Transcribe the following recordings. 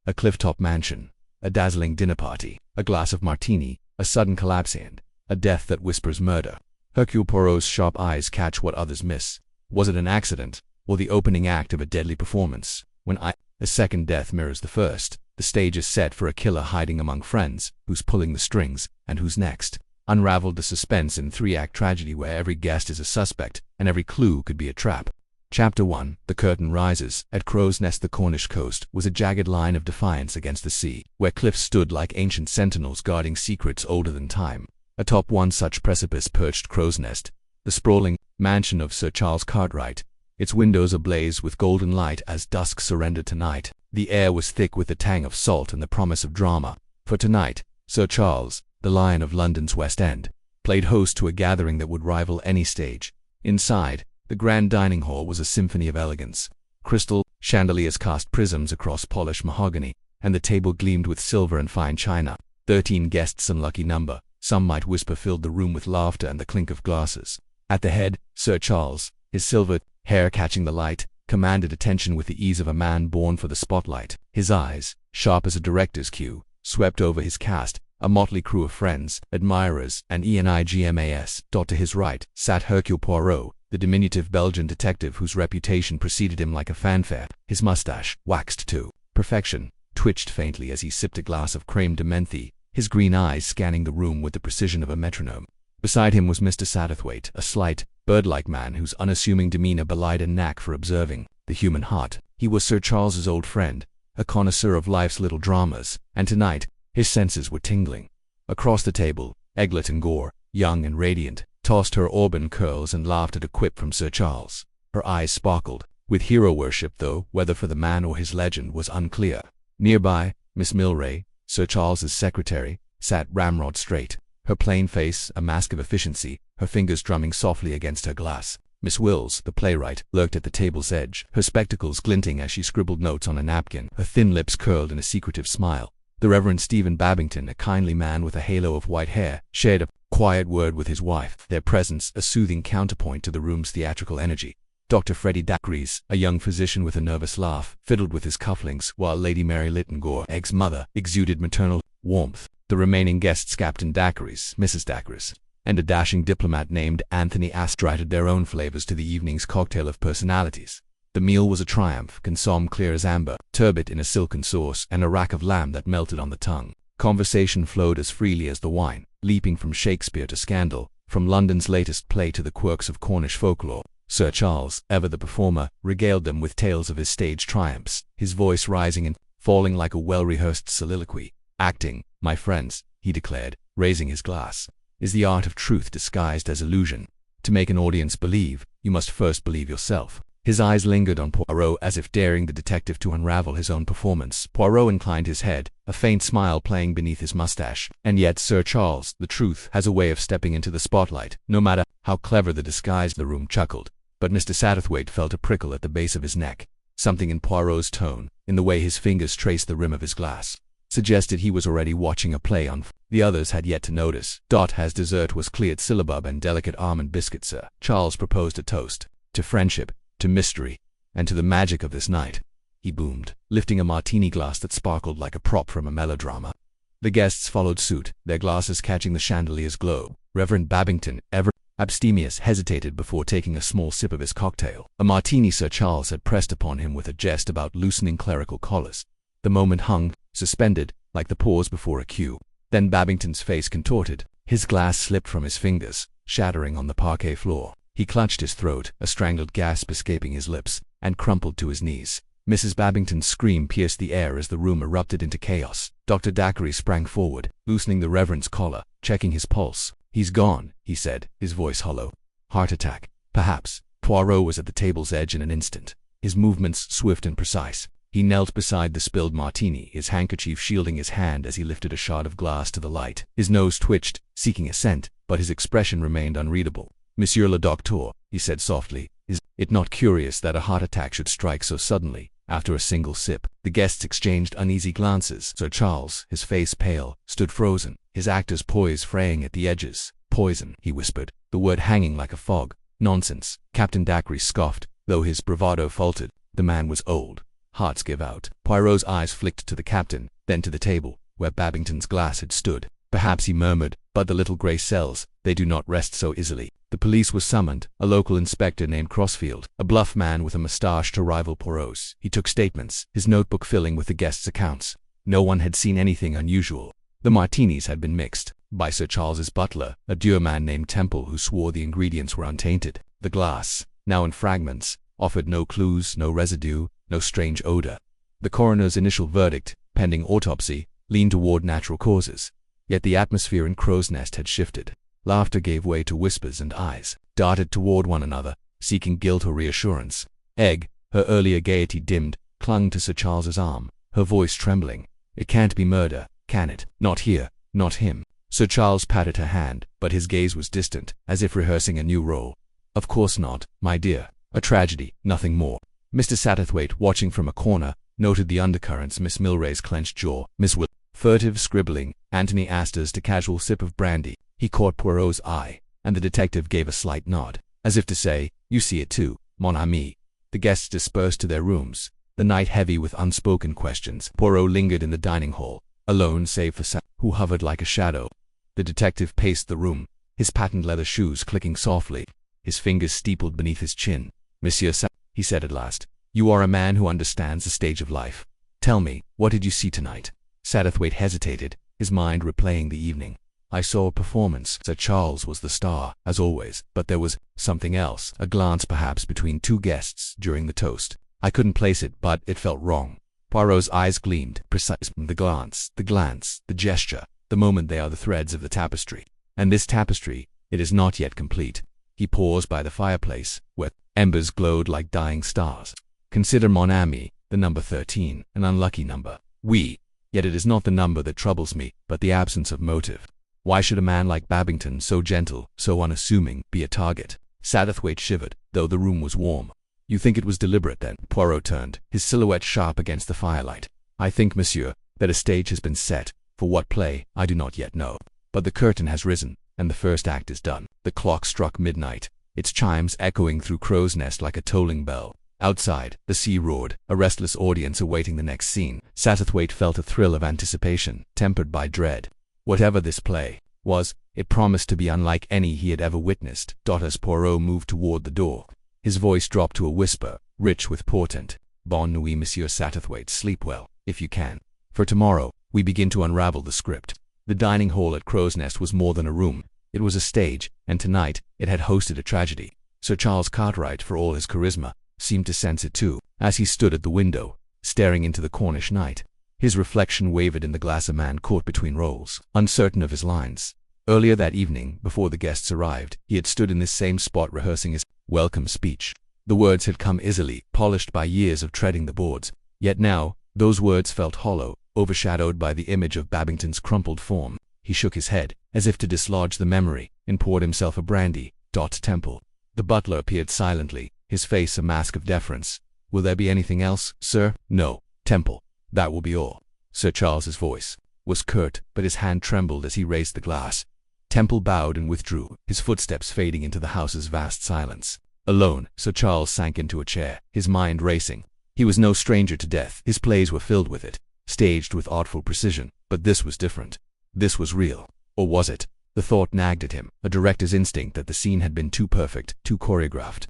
a cliff-top mansion, a dazzling dinner party, a glass of martini, a sudden collapse and a death that whispers murder. Hercule Poirot's sharp eyes catch what others miss. Was it an accident, or the opening act of a deadly performance? A second death mirrors the first. The stage is set for a killer hiding among friends, who's pulling the strings, and who's next. Unraveled the suspense in three-act tragedy where every guest is a suspect, and every clue could be a trap. Chapter 1. The curtain rises. At Crow's Nest, the Cornish coast was a jagged line of defiance against the sea, where cliffs stood like ancient sentinels guarding secrets older than time. Atop one such precipice perched Crow's Nest, the sprawling mansion of Sir Charles Cartwright, its windows ablaze with golden light as dusk surrendered to night. The air was thick with the tang of salt and the promise of drama, for tonight, Sir Charles, the Lion of London's West End, played host to a gathering that would rival any stage. Inside, the grand dining hall was a symphony of elegance. Crystal chandeliers cast prisms across polished mahogany, and the table gleamed with silver and fine china. 13 guests, unlucky number, some might whisper, filled the room with laughter and the clink of glasses. At the head, Sir Charles, his silver hair catching the light, commanded attention with the ease of a man born for the spotlight. His eyes, sharp as a director's cue, swept over his cast, a motley crew of friends, admirers, and enigmas. To his right sat Hercule Poirot, the diminutive Belgian detective whose reputation preceded him like a fanfare. His mustache, waxed to perfection, twitched faintly as he sipped a glass of creme de menthe, his green eyes scanning the room with the precision of a metronome. Beside him was Mr. Satterthwaite, a slight, bird-like man whose unassuming demeanor belied a knack for observing the human heart. He was Sir Charles's old friend, a connoisseur of life's little dramas, and tonight his senses were tingling. Across the table, Eglantine Gore, young and radiant, tossed her auburn curls and laughed at a quip from Sir Charles. Her eyes sparkled with hero worship, though whether for the man or his legend was unclear. Nearby, Miss Milray, Sir Charles's secretary, sat ramrod straight, her plain face a mask of efficiency, her fingers drumming softly against her glass. Miss Wills, the playwright, lurked at the table's edge, her spectacles glinting as she scribbled notes on a napkin, her thin lips curled in a secretive smile. The Reverend Stephen Babington, a kindly man with a halo of white hair, shared a quiet word with his wife, their presence a soothing counterpoint to the room's theatrical energy. Dr. Freddie Dacres, a young physician with a nervous laugh, fiddled with his cufflinks, while Lady Mary Lytton Gore, Egg's mother, exuded maternal warmth. The remaining guests, Captain Dacres, Mrs. Dacres, and a dashing diplomat named Anthony Astor, added their own flavors to the evening's cocktail of personalities. The meal was a triumph, consomme clear as amber, turbot in a silken sauce, and a rack of lamb that melted on the tongue. Conversation flowed as freely as the wine, leaping from Shakespeare to scandal, from London's latest play to the quirks of Cornish folklore. Sir Charles, ever the performer, regaled them with tales of his stage triumphs, his voice rising and falling like a well-rehearsed soliloquy. Acting, my friends, he declared, raising his glass, is the art of truth disguised as illusion. To make an audience believe, you must first believe yourself. His eyes lingered on Poirot as if daring the detective to unravel his own performance. Poirot inclined his head, a faint smile playing beneath his mustache. And yet, Sir Charles, the truth has a way of stepping into the spotlight, no matter how clever the disguise. The room chuckled, but Mr. Satterthwaite felt a prickle at the base of his neck. Something in Poirot's tone, in the way his fingers traced the rim of his glass, suggested he was already watching a play on. The others had yet to notice. As dessert was cleared syllabub and delicate almond biscuit, Sir Charles proposed a toast to friendship, to mystery, and to the magic of this night. He boomed, lifting a martini glass that sparkled like a prop from a melodrama. The guests followed suit, their glasses catching the chandelier's glow. Reverend Babington, ever abstemious, hesitated before taking a small sip of his cocktail. A martini Sir Charles had pressed upon him with a jest about loosening clerical collars. The moment hung, suspended, like the pause before a cue. Then Babington's face contorted. His glass slipped from his fingers, shattering on the parquet floor. He clutched his throat, a strangled gasp escaping his lips, and crumpled to his knees. Mrs. Babington's scream pierced the air as the room erupted into chaos. Dr. Dacres sprang forward, loosening the Reverend's collar, checking his pulse. "He's gone," he said, his voice hollow. "Heart attack, perhaps." Poirot was at the table's edge in an instant, his movements swift and precise. He knelt beside the spilled martini, his handkerchief shielding his hand as he lifted a shard of glass to the light. His nose twitched, seeking assent, but his expression remained unreadable. "Monsieur le Docteur," he said softly, "is it not curious that a heart attack should strike so suddenly, after a single sip?" The guests exchanged uneasy glances. Sir Charles, his face pale, stood frozen, his actor's poise fraying at the edges. "Poison," he whispered, the word hanging like a fog. "Nonsense." Captain Dacres scoffed, though his bravado faltered. The man was old, hearts give out. Poirot's eyes flicked to the captain, then to the table, where Babington's glass had stood. Perhaps he murmured, but the little grey cells, they do not rest so easily. The police was summoned, a local inspector named Crossfield, a bluff man with a moustache to rival Poirot's. He took statements, his notebook filling with the guests' accounts. No one had seen anything unusual. The martinis had been mixed by Sir Charles's butler, a dour man named Temple, who swore the ingredients were untainted. The glass, now in fragments, offered no clues, no residue, no strange odor. The coroner's initial verdict, pending autopsy, leaned toward natural causes. Yet the atmosphere in Crow's Nest had shifted. Laughter gave way to whispers, and eyes darted toward one another, seeking guilt or reassurance. Egg, her earlier gaiety dimmed, clung to Sir Charles's arm, her voice trembling. "It can't be murder, can it? Not here, not him." Sir Charles patted her hand, but his gaze was distant, as if rehearsing a new role. "Of course not, my dear. A tragedy, nothing more." Mr. Satterthwaite, watching from a corner, noted the undercurrents: Miss Milray's clenched jaw, Miss Will, furtive scribbling, Anthony Astor's to casual sip of brandy. He caught Poirot's eye, and the detective gave a slight nod, as if to say, "You see it too, mon ami." The guests dispersed to their rooms, the night heavy with unspoken questions. Poirot lingered in the dining hall, alone save for Sam, who hovered like a shadow. The detective paced the room, his patent leather shoes clicking softly, his fingers steepled beneath his chin. "Monsieur Sam," he said at last, "you are a man who understands the stage of life. Tell me, what did you see tonight?" Satterthwaite hesitated, his mind replaying the evening. "I saw a performance. Sir Charles was the star, as always, but there was something else, a glance perhaps between two guests during the toast. I couldn't place it, but it felt wrong." Poirot's eyes gleamed. "Precise. The glance, the gesture, the moment, they are the threads of the tapestry. And this tapestry, it is not yet complete." He paused by the fireplace, where embers glowed like dying stars. "Consider, mon ami, the number 13, an unlucky number. Oui. Yet it is not the number that troubles me, but the absence of motive. Why should a man like Babington, so gentle, so unassuming, be a target?" Satterthwaite shivered, though the room was warm. "You think it was deliberate, then?" Poirot turned, his silhouette sharp against the firelight. "I think, monsieur, that a stage has been set. For what play, I do not yet know. But the curtain has risen, and the first act is done." The clock struck midnight, its chimes echoing through Crow's Nest like a tolling bell. Outside, the sea roared, a restless audience awaiting the next scene. Satterthwaite felt a thrill of anticipation, tempered by dread. Whatever this play was, it promised to be unlike any he had ever witnessed. As Poirot moved toward the door, his voice dropped to a whisper, rich with portent. "Bonne nuit, Monsieur Satterthwaite. Sleep well, if you can. For tomorrow, we begin to unravel the script." The dining hall at Crow's Nest was more than a room. It was a stage, and tonight, it had hosted a tragedy. Sir Charles Cartwright, for all his charisma, seemed to sense it too, as he stood at the window, staring into the Cornish night. His reflection wavered in the glass, a man caught between roles, uncertain of his lines. Earlier that evening, before the guests arrived, he had stood in this same spot rehearsing his welcome speech. The words had come easily, polished by years of treading the boards. Yet now, those words felt hollow, overshadowed by the image of Babington's crumpled form. He shook his head, as if to dislodge the memory, and poured himself a brandy. Temple. The butler appeared silently, his face a mask of deference. "Will there be anything else, sir?" "No, Temple. That will be all." Sir Charles's voice was curt, but his hand trembled as he raised the glass. Temple bowed and withdrew, his footsteps fading into the house's vast silence. Alone, Sir Charles sank into a chair, his mind racing. He was no stranger to death. His plays were filled with it, staged with artful precision. But this was different. This was real. Or was it? The thought nagged at him, a director's instinct that the scene had been too perfect, too choreographed.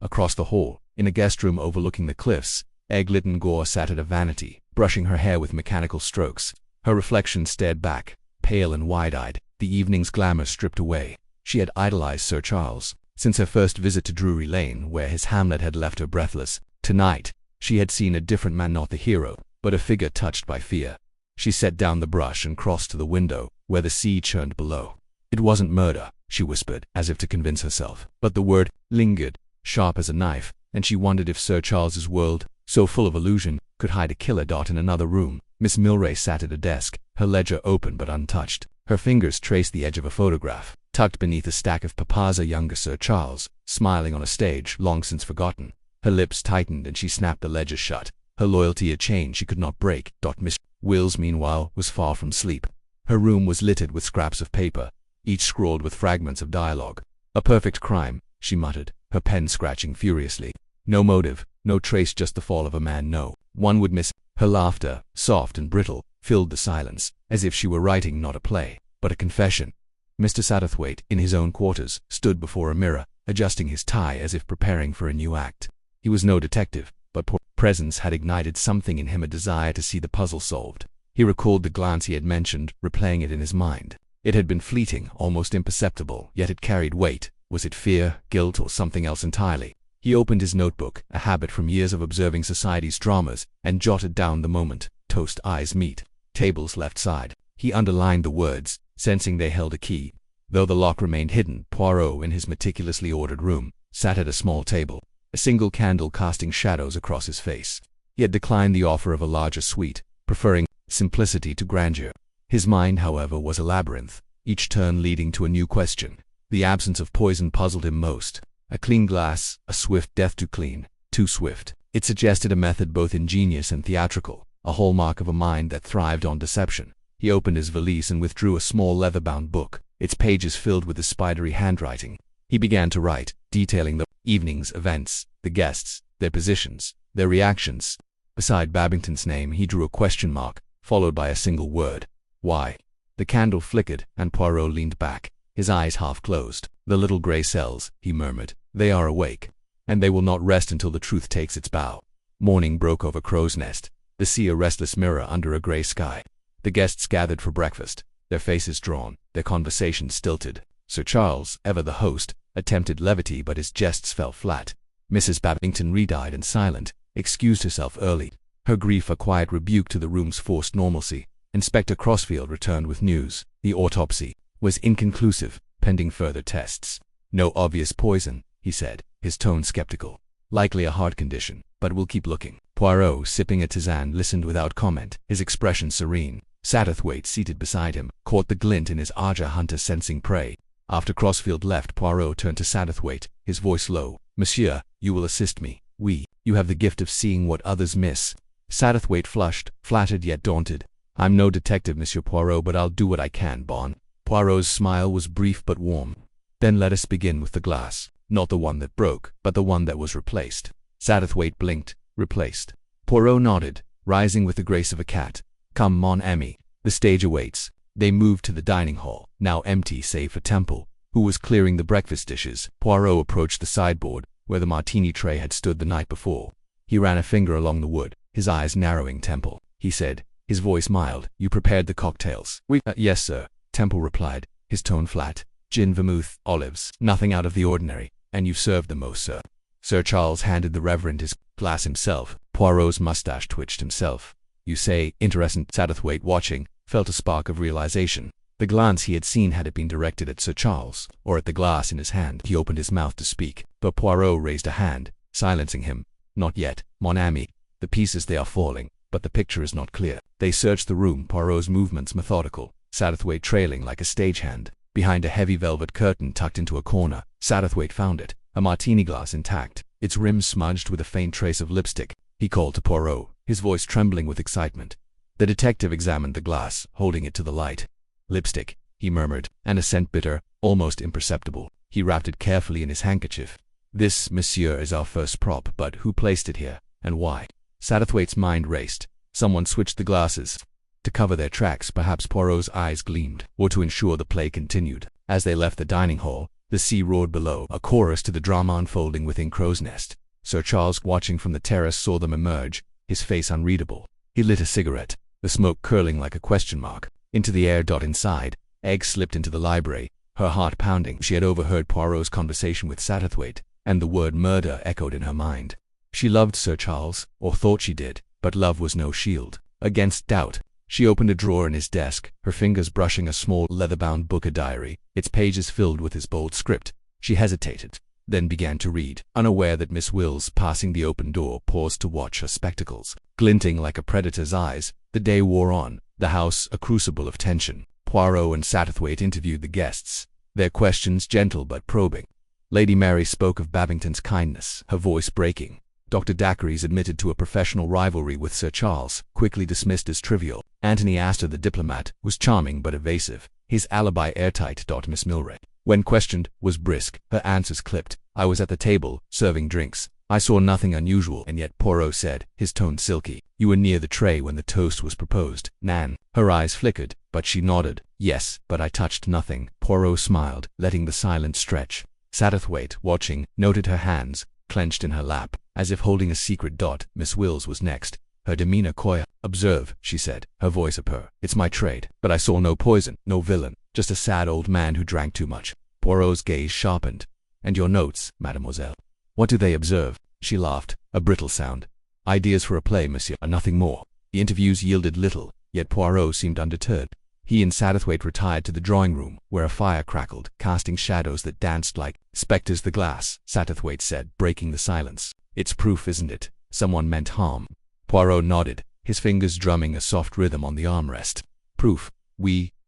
Across the hall, in a guest room overlooking the cliffs, Egg Lytton Gore sat at a vanity, brushing her hair with mechanical strokes. Her reflection stared back, pale and wide-eyed, the evening's glamour stripped away. She had idolized Sir Charles since her first visit to Drury Lane, where his Hamlet had left her breathless. Tonight, she had seen a different man, not the hero, but a figure touched by fear. She set down the brush and crossed to the window, where the sea churned below. "It wasn't murder," she whispered, as if to convince herself. But the word lingered, sharp as a knife, and she wondered if Sir Charles's world, so full of illusion, could hide a killer. In another room, Miss Milray sat at a desk, her ledger open but untouched. Her fingers traced the edge of a photograph, tucked beneath a stack of papas. A younger Sir Charles, smiling on a stage long since forgotten. Her lips tightened and she snapped the ledger shut. Her loyalty a chain she could not break. Miss Wills, meanwhile, was far from sleep. Her room was littered with scraps of paper, each scrawled with fragments of dialogue. "A perfect crime," she muttered, her pen scratching furiously. "No motive, No trace, just the fall of a man. No one would miss. Her laughter, soft and brittle, filled the silence, as if she were writing not a play, but a confession. Mr. Satterthwaite, in his own quarters, stood before a mirror, adjusting his tie as if preparing for a new act. He was no detective, but Poirot's presence had ignited something in him, a desire to see the puzzle solved. He recalled the glance he had mentioned, replaying it in his mind. It had been fleeting, almost imperceptible, yet it carried weight. Was it fear, guilt, or something else entirely? He opened his notebook, a habit from years of observing society's dramas, and jotted down the moment. Toast, eyes meet. Table's left side. He underlined the words, sensing they held a key. Though the lock remained hidden, Poirot, in his meticulously ordered room, sat at a small table, a single candle casting shadows across his face. He had declined the offer of a larger suite, preferring simplicity to grandeur. His mind, however, was a labyrinth, each turn leading to a new question. The absence of poison puzzled him most. A clean glass, a swift death too clean, too swift. It suggested a method both ingenious and theatrical, a hallmark of a mind that thrived on deception. He opened his valise and withdrew a small leather-bound book, its pages filled with the spidery handwriting. He began to write, detailing the evening's events, the guests, their positions, their reactions. Beside Babington's name he drew a question mark, followed by a single word. Why? The candle flickered, and Poirot leaned back, his eyes half closed. The little grey cells, he murmured. They are awake, and they will not rest until the truth takes its bow. Morning broke over Crow's Nest, the sea a restless mirror under a grey sky. The guests gathered for breakfast, their faces drawn, their conversation stilted. Sir Charles, ever the host, attempted levity, but his jests fell flat. Mrs. Babington, red-eyed and silent, excused herself early, her grief a quiet rebuke to the room's forced normalcy. Inspector Crossfield returned with news. The autopsy was inconclusive, pending further tests. No obvious poison, he said, his tone skeptical. Likely a heart condition, but we'll keep looking. Poirot, sipping a tisane, listened without comment, his expression serene. Satterthwaite, seated beside him, caught the glint in his eye, hunter sensing prey. After Crossfield left, Poirot turned to Satterthwaite, his voice low. Monsieur, you will assist me. You have the gift of seeing what others miss. Satterthwaite flushed, flattered yet daunted. I'm no detective, Monsieur Poirot, but I'll do what I can, Bon. Poirot's smile was brief but warm. Then let us begin with the glass. Not the one that broke, but the one that was replaced. Satterthwaite blinked. Replaced. Poirot nodded, rising with the grace of a cat. Come, mon ami. The stage awaits. They moved to the dining hall, now empty save for Temple, who was clearing the breakfast dishes. Poirot approached the sideboard, where the martini tray had stood the night before. He ran a finger along the wood, his eyes narrowing. Temple, he said, his voice mild. You prepared the cocktails? Yes, sir, Temple replied, his tone flat. Gin, vermouth, olives, nothing out of the ordinary. And you've served the most, sir. Sir Charles handed the Reverend his glass himself. Poirot's mustache twitched himself. You say, interesting. Satterthwaite, watching, felt a spark of realization. The glance he had seen, had it been directed at Sir Charles, or at the glass in his hand? He opened his mouth to speak, but Poirot raised a hand, silencing him. Not yet, mon ami. The pieces, they are falling, but the picture is not clear. They searched the room, Poirot's movements methodical, Satterthwaite trailing like a stagehand. Behind a heavy velvet curtain tucked into a corner, Satterthwaite found it, a martini glass intact, its rim smudged with a faint trace of lipstick. He called to Poirot, his voice trembling with excitement. The detective examined the glass, holding it to the light. Lipstick, he murmured, and a scent bitter, almost imperceptible. He wrapped it carefully in his handkerchief. This, monsieur, is our first prop, but who placed it here, and why? Satterthwaite's mind raced. Someone switched the glasses. To cover their tracks, perhaps. Poirot's eyes gleamed, or to ensure the play continued. As they left the dining hall, the sea roared below, a chorus to the drama unfolding within Crow's Nest. Sir Charles, watching from the terrace, saw them emerge, his face unreadable. He lit a cigarette, the smoke curling like a question mark into the air. Inside, Egg slipped into the library, her heart pounding. She had overheard Poirot's conversation with Satterthwaite, and the word murder echoed in her mind. She loved Sir Charles, or thought she did, but love was no shield against doubt. She opened a drawer in his desk, her fingers brushing a small leather-bound book, a diary, its pages filled with his bold script. She hesitated, then began to read, unaware that Miss Wills, passing the open door, paused to watch her spectacles. Glinting like a predator's eyes, the day wore on, the house a crucible of tension. Poirot and Satterthwaite interviewed the guests, their questions gentle but probing. Lady Mary spoke of Babington's kindness, her voice breaking. Dr. Dacre's admitted to a professional rivalry with Sir Charles, quickly dismissed as trivial. Anthony Astor, the diplomat, was charming but evasive, his alibi airtight. Miss Milray, when questioned, was brisk, her answers clipped. I was at the table, serving drinks. I saw nothing unusual, and yet, Poirot said, his tone silky. You were near the tray when the toast was proposed, Nan. Her eyes flickered, but she nodded. Yes, but I touched nothing. Poirot smiled, letting the silence stretch. Satterthwaite, watching, noted her hands, clenched in her lap, as if holding a secret dot. Miss Wills was next. Her demeanor coy. Observe, she said, her voice a purr. It's my trade. But I saw no poison, no villain, just a sad old man who drank too much. Poirot's gaze sharpened. And your notes, mademoiselle? What do they observe? She laughed, a brittle sound. Ideas for a play, monsieur, are nothing more. The interviews yielded little, yet Poirot seemed undeterred. He and Satterthwaite retired to the drawing-room, where a fire crackled, casting shadows that danced like spectres. The glass, Satterthwaite said, breaking the silence. It's proof, isn't it? Someone meant harm. Poirot nodded, his fingers drumming a soft rhythm on the armrest. Proof.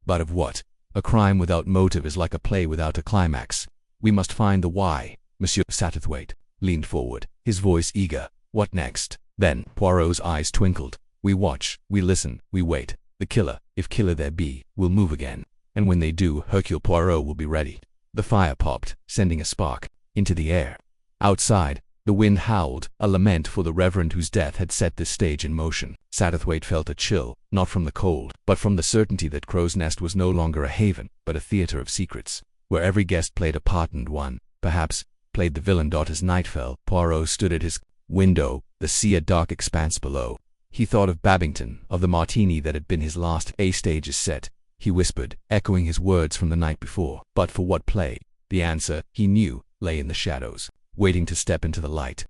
But of what? A crime without motive is like a play without a climax. We must find the why. Monsieur Satterthwaite leaned forward, his voice eager. What next? Then, Poirot's eyes twinkled. We watch, we listen, we wait. The killer, if killer there be, will move again. And when they do, Hercule Poirot will be ready. The fire popped, sending a spark into the air. Outside, the wind howled, a lament for the reverend whose death had set this stage in motion. Satterthwaite felt a chill, not from the cold, but from the certainty that Crow's Nest was no longer a haven, but a theater of secrets, where every guest played a part and one, perhaps, played the villain. As night fell, Poirot stood at his window, the sea a dark expanse below. He thought of Babington, of the martini that had been his last. A stage is set, he whispered, echoing his words from the night before. But for what play? The answer, he knew, lay in the shadows, waiting to step into the light.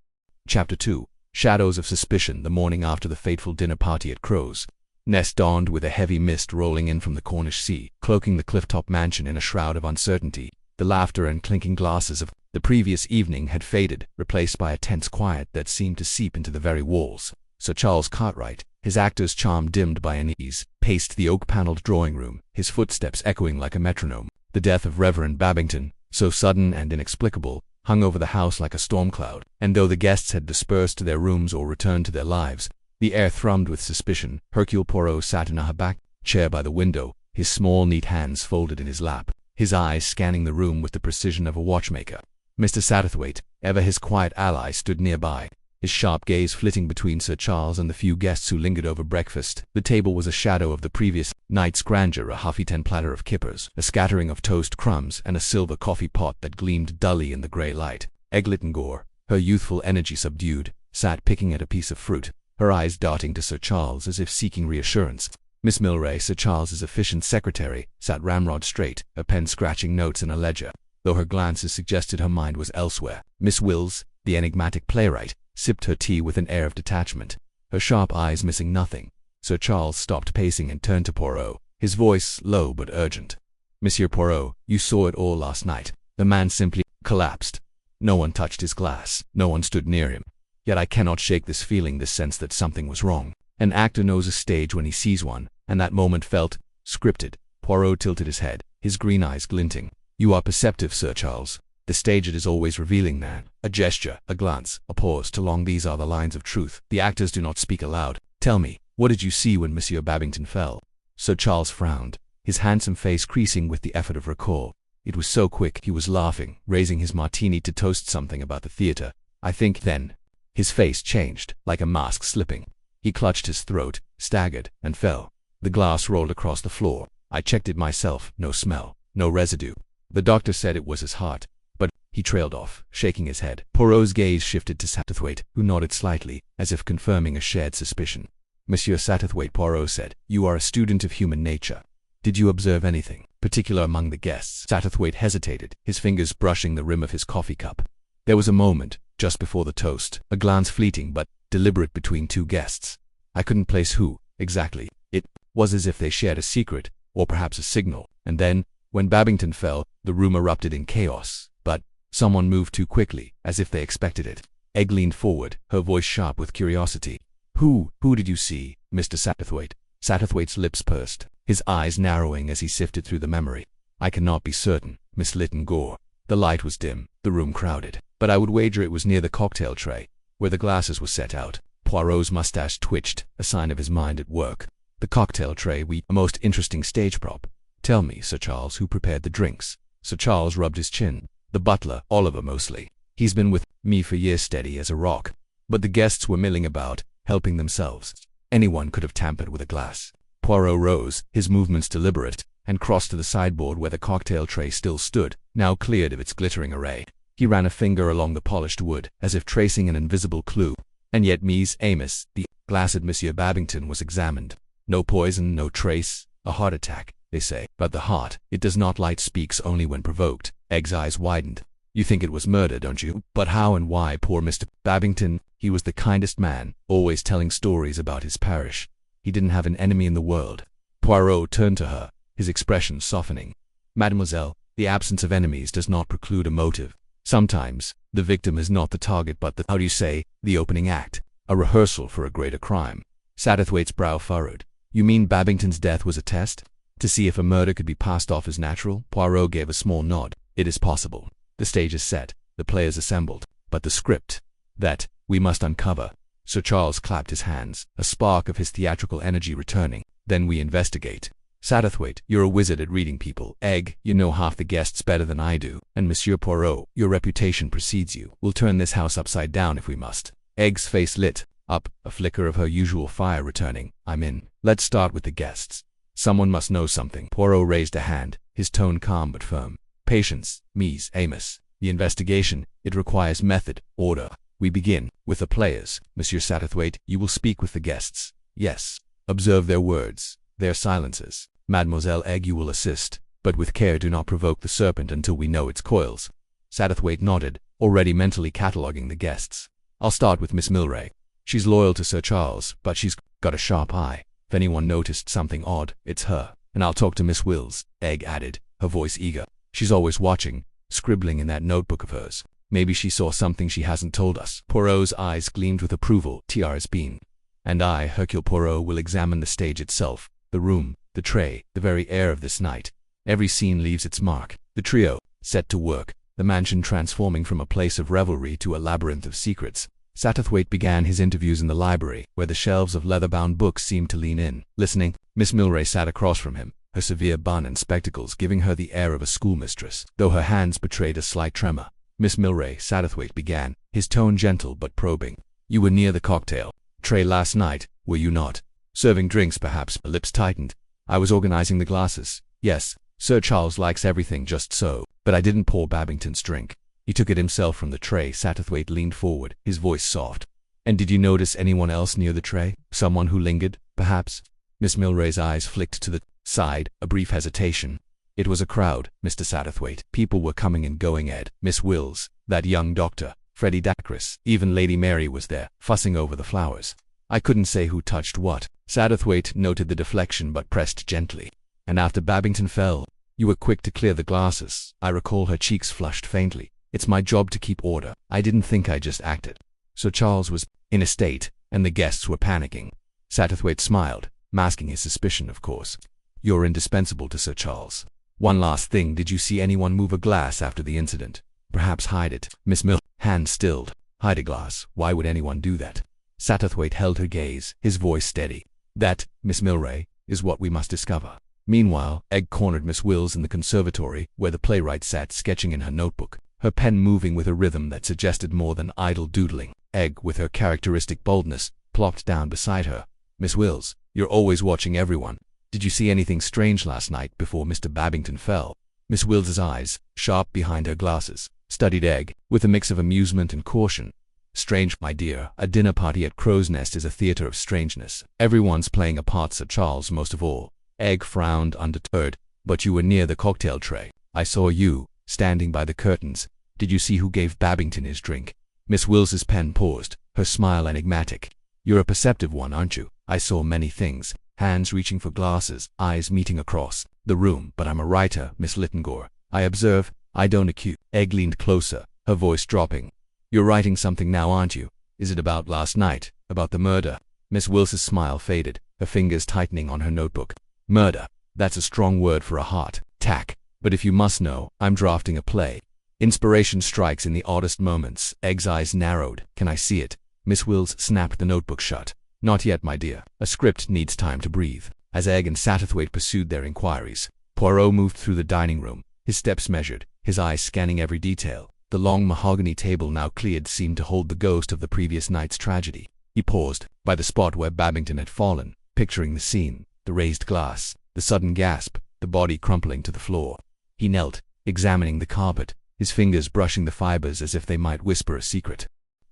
Chapter 2. Shadows of Suspicion. The morning after the fateful dinner party at Crow's Nest dawned with a heavy mist rolling in from the Cornish sea, cloaking the cliff-top mansion in a shroud of uncertainty. The laughter and clinking glasses of the previous evening had faded, replaced by a tense quiet that seemed to seep into the very walls. Sir Charles Cartwright, his actor's charm dimmed by unease, paced the oak-panelled drawing-room, his footsteps echoing like a metronome. The death of Reverend Babington, so sudden and inexplicable, hung over the house like a storm cloud, and though the guests had dispersed to their rooms or returned to their lives, the air thrummed with suspicion. Hercule Poirot sat in a high-backed chair by the window, his small neat hands folded in his lap, his eyes scanning the room with the precision of a watchmaker. Mr. Satterthwaite, ever his quiet ally, stood nearby, his sharp gaze flitting between Sir Charles and the few guests who lingered over breakfast. The table was a shadow of the previous night's grandeur, a half-eaten platter of kippers, a scattering of toast crumbs, and a silver coffee pot that gleamed dully in the grey light. Eglittingore, her youthful energy subdued, sat picking at a piece of fruit, her eyes darting to Sir Charles as if seeking reassurance. Miss Milray, Sir Charles's efficient secretary, sat ramrod straight, her pen scratching notes in a ledger, though her glances suggested her mind was elsewhere. Miss Wills, the enigmatic playwright, sipped her tea with an air of detachment, her sharp eyes missing nothing. Sir Charles stopped pacing and turned to Poirot, his voice low but urgent. Monsieur Poirot, you saw it all last night. The man simply collapsed. No one touched his glass, no one stood near him. Yet I cannot shake this feeling, this sense that something was wrong. An actor knows a stage when he sees one, and that moment felt scripted. Poirot tilted his head, his green eyes glinting. You are perceptive, Sir Charles. The stage, it is always revealing, man. A gesture, a glance, a pause, too long. These are the lines of truth. The actors do not speak aloud. Tell me, what did you see when Monsieur Babington fell? Sir Charles frowned, his handsome face creasing with the effort of recall. It was so quick. He was laughing, raising his martini to toast something about the theater. I think then. His face changed, like a mask slipping. He clutched his throat, staggered, and fell. The glass rolled across the floor. I checked it myself. No smell, no residue. The doctor said it was his heart. But he trailed off, shaking his head. Poirot's gaze shifted to Satterthwaite, who nodded slightly, as if confirming a shared suspicion. Monsieur Satterthwaite, Poirot said, you are a student of human nature. Did you observe anything particular among the guests? Satterthwaite hesitated, his fingers brushing the rim of his coffee cup. There was a moment, just before the toast, a glance fleeting but deliberate between two guests. I couldn't place who, exactly. It was as if they shared a secret, or perhaps a signal. And then, when Babington fell, the room erupted in chaos. But someone moved too quickly, as if they expected it. Egg leaned forward, her voice sharp with curiosity. Who did you see, Mr. Satterthwaite? Satterthwaite's lips pursed, his eyes narrowing as he sifted through the memory. I cannot be certain, Miss Lytton-Gore. The light was dim, the room crowded, but I would wager it was near the cocktail tray, where the glasses were set out. Poirot's mustache twitched, a sign of his mind at work. The cocktail tray, a most interesting stage prop. Tell me, Sir Charles, who prepared the drinks? Sir Charles rubbed his chin. The butler, Oliver mostly. He's been with me for years, steady as a rock. But the guests were milling about, helping themselves. Anyone could have tampered with a glass. Poirot rose, his movements deliberate, and crossed to the sideboard where the cocktail tray still stood, now cleared of its glittering array. He ran a finger along the polished wood, as if tracing an invisible clue. And yet Mies Amos, the glass at Monsieur Babington, was examined. No poison, no trace. A heart attack, they say. But the heart, it does not lie, speaks only when provoked. Egg's eyes widened. You think it was murder, don't you? But how and why poor Mr. Babington? He was the kindest man, always telling stories about his parish. He didn't have an enemy in the world. Poirot turned to her, his expression softening. Mademoiselle, the absence of enemies does not preclude a motive. Sometimes, the victim is not the target but the opening act, a rehearsal for a greater crime. Satterthwaite's brow furrowed. You mean Babington's death was a test? To see if a murder could be passed off as natural? Poirot gave a small nod. It is possible. The stage is set, the players assembled. But the script, that we must uncover. Sir Charles clapped his hands, a spark of his theatrical energy returning. Then we investigate. Satterthwaite, you're a wizard at reading people. Egg, you know half the guests better than I do. And Monsieur Poirot, your reputation precedes you. We'll turn this house upside down if we must. Egg's face lit up, a flicker of her usual fire returning. I'm in. Let's start with the guests. Someone must know something. Poirot raised a hand, his tone calm but firm. Patience, Mies Amos. The investigation, it requires method, order. We begin with the players. Monsieur Satterthwaite, you will speak with the guests. Yes. Observe their words, their silences. Mademoiselle Egg, you will assist, but with care do not provoke the serpent until we know its coils. Satterthwaite nodded, already mentally cataloguing the guests. I'll start with Miss Milray. She's loyal to Sir Charles, but she's got a sharp eye. If anyone noticed something odd, it's her. And I'll talk to Miss Wills, Egg added, her voice eager. She's always watching, scribbling in that notebook of hers. Maybe she saw something she hasn't told us. Poirot's eyes gleamed with approval. T.R.'s bean. And I, Hercule Poirot, will examine the stage itself, the room, the tray, the very air of this night. Every scene leaves its mark. The trio set to work, the mansion transforming from a place of revelry to a labyrinth of secrets. Satterthwaite began his interviews in the library, where the shelves of leather-bound books seemed to lean in. Listening, Miss Milray sat across from him, her severe bun and spectacles giving her the air of a schoolmistress, though her hands betrayed a slight tremor. Miss Milray, Satterthwaite began, his tone gentle but probing. You were near the cocktail tray last night, were you not? Serving drinks, perhaps. Her lips tightened. I was organizing the glasses. Yes, Sir Charles likes everything just so, but I didn't pour Babington's drink. He took it himself from the tray. Satterthwaite leaned forward, his voice soft. And did you notice anyone else near the tray? Someone who lingered, perhaps? Miss Milray's eyes flicked to the side, a brief hesitation. It was a crowd, Mr. Satterthwaite. People were coming and going. Ed, Miss Wills, that young doctor, Freddie Dacres, even Lady Mary was there, fussing over the flowers. I couldn't say who touched what. Satterthwaite noted the deflection but pressed gently. And after Babington fell, you were quick to clear the glasses. I recall. Her cheeks flushed faintly. It's my job to keep order. I didn't think, I just acted. Sir Charles was in a state, and the guests were panicking. Satterthwaite smiled, masking his suspicion, of course. You're indispensable to Sir Charles. One last thing, did you see anyone move a glass after the incident? Perhaps hide it. Miss Mill, hand stilled. Hide a glass. Why would anyone do that? Satterthwaite held her gaze, his voice steady. That, Miss Milray, is what we must discover. Meanwhile, Egg cornered Miss Wills in the conservatory, where the playwright sat sketching in her notebook, her pen moving with a rhythm that suggested more than idle doodling. Egg, with her characteristic boldness, plopped down beside her. Miss Wills, you're always watching everyone. Did you see anything strange last night before Mr. Babington fell? Miss Wills's eyes, sharp behind her glasses, studied Egg, with a mix of amusement and caution. Strange, my dear. A dinner party at Crow's Nest is a theater of strangeness. Everyone's playing a part, Sir Charles most of all. Egg frowned undeterred. But you were near the cocktail tray. I saw you, standing by the curtains. Did you see who gave Babington his drink? Miss Wills's pen paused, her smile enigmatic. You're a perceptive one, aren't you? I saw many things. Hands reaching for glasses, eyes meeting across the room. But I'm a writer, Miss Littengore. I observe, I don't accuse. Egg leaned closer, her voice dropping. You're writing something now, aren't you? Is it about last night? About the murder? Miss Wils's smile faded, her fingers tightening on her notebook. Murder. That's a strong word for a heart. Tack. But if you must know, I'm drafting a play. Inspiration strikes in the oddest moments. Egg's eyes narrowed. Can I see it? Miss Wills snapped the notebook shut. Not yet, my dear. A script needs time to breathe. As Egg and Satterthwaite pursued their inquiries, Poirot moved through the dining room, his steps measured, his eyes scanning every detail. The long mahogany table now cleared seemed to hold the ghost of the previous night's tragedy. He paused by the spot where Babington had fallen, picturing the scene, the raised glass, the sudden gasp, the body crumpling to the floor. He knelt, examining the carpet, his fingers brushing the fibers as if they might whisper a secret.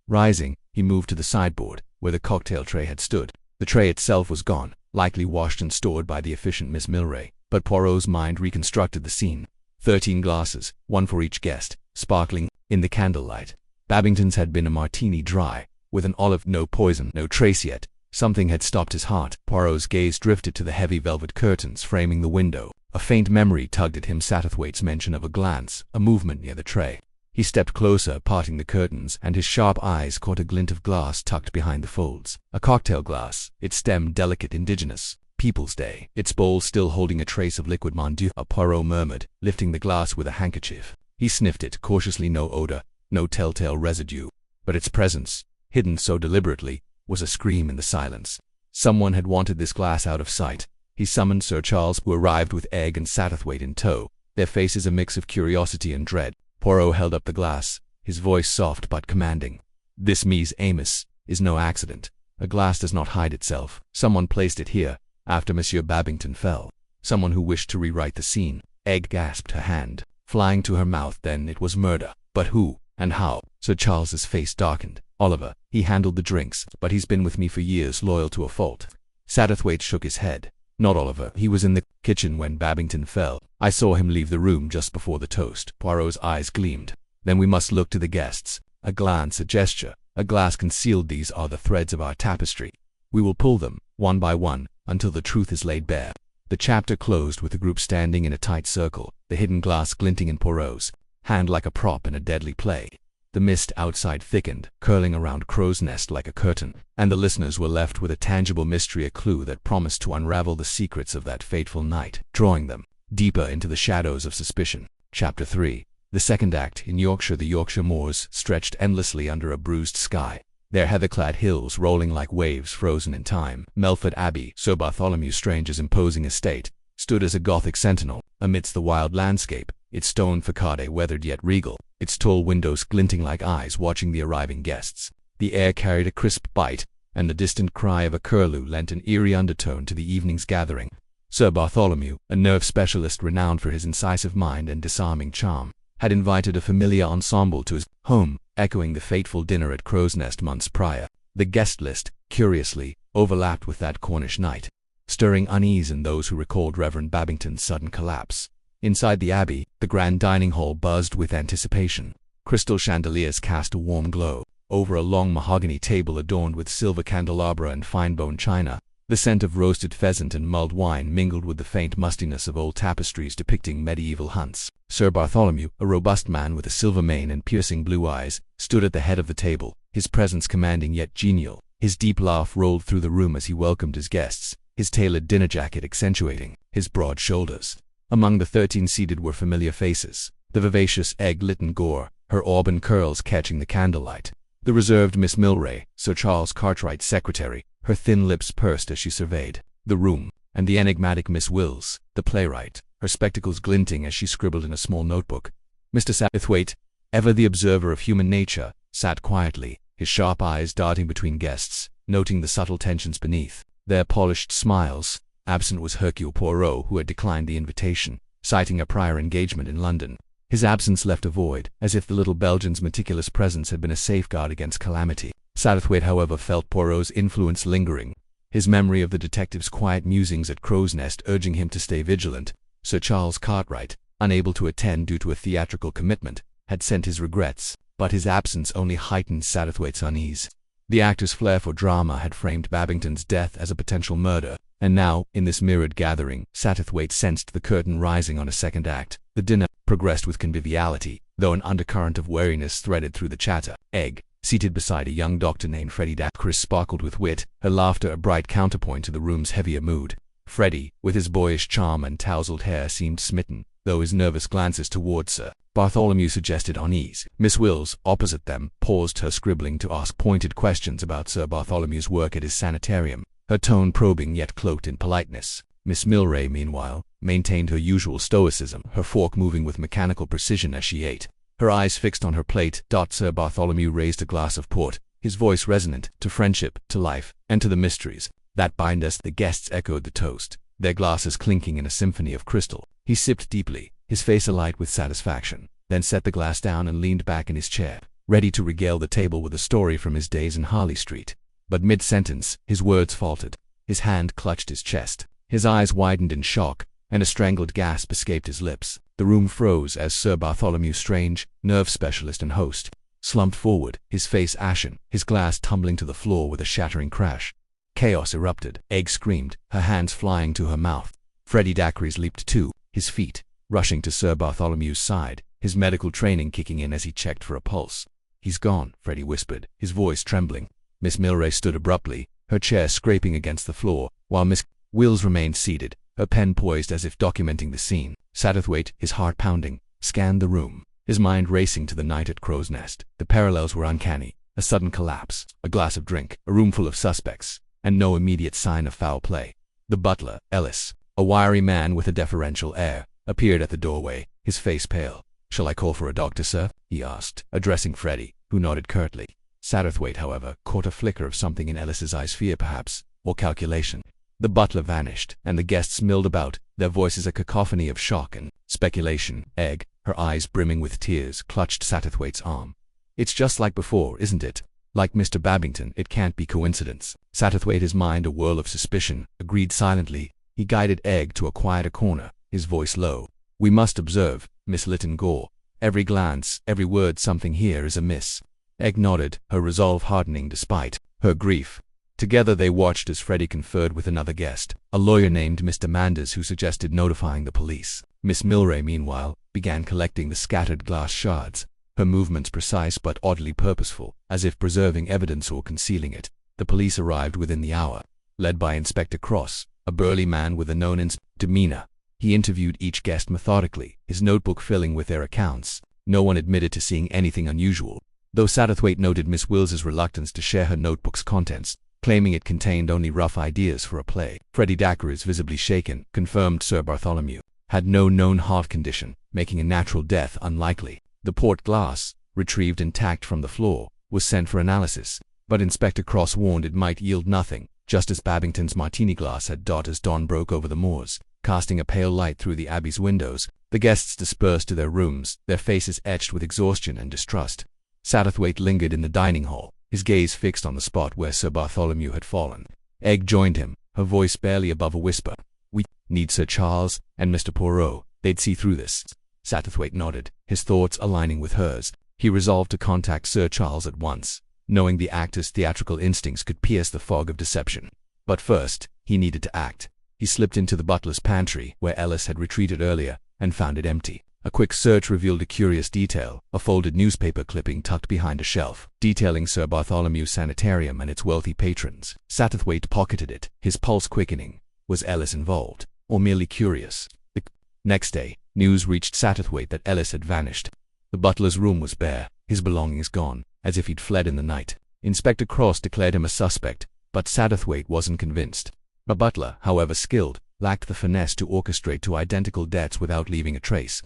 Rising, he moved to the sideboard, where the cocktail tray had stood. The tray itself was gone, likely washed and stored by the efficient Miss Milray, but Poirot's mind reconstructed the scene. 13 glasses, one for each guest, sparkling in the candlelight. Babington's had been a martini dry, with an olive, no poison, no trace yet. Something had stopped his heart. Poirot's gaze drifted to the heavy velvet curtains framing the window. A faint memory tugged at him, Satterthwaite's mention of a glance, a movement near the tray. He stepped closer, parting the curtains, and his sharp eyes caught a glint of glass tucked behind the folds. A cocktail glass, its stem delicate, indigenous. People's Day, its bowl still holding a trace of liquid Mon Dieu, Poirot murmured, lifting the glass with a handkerchief. He sniffed it cautiously, no odor, no telltale residue, but its presence, hidden so deliberately, was a scream in the silence. Someone had wanted this glass out of sight. He summoned Sir Charles, who arrived with Egg and Satterthwaite in tow, their faces a mix of curiosity and dread. Poirot held up the glass, his voice soft but commanding. "This, Mies Amos, is no accident. A glass does not hide itself. Someone placed it here, after Monsieur Babington fell. Someone who wished to rewrite the scene." Egg gasped, her hand flying to her mouth. "Then it was murder. But who, and how?" Sir Charles's face darkened. "Oliver. He handled the drinks, but he's been with me for years, loyal to a fault." Satterthwaite shook his head. "Not Oliver. He was in the kitchen when Babington fell. I saw him leave the room just before the toast." Poirot's eyes gleamed. "Then we must look to the guests." A glance, a gesture, a glass concealed. "These are the threads of our tapestry. We will pull them, one by one, until the truth is laid bare." The chapter closed with the group standing in a tight circle, the hidden glass glinting in Poirot's hand like a prop in a deadly play. The mist outside thickened, curling around Crow's Nest like a curtain, and the listeners were left with a tangible mystery, a clue that promised to unravel the secrets of that fateful night, drawing them deeper into the shadows of suspicion. Chapter 3. The second act. In Yorkshire, the Yorkshire moors stretched endlessly under a bruised sky, their heather-clad hills rolling like waves frozen in time. Melford Abbey, Sir Bartholomew Strange's imposing estate, stood as a Gothic sentinel amidst the wild landscape, its stone facade weathered yet regal, its tall windows glinting like eyes watching the arriving guests. The air carried a crisp bite, and the distant cry of a curlew lent an eerie undertone to the evening's gathering. Sir Bartholomew, a nerve specialist renowned for his incisive mind and disarming charm, had invited a familiar ensemble to his home, echoing the fateful dinner at Crow's Nest months prior. The guest list, curiously, overlapped with that Cornish night, stirring unease in those who recalled Reverend Babington's sudden collapse. Inside the abbey, the grand dining hall buzzed with anticipation. Crystal chandeliers cast a warm glow over a long mahogany table adorned with silver candelabra and fine-bone china. The scent of roasted pheasant and mulled wine mingled with the faint mustiness of old tapestries depicting medieval hunts. Sir Bartholomew, a robust man with a silver mane and piercing blue eyes, stood at the head of the table, his presence commanding yet genial. His deep laugh rolled through the room as he welcomed his guests, his tailored dinner jacket accentuating his broad shoulders. Among the 13 seated were familiar faces: the vivacious Egg Lytton Gore, her auburn curls catching the candlelight; the reserved Miss Milray, Sir Charles Cartwright's secretary, her thin lips pursed as she surveyed the room; and the enigmatic Miss Wills, the playwright, her spectacles glinting as she scribbled in a small notebook. Mr. Satterthwaite, ever the observer of human nature, sat quietly, his sharp eyes darting between guests, noting the subtle tensions beneath their polished smiles. Absent was Hercule Poirot, who had declined the invitation, citing a prior engagement in London. His absence left a void, as if the little Belgian's meticulous presence had been a safeguard against calamity. Satterthwaite, however, felt Poirot's influence lingering, his memory of the detective's quiet musings at Crow's Nest urging him to stay vigilant. Sir Charles Cartwright, unable to attend due to a theatrical commitment, had sent his regrets, but his absence only heightened Satterthwaite's unease. The actor's flair for drama had framed Babington's death as a potential murder, and now, in this mirrored gathering, Satterthwaite sensed the curtain rising on a second act. The dinner progressed with conviviality, though an undercurrent of wariness threaded through the chatter. Egg, seated beside a young doctor named Freddie Dacres, sparkled with wit, her laughter a bright counterpoint to the room's heavier mood. Freddie, with his boyish charm and tousled hair, seemed smitten, though his nervous glances towards Sir Bartholomew suggested unease. Miss Wills, opposite them, paused her scribbling to ask pointed questions about Sir Bartholomew's work at his sanitarium, her tone probing yet cloaked in politeness. Miss Milray, meanwhile, maintained her usual stoicism, her fork moving with mechanical precision as she ate. her eyes fixed on her plate. Sir Bartholomew raised a glass of port, his voice resonant to friendship, to life, and to the mysteries that bind us. The guests echoed the toast, their glasses clinking in a symphony of crystal. He sipped deeply, his face alight with satisfaction, then set the glass down and leaned back in his chair, ready to regale the table with a story from his days in Harley Street. But mid-sentence, his words faltered. His hand clutched his chest. His eyes widened in shock, and a strangled gasp escaped his lips. The room froze as Sir Bartholomew Strange, nerve specialist and host, slumped forward, his face ashen, his glass tumbling to the floor with a shattering crash. Chaos erupted. Egg screamed, her hands flying to her mouth. Freddie Dacres leaped too, his feet, rushing to Sir Bartholomew's side, his medical training kicking in as he checked for a pulse. "He's gone," Freddie whispered, his voice trembling. Miss Milray stood abruptly, her chair scraping against the floor, while Miss Wills remained seated, her pen poised as if documenting the scene. Satterthwaite, his heart pounding, scanned the room, his mind racing to the night at Crow's Nest. The parallels were uncanny. A sudden collapse, a glass of drink, a room full of suspects, and no immediate sign of foul play. The butler, Ellis, a wiry man with a deferential air, appeared at the doorway, his face pale. "Shall I call for a doctor, sir?" he asked, addressing Freddie, who nodded curtly. Satterthwaite, however, caught a flicker of something in Ellis's eyes, fear perhaps, or calculation. The butler vanished, and the guests milled about, their voices a cacophony of shock and speculation. Egg, her eyes brimming with tears, clutched Satterthwaite's arm. "It's just like before, isn't it? Like Mr. Babington, it can't be coincidence." Satterthwaite, his mind a whirl of suspicion, agreed silently. He guided Egg to a quieter corner, his voice low. "We must observe, Miss Lytton Gore. Every glance, every word, something here is amiss." Egg nodded, her resolve hardening despite her grief. Together they watched as Freddie conferred with another guest, a lawyer named Mr. Manders, who suggested notifying the police. Miss Milray, meanwhile, began collecting the scattered glass shards, her movements precise but oddly purposeful, as if preserving evidence or concealing it. The police arrived within the hour, led by Inspector Cross, a burly man with a known demeanor. He interviewed each guest methodically, his notebook filling with their accounts. No one admitted to seeing anything unusual, though Satterthwaite noted Miss Wills's reluctance to share her notebook's contents, claiming it contained only rough ideas for a play. Freddie Dacres, visibly shaken, confirmed Sir Bartholomew had no known heart condition, making a natural death unlikely. The port glass, retrieved intact from the floor, was sent for analysis, but Inspector Cross warned it might yield nothing, just as Babington's martini glass had. As dawn broke over the moors, casting a pale light through the Abbey's windows, the guests dispersed to their rooms, their faces etched with exhaustion and distrust. Satterthwaite lingered in the dining hall, his gaze fixed on the spot where Sir Bartholomew had fallen. Egg joined him, her voice barely above a whisper. "We need Sir Charles and Mr. Poirot. They'd see through this." Satterthwaite nodded, his thoughts aligning with hers. He resolved to contact Sir Charles at once, knowing the actor's theatrical instincts could pierce the fog of deception. But first, he needed to act. He slipped into the butler's pantry, where Ellis had retreated earlier, and found it empty. A quick search revealed a curious detail, a folded newspaper clipping tucked behind a shelf, detailing Sir Bartholomew's sanitarium and its wealthy patrons. Satterthwaite pocketed it, his pulse quickening. Was Ellis involved, or merely curious? The next day, news reached Satterthwaite that Ellis had vanished. The butler's room was bare, his belongings gone, as if he'd fled in the night. Inspector Cross declared him a suspect, but Satterthwaite wasn't convinced. A butler, however skilled, lacked the finesse to orchestrate two identical deaths without leaving a trace.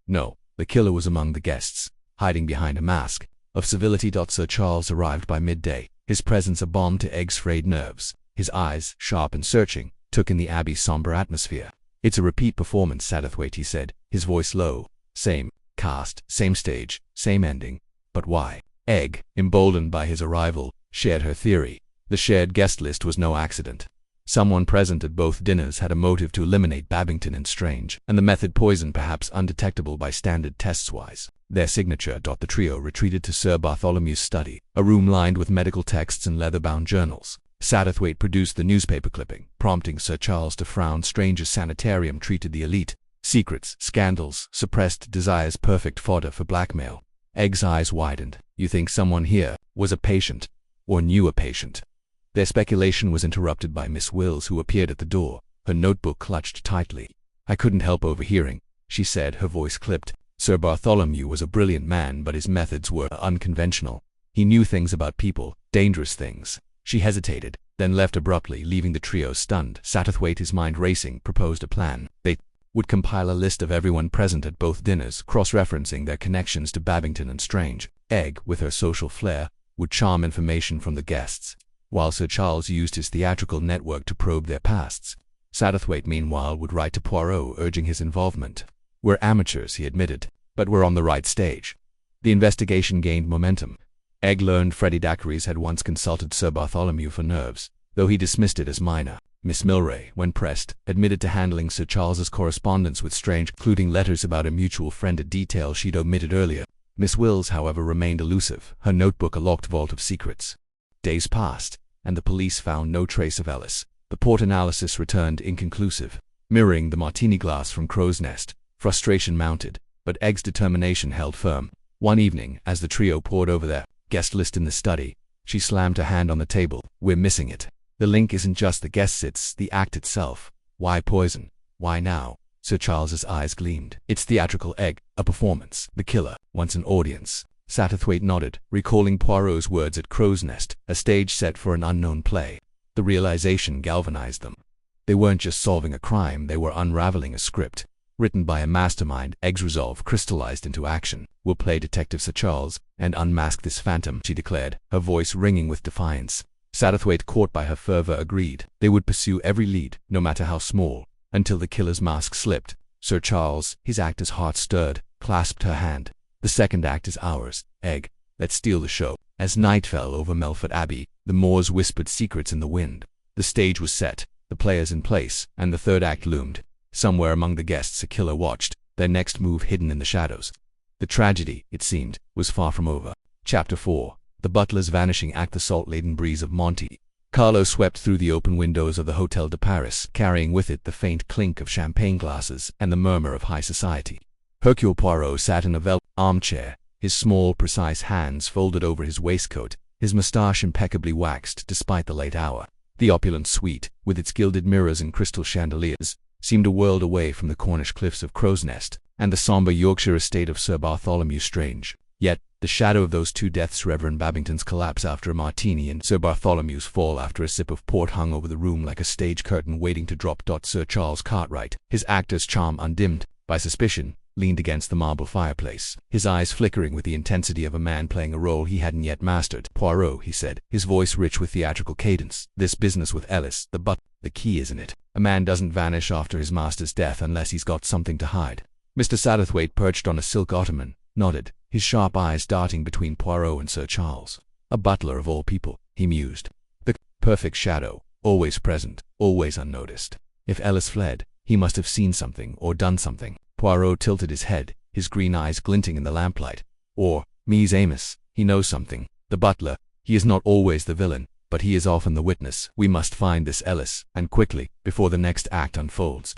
No, the killer was among the guests, hiding behind a mask of civility. Sir Charles arrived by midday, his presence a balm to Egg's frayed nerves. His eyes, sharp and searching, took in the Abbey's somber atmosphere. "It's a repeat performance, Satterthwaite," he said, his voice low. "Same cast, same stage, same ending. But why?" Egg, emboldened by his arrival, shared her theory. The shared guest list was no accident. Someone present at both dinners had a motive to eliminate Babington and Strange, and the method poison perhaps undetectable by standard tests-wise. Their signature. The trio retreated to Sir Bartholomew's study, a room lined with medical texts and leather-bound journals. Satterthwaite produced the newspaper clipping, prompting Sir Charles to frown. Strange's sanitarium treated the elite. Secrets, scandals, suppressed desires, perfect fodder for blackmail. Egg's eyes widened. "You think someone here was a patient, or knew a patient?" Their speculation was interrupted by Miss Wills, who appeared at the door, her notebook clutched tightly. "I couldn't help overhearing," she said, her voice clipped. "Sir Bartholomew was a brilliant man, but his methods were unconventional. He knew things about people, dangerous things." She hesitated, then left abruptly, leaving the trio stunned. Satterthwaite, his mind racing, proposed a plan. They would compile a list of everyone present at both dinners, cross-referencing their connections to Babington and Strange. Egg, with her social flair, would charm information from the guests, while Sir Charles used his theatrical network to probe their pasts. Satterthwaite, meanwhile, would write to Poirot urging his involvement. "We're amateurs," he admitted, "but we're on the right stage." The investigation gained momentum. Egg learned Freddie Daiquiri's had once consulted Sir Bartholomew for nerves, though he dismissed it as minor. Miss Milray, when pressed, admitted to handling Sir Charles's correspondence with Strange, including letters about a mutual friend, a detail she'd omitted earlier. Miss Wills, however, remained elusive, her notebook a locked vault of secrets. Days passed, and the police found no trace of Ellis. The port analysis returned inconclusive, mirroring the martini glass from Crow's Nest. Frustration mounted, but Egg's determination held firm. One evening, as the trio pored over their guest list in the study, she slammed a hand on the table. "We're missing it. The link isn't just the guests, it's the act itself. Why poison? Why now?" Sir Charles's eyes gleamed. "It's theatrical, Egg, a performance. The killer wants an audience." Satterthwaite nodded, recalling Poirot's words at Crow's Nest, a stage set for an unknown play. The realization galvanized them. They weren't just solving a crime, they were unraveling a script. Written by a mastermind. Egg's resolve crystallized into action. "We'll play Detective Sir Charles, and unmask this phantom," she declared, her voice ringing with defiance. Satterthwaite, caught by her fervor, agreed. They would pursue every lead, no matter how small, until the killer's mask slipped. Sir Charles, his actor's heart stirred, clasped her hand. "The second act is ours, Egg. Let's steal the show." As night fell over Melfort Abbey, the moors whispered secrets in the wind. The stage was set, the players in place, and the third act loomed. Somewhere among the guests a killer watched, their next move hidden in the shadows. The tragedy, it seemed, was far from over. Chapter 4. The Butler's Vanishing Act. The salt-laden breeze of Monte Carlo swept through the open windows of the Hotel de Paris, carrying with it the faint clink of champagne glasses and the murmur of high society. Hercule Poirot sat in a velvet armchair, his small, precise hands folded over his waistcoat, his moustache impeccably waxed despite the late hour. The opulent suite, with its gilded mirrors and crystal chandeliers, seemed a world away from the Cornish cliffs of Crow's Nest and the sombre Yorkshire estate of Sir Bartholomew Strange. Yet, the shadow of those two deaths, Reverend Babington's collapse after a martini and Sir Bartholomew's fall after a sip of port, hung over the room like a stage curtain waiting to drop. Sir Charles Cartwright, his actor's charm undimmed by suspicion, leaned against the marble fireplace, his eyes flickering with the intensity of a man playing a role he hadn't yet mastered. "Poirot," he said, his voice rich with theatrical cadence, "this business with Ellis, the key, isn't it? A man doesn't vanish after his master's death unless he's got something to hide." Mr. Satterthwaite, perched on a silk ottoman, nodded, his sharp eyes darting between Poirot and Sir Charles. "A butler of all people," he mused. "The perfect shadow, always present, always unnoticed. If Ellis fled, he must have seen something or done something." Poirot tilted his head, his green eyes glinting in the lamplight. "Or, Mies Amos, he knows something. The butler, he is not always the villain, but he is often the witness. We must find this Ellis, and quickly, before the next act unfolds."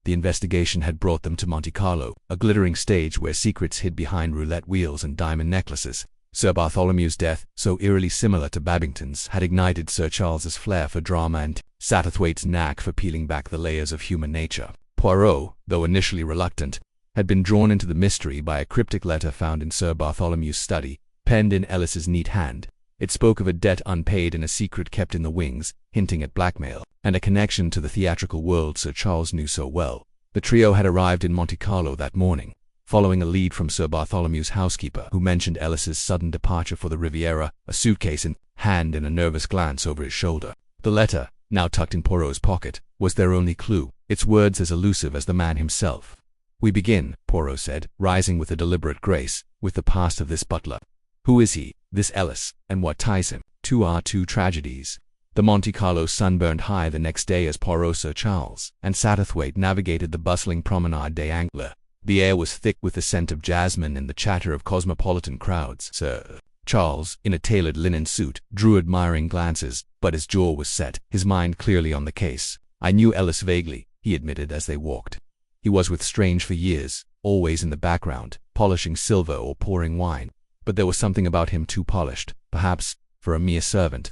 The investigation had brought them to Monte Carlo, a glittering stage where secrets hid behind roulette wheels and diamond necklaces. Sir Bartholomew's death, so eerily similar to Babington's, had ignited Sir Charles's flair for drama and Satterthwaite's knack for peeling back the layers of human nature. Poirot, though initially reluctant, had been drawn into the mystery by a cryptic letter found in Sir Bartholomew's study, penned in Ellis's neat hand. It spoke of a debt unpaid and a secret kept in the wings, hinting at blackmail, and a connection to the theatrical world Sir Charles knew so well. The trio had arrived in Monte Carlo that morning, following a lead from Sir Bartholomew's housekeeper, who mentioned Ellis's sudden departure for the Riviera, a suitcase in hand and a nervous glance over his shoulder. The letter, now tucked in Poirot's pocket, was their only clue, its words as elusive as the man himself. "We begin," Poirot said, rising with a deliberate grace, "with the past of this butler. Who is he, this Ellis, and what ties him to our two tragedies?" The Monte Carlo sun burned high the next day as Poirot, Sir Charles, and Satterthwaite navigated the bustling Promenade des Anglais. The air was thick with the scent of jasmine and the chatter of cosmopolitan crowds. Sir Charles, in a tailored linen suit, drew admiring glances, but his jaw was set, his mind clearly on the case. "I knew Ellis vaguely," he admitted as they walked. "He was with Strange for years, always in the background, polishing silver or pouring wine. But there was something about him too polished, perhaps, for a mere servant."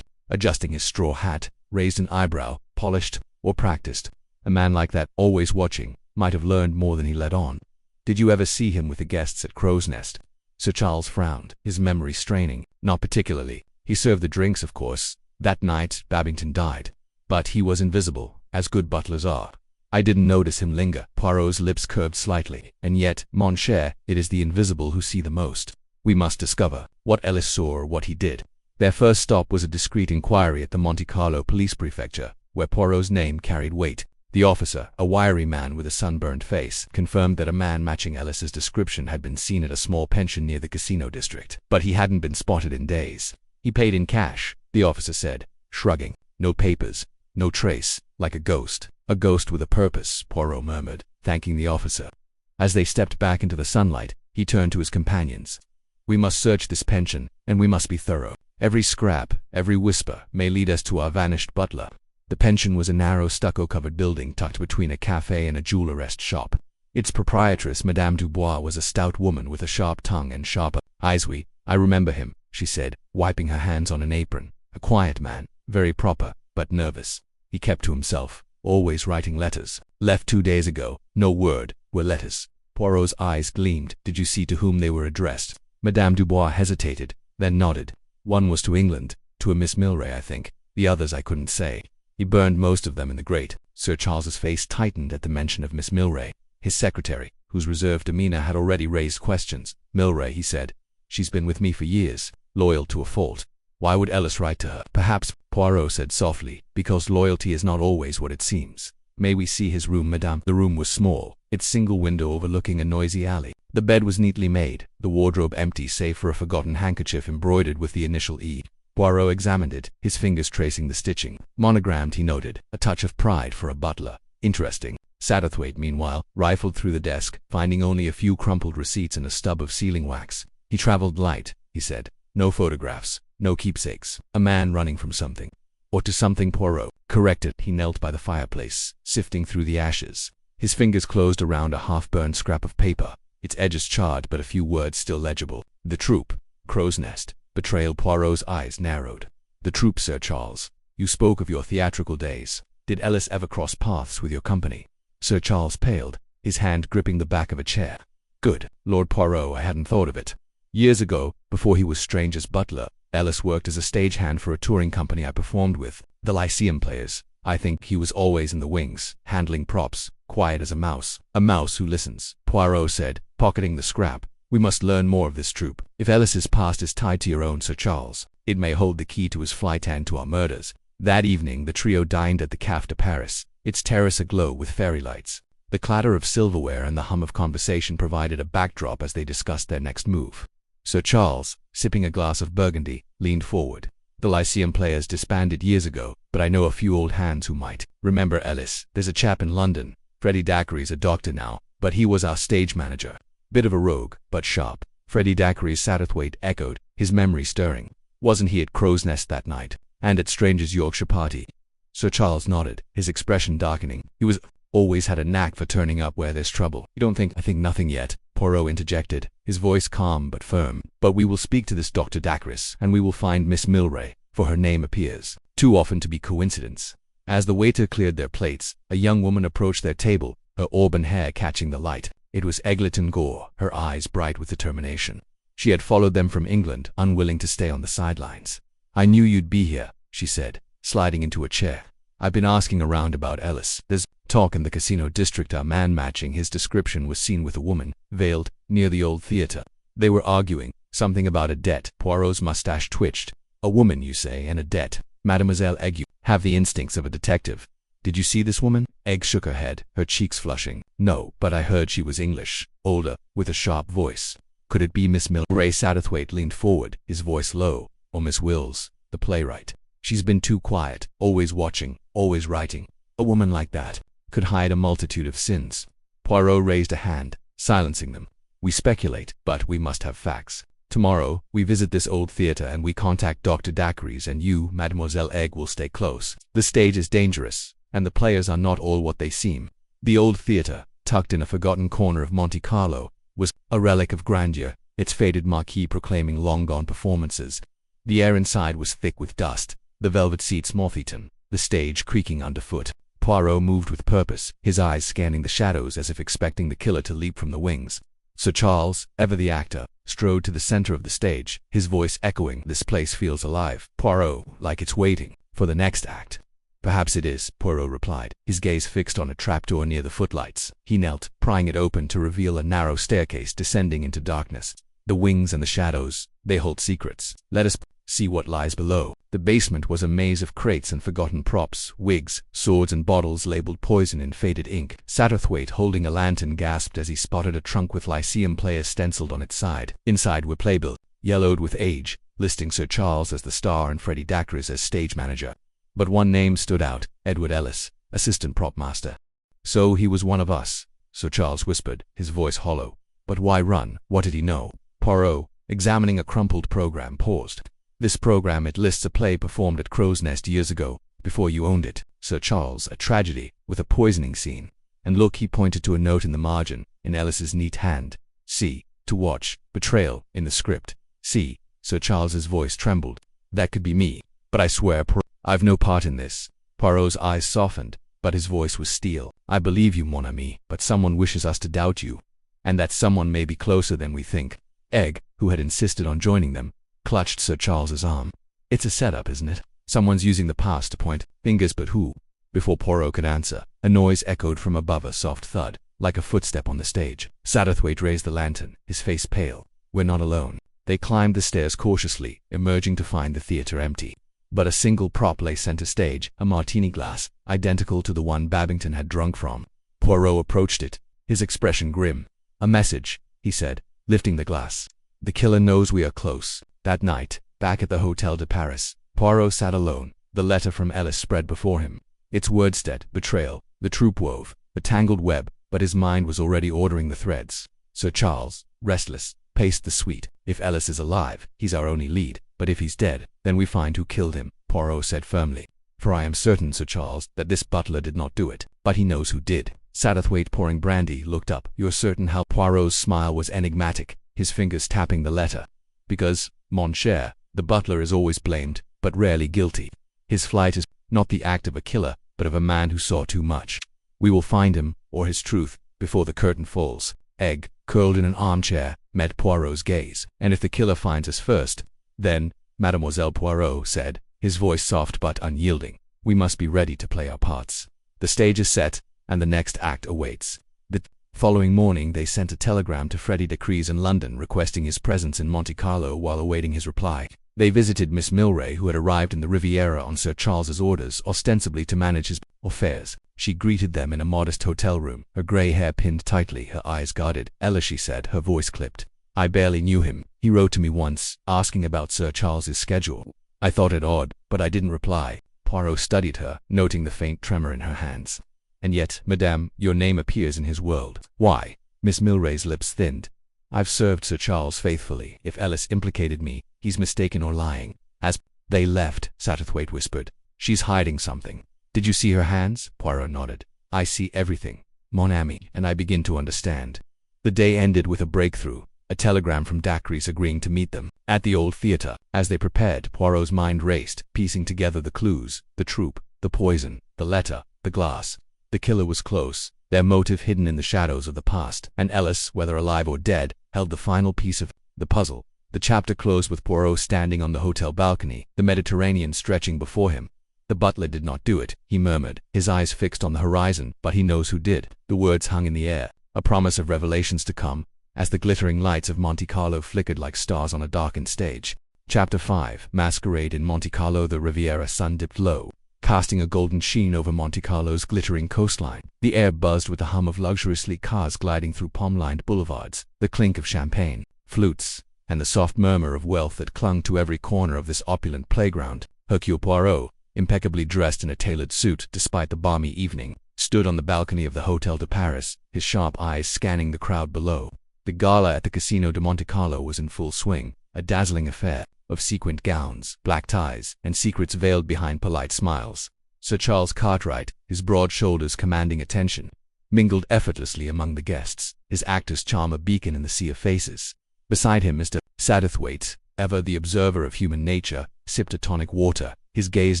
Adjusting his straw hat, raised an eyebrow, polished or practiced. A man like that, always watching, might have learned more than he let on. "Did you ever see him with the guests at Crow's Nest?" Sir Charles frowned, his memory straining. "Not particularly. He served the drinks, of course. That night, Babington died. But he was invisible, as good butlers are." I didn't notice him linger. Poirot's lips curved slightly. And yet, mon cher, it is the invisible who see the most. We must discover what Ellis saw or what he did. Their first stop was a discreet inquiry at the Monte Carlo police prefecture, where Poirot's name carried weight. The officer, a wiry man with a sunburned face, confirmed that a man matching Ellis's description had been seen at a small pension near the casino district, but he hadn't been spotted in days. He paid in cash, the officer said, shrugging. No papers, no trace, like a ghost. A ghost with a purpose, Poirot murmured, thanking the officer. As they stepped back into the sunlight, he turned to his companions. We must search this pension, and we must be thorough. Every scrap, every whisper, may lead us to our vanished butler. The pension was a narrow stucco-covered building tucked between a cafe and a jeweller's shop. Its proprietress, Madame Dubois, was a stout woman with a sharp tongue and sharper eyes. I remember him, she said, wiping her hands on an apron. A quiet man, very proper, but nervous. He kept to himself, always writing letters. Left 2 days ago. No word. Were letters. Poirot's eyes gleamed. Did you see to whom they were addressed? Madame Dubois hesitated, then nodded. One was to England, to a Miss Milray, I think. The others I couldn't say. He burned most of them in the grate. Sir Charles's face tightened at the mention of Miss Milray. His secretary, whose reserved demeanor had already raised questions. Milray, he said. She's been with me for years, loyal to a fault. Why would Ellis write to her? Perhaps, Poirot said softly, because loyalty is not always what it seems. May we see his room, madame? The room was small, its single window overlooking a noisy alley. The bed was neatly made, the wardrobe empty save for a forgotten handkerchief embroidered with the initial E. Poirot examined it, his fingers tracing the stitching. Monogrammed, he noted, a touch of pride for a butler. Interesting. Satterthwaite, meanwhile, rifled through the desk, finding only a few crumpled receipts and a stub of sealing wax. He traveled light, he said. No photographs, no keepsakes. A man running from something. Or to something, Poirot corrected. He knelt by the fireplace, sifting through the ashes. His fingers closed around a half-burned scrap of paper, its edges charred but a few words still legible. The troop. Crow's Nest. Betrayal. Poirot's eyes narrowed. The troop, Sir Charles. You spoke of your theatrical days. Did Ellis ever cross paths with your company? Sir Charles paled, his hand gripping the back of a chair. Good, Lord Poirot, I hadn't thought of it. Years ago, before he was Stranger's butler, Ellis worked as a stagehand for a touring company I performed with, the Lyceum Players. I think he was always in the wings, handling props, quiet as a mouse. A mouse who listens, Poirot said, pocketing the scrap. We must learn more of this troop. If Ellis's past is tied to your own, Sir Charles, it may hold the key to his flight and to our murders. That evening the trio dined at the Café de Paris, its terrace aglow with fairy lights. The clatter of silverware and the hum of conversation provided a backdrop as they discussed their next move. Sir Charles, sipping a glass of Burgundy, leaned forward. The Lyceum Players disbanded years ago, but I know a few old hands who might remember Ellis. There's a chap in London. Freddie Daiquiri's a doctor now, but he was our stage manager. Bit of a rogue, but sharp. Freddie Daiquiri's Satterthwaite echoed, his memory stirring. Wasn't he at Crow's Nest that night? And at Stranger's Yorkshire party? Sir Charles nodded, his expression darkening. He was always had a knack for turning up where there's trouble. You don't think? I think nothing yet, Poirot interjected, his voice calm but firm. But we will speak to this Dr. Dacres, and we will find Miss Milray, for her name appears too often to be coincidence. As the waiter cleared their plates, a young woman approached their table, her auburn hair catching the light. It was Egerton Gore, her eyes bright with determination. She had followed them from England, unwilling to stay on the sidelines. I knew you'd be here, she said, sliding into a chair. I've been asking around about Ellis. There's talk in the casino district a man matching his description was seen with a woman, veiled, near the old theatre. They were arguing, something about a debt. Poirot's mustache twitched. A woman, you say, and a debt. Mademoiselle Egg, you have the instincts of a detective. Did you see this woman? Egg shook her head, her cheeks flushing. No, but I heard she was English, older, with a sharp voice. Could it be Miss Milray? Satterthwaite leaned forward, his voice low. Or Miss Wills, the playwright. She's been too quiet, always watching, always writing. A woman like that could hide a multitude of sins. Poirot raised a hand, silencing them. We speculate, but we must have facts. Tomorrow, we visit this old theatre and we contact Dr. Dacres, and you, Mademoiselle Egg, will stay close. The stage is dangerous, and the players are not all what they seem. The old theatre, tucked in a forgotten corner of Monte Carlo, was a relic of grandeur, its faded marquee proclaiming long-gone performances. The air inside was thick with dust, the velvet seats moth-eaten, the stage creaking underfoot. Poirot moved with purpose, his eyes scanning the shadows as if expecting the killer to leap from the wings. Sir Charles, ever the actor, strode to the center of the stage, his voice echoing, "This place feels alive, Poirot, like it's waiting for the next act." Perhaps it is, Poirot replied, his gaze fixed on a trapdoor near the footlights. He knelt, prying it open to reveal a narrow staircase descending into darkness. The wings and the shadows, they hold secrets. Let us see what lies below. The basement was a maze of crates and forgotten props, wigs, swords and bottles labeled poison in faded ink. Satterthwaite, holding a lantern, gasped as he spotted a trunk with Lyceum players stenciled on its side. Inside were playbills, yellowed with age, listing Sir Charles as the star and Freddie Dacres as stage manager. But one name stood out, Edward Ellis, assistant prop master. So he was one of us, Sir Charles whispered, his voice hollow. But why run? What did he know? Poirot, examining a crumpled program, paused. This program, it lists a play performed at Crow's Nest years ago, before you owned it. Sir Charles, a tragedy, with a poisoning scene. And look, he pointed to a note in the margin, in Ellis's neat hand. See, to watch, betrayal, in the script. See, Sir Charles's voice trembled. That could be me. But I swear, I've no part in this. Poirot's eyes softened, but his voice was steel. I believe you, mon ami, but someone wishes us to doubt you. And that someone may be closer than we think. Egg, who had insisted on joining them, clutched Sir Charles's arm. It's a setup, isn't it? Someone's using the past to point fingers, but who? Before Poirot could answer, a noise echoed from above, a soft thud, like a footstep on the stage. Satterthwaite raised the lantern, his face pale. We're not alone. They climbed the stairs cautiously, emerging to find the theater empty. But a single prop lay center stage, a martini glass, identical to the one Babington had drunk from. Poirot approached it, his expression grim. A message, he said, lifting the glass. The killer knows we are close. That night, back at the Hotel de Paris, Poirot sat alone. The letter from Ellis spread before him. Its wordstead, betrayal, the troupe wove, a tangled web, but his mind was already ordering the threads. Sir Charles, restless, paced the suite. If Ellis is alive, he's our only lead. But if he's dead, then we find who killed him, Poirot said firmly. For I am certain, Sir Charles, that this butler did not do it. But he knows who did. Satterthwaite, pouring brandy, looked up. You're certain? How? Poirot's smile was enigmatic, his fingers tapping the letter. Because, mon cher, the butler is always blamed, but rarely guilty. His flight is not the act of a killer, but of a man who saw too much. We will find him, or his truth, before the curtain falls. Egg, curled in an armchair, met Poirot's gaze. And if the killer finds us first, then, Mademoiselle Poirot said, his voice soft but unyielding, we must be ready to play our parts. The stage is set, and the next act awaits. The following morning they sent a telegram to Freddie Dacres in London requesting his presence in Monte Carlo while awaiting his reply. They visited Miss Milray, who had arrived in the Riviera on Sir Charles's orders, ostensibly to manage his affairs. She greeted them in a modest hotel room, her grey hair pinned tightly, her eyes guarded. Ellis, she said, her voice clipped. I barely knew him. He wrote to me once, asking about Sir Charles's schedule. I thought it odd, but I didn't reply. Poirot studied her, noting the faint tremor in her hands. And yet, madame, your name appears in his world. Why? Miss Milray's lips thinned. I've served Sir Charles faithfully. If Ellis implicated me, he's mistaken or lying. As they left, Satterthwaite whispered, she's hiding something. Did you see her hands? Poirot nodded. I see everything, mon ami, and I begin to understand. The day ended with a breakthrough. A telegram from Dacres agreeing to meet them at the old theater. As they prepared, Poirot's mind raced, piecing together the clues, the troupe, the poison, the letter, the glass. The killer was close, their motive hidden in the shadows of the past, and Ellis, whether alive or dead, held the final piece of the puzzle. The chapter closed with Poirot standing on the hotel balcony, the Mediterranean stretching before him. The butler did not do it, he murmured, his eyes fixed on the horizon, but he knows who did. The words hung in the air, a promise of revelations to come, as the glittering lights of Monte Carlo flickered like stars on a darkened stage. Chapter 5. Masquerade in Monte Carlo. The Riviera sun dipped low, casting a golden sheen over Monte Carlo's glittering coastline. The air buzzed with the hum of luxuriously cars gliding through palm-lined boulevards, the clink of champagne, flutes, and the soft murmur of wealth that clung to every corner of this opulent playground. Hercule Poirot, impeccably dressed in a tailored suit despite the balmy evening, stood on the balcony of the Hotel de Paris, his sharp eyes scanning the crowd below. The gala at the Casino de Monte Carlo was in full swing, a dazzling affair of sequined gowns, black ties, and secrets veiled behind polite smiles. Sir Charles Cartwright, his broad shoulders commanding attention, mingled effortlessly among the guests, his actor's charm a beacon in the sea of faces. Beside him, Mr. Satterthwaite, ever the observer of human nature, sipped a tonic water, his gaze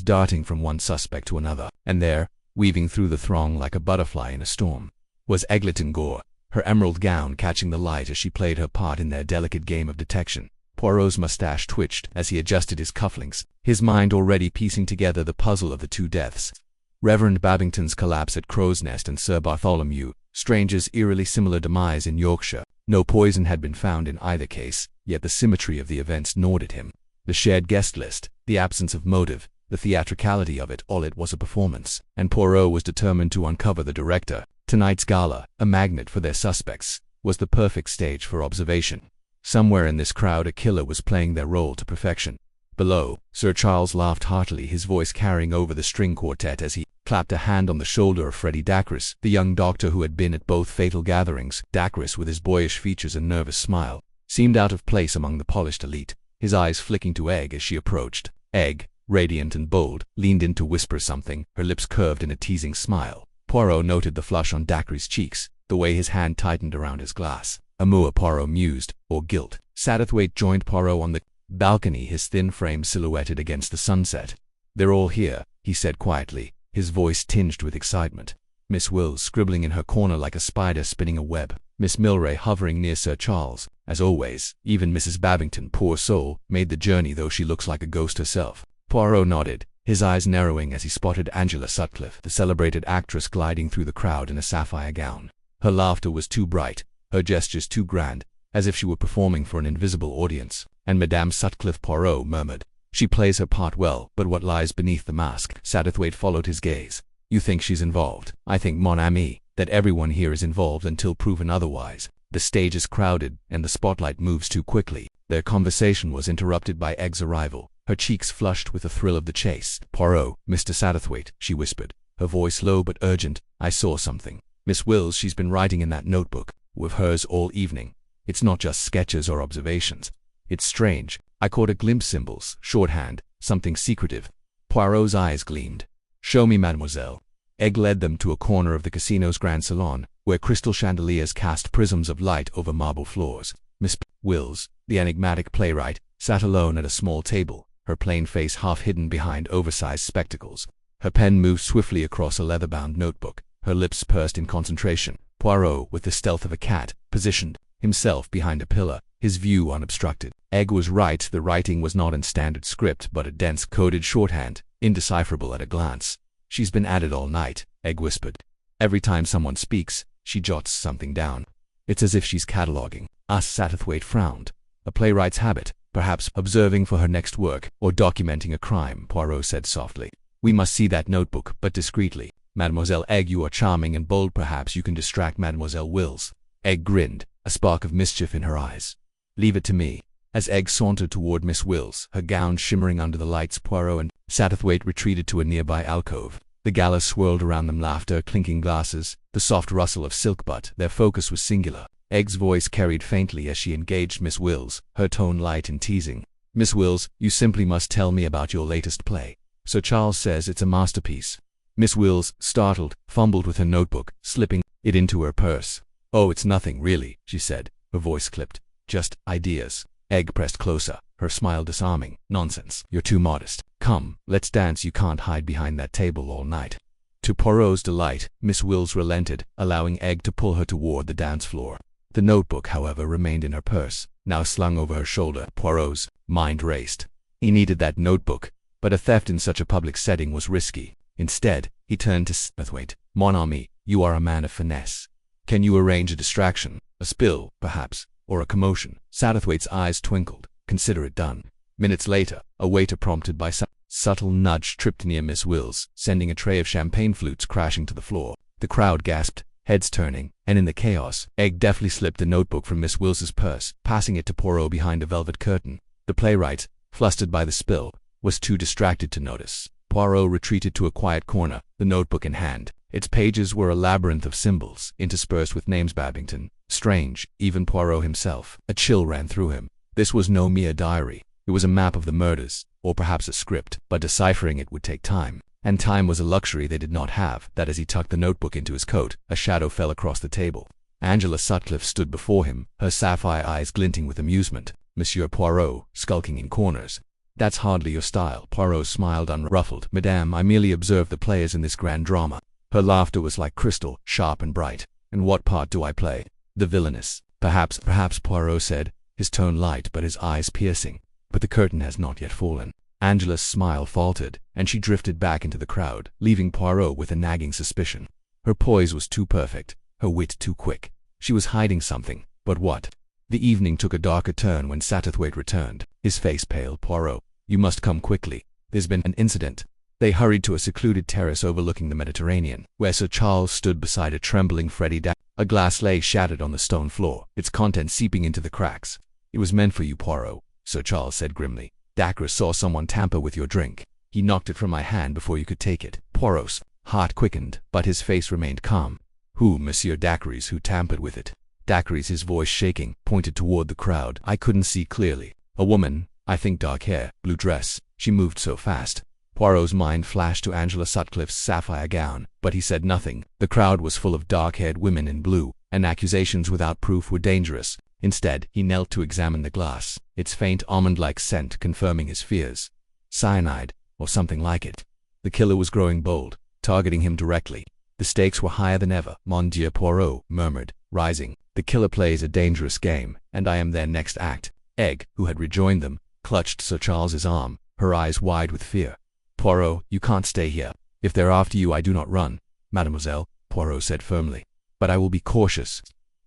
darting from one suspect to another. And there, weaving through the throng like a butterfly in a storm, was Eglantine Gore, her emerald gown catching the light as she played her part in their delicate game of detection. Poirot's mustache twitched as he adjusted his cufflinks, his mind already piecing together the puzzle of the two deaths. Reverend Babington's collapse at Crow's Nest and Sir Bartholomew Stranger's eerily similar demise in Yorkshire. No poison had been found in either case, yet the symmetry of the events gnawed at him. The shared guest list, the absence of motive, the theatricality of it all, it was a performance, and Poirot was determined to uncover the director. Tonight's gala, a magnet for their suspects, was the perfect stage for observation. Somewhere in this crowd a killer was playing their role to perfection. Below, Sir Charles laughed heartily, his voice carrying over the string quartet as he clapped a hand on the shoulder of Freddie Dacres, the young doctor who had been at both fatal gatherings. Dacres, with his boyish features and nervous smile, seemed out of place among the polished elite, his eyes flicking to Egg as she approached. Egg, radiant and bold, leaned in to whisper something, her lips curved in a teasing smile. Poirot noted the flush on Dacres' cheeks, the way his hand tightened around his glass. Amour, Poirot mused, or guilt. Satterthwaite joined Poirot on the balcony, his thin frame silhouetted against the sunset. "They're all here," he said quietly, his voice tinged with excitement. Miss Wills scribbling in her corner like a spider spinning a web. Miss Milray hovering near Sir Charles. As always, even Mrs. Babington, poor soul, made the journey, though she looks like a ghost herself. Poirot nodded, his eyes narrowing as he spotted Angela Sutcliffe, the celebrated actress, gliding through the crowd in a sapphire gown. Her laughter was too bright, her gestures too grand, as if she were performing for an invisible audience. "And Madame Sutcliffe," Poirot murmured. "She plays her part well, but what lies beneath the mask?" Satterthwaite followed his gaze. "You think she's involved? I think, mon ami, that everyone here is involved until proven otherwise. The stage is crowded, and the spotlight moves too quickly." Their conversation was interrupted by Egg's arrival, her cheeks flushed with the thrill of the chase. "Poirot, Mr. Satterthwaite," she whispered, her voice low but urgent, "I saw something. Miss Wills, she's been writing in that notebook of hers all evening. It's not just sketches or observations. It's strange. I caught a glimpse, symbols, shorthand, something secretive." Poirot's eyes gleamed. "Show me, mademoiselle." Egg led them to a corner of the casino's grand salon, where crystal chandeliers cast prisms of light over marble floors. Miss Wills, the enigmatic playwright, sat alone at a small table, her plain face half hidden behind oversized spectacles. Her pen moved swiftly across a leather-bound notebook, her lips pursed in concentration. Poirot, with the stealth of a cat, positioned himself behind a pillar, his view unobstructed. Egg was right, the writing was not in standard script but a dense coded shorthand, indecipherable at a glance. "She's been at it all night," Egg whispered. "Every time someone speaks, she jots something down. It's as if she's cataloging us." Satterthwaite frowned. "A playwright's habit, perhaps observing for her next work, or documenting a crime," Poirot said softly. "We must see that notebook, but discreetly. Mademoiselle Egg, you are charming and bold, perhaps you can distract Mademoiselle Wills." Egg grinned, a spark of mischief in her eyes. "Leave it to me." As Egg sauntered toward Miss Wills, her gown shimmering under the lights, Poirot and Satterthwaite retreated to a nearby alcove. The gala swirled around them, laughter, clinking glasses, the soft rustle of silk, but their focus was singular. Egg's voice carried faintly as she engaged Miss Wills, her tone light and teasing. "Miss Wills, you simply must tell me about your latest play. Sir Charles says it's a masterpiece." Miss Wills, startled, fumbled with her notebook, slipping it into her purse. "Oh, it's nothing, really," she said, her voice clipped. "Just ideas." Egg pressed closer, her smile disarming. "Nonsense. You're too modest. Come, let's dance. You can't hide behind that table all night." To Poirot's delight, Miss Wills relented, allowing Egg to pull her toward the dance floor. The notebook, however, remained in her purse, now slung over her shoulder. Poirot's mind raced. He needed that notebook, but a theft in such a public setting was risky. Instead, he turned to Satterthwaite. "Mon ami, you are a man of finesse. Can you arrange a distraction? A spill, perhaps, or a commotion?" Satterthwaite's eyes twinkled. "Consider it done." Minutes later, a waiter, prompted by subtle nudge, tripped near Miss Wills, sending a tray of champagne flutes crashing to the floor. The crowd gasped, heads turning, and in the chaos, Egg deftly slipped the notebook from Miss Wills's purse, passing it to Poirot behind a velvet curtain. The playwright, flustered by the spill, was too distracted to notice. Poirot retreated to a quiet corner, the notebook in hand. Its pages were a labyrinth of symbols, interspersed with names. Babington, Strange, even Poirot himself. A chill ran through him. This was no mere diary. It was a map of the murders, or perhaps a script, but deciphering it would take time. And time was a luxury they did not have. That as he tucked the notebook into his coat, a shadow fell across the table. Angela Sutcliffe stood before him, her sapphire eyes glinting with amusement. Monsieur Poirot, skulking in corners. "That's hardly your style." Poirot smiled unruffled. "Madame, I merely observe the players in this grand drama." Her laughter was like crystal, sharp and bright. "And what part do I play?" "The villainess." Perhaps, Poirot said, his tone light but his eyes piercing. "But the curtain has not yet fallen." Angela's smile faltered, and she drifted back into the crowd, leaving Poirot with a nagging suspicion. Her poise was too perfect, her wit too quick. She was hiding something, but what? The evening took a darker turn when Satterthwaite returned, his face pale. "Poirot, you must come quickly. There's been an incident." They hurried to a secluded terrace overlooking the Mediterranean, where Sir Charles stood beside a trembling Freddie Dacre. A glass lay shattered on the stone floor, its contents seeping into the cracks. "It was meant for you, Poirot," Sir Charles said grimly. "Dacre saw someone tamper with your drink. He knocked it from my hand before you could take it." Poirot's heart quickened, but his face remained calm. "Who, Monsieur Dacre's, who tampered with it?" Dacre's, his voice shaking, pointed toward the crowd. "I couldn't see clearly. A woman, I think, dark hair, blue dress. She moved so fast." Poirot's mind flashed to Angela Sutcliffe's sapphire gown, but he said nothing. The crowd was full of dark-haired women in blue, and accusations without proof were dangerous. Instead, he knelt to examine the glass, its faint almond-like scent confirming his fears. Cyanide, or something like it. The killer was growing bold, targeting him directly. The stakes were higher than ever. "Mon Dieu," Poirot murmured, rising. "The killer plays a dangerous game, and I am their next act." Egg, who had rejoined them, clutched Sir Charles's arm, her eyes wide with fear. "Poirot, you can't stay here. If they're after you, I do not run." "Mademoiselle," Poirot said firmly. "But I will be cautious.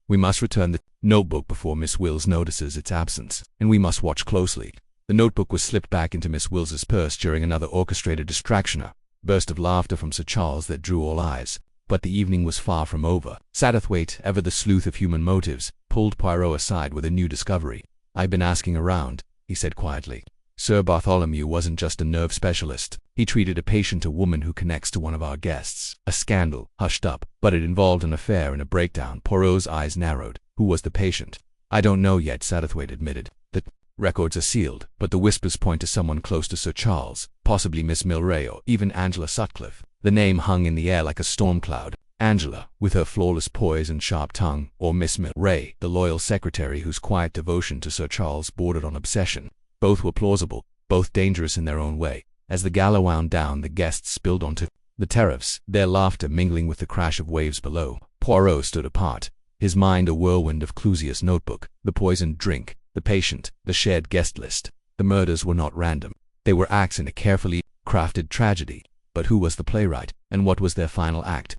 We must return the notebook before Miss Wills notices its absence, and we must watch closely." The notebook was slipped back into Miss Wills's purse during another orchestrated distraction. A burst of laughter from Sir Charles that drew all eyes. But the evening was far from over. Satterthwaite, ever the sleuth of human motives, pulled Poirot aside with a new discovery. "I've been asking around," he said quietly. "Sir Bartholomew wasn't just a nerve specialist. He treated a patient, a woman who connects to one of our guests. A scandal, hushed up, but it involved an affair and a breakdown." Poirot's eyes narrowed. "Who was the patient?" "I don't know yet," Satterthwaite admitted. "The records are sealed, but the whispers point to someone close to Sir Charles, possibly Miss Milray or even Angela Sutcliffe." The name hung in the air like a storm cloud. Angela, with her flawless poise and sharp tongue, or Miss Milray, the loyal secretary whose quiet devotion to Sir Charles bordered on obsession. Both were plausible, both dangerous in their own way. As the gala wound down, the guests spilled onto the terrace, their laughter mingling with the crash of waves below. Poirot stood apart, his mind a whirlwind of Clusius' notebook, the poisoned drink, the patient, the shared guest list. The murders were not random. They were acts in a carefully crafted tragedy. But who was the playwright, and what was their final act?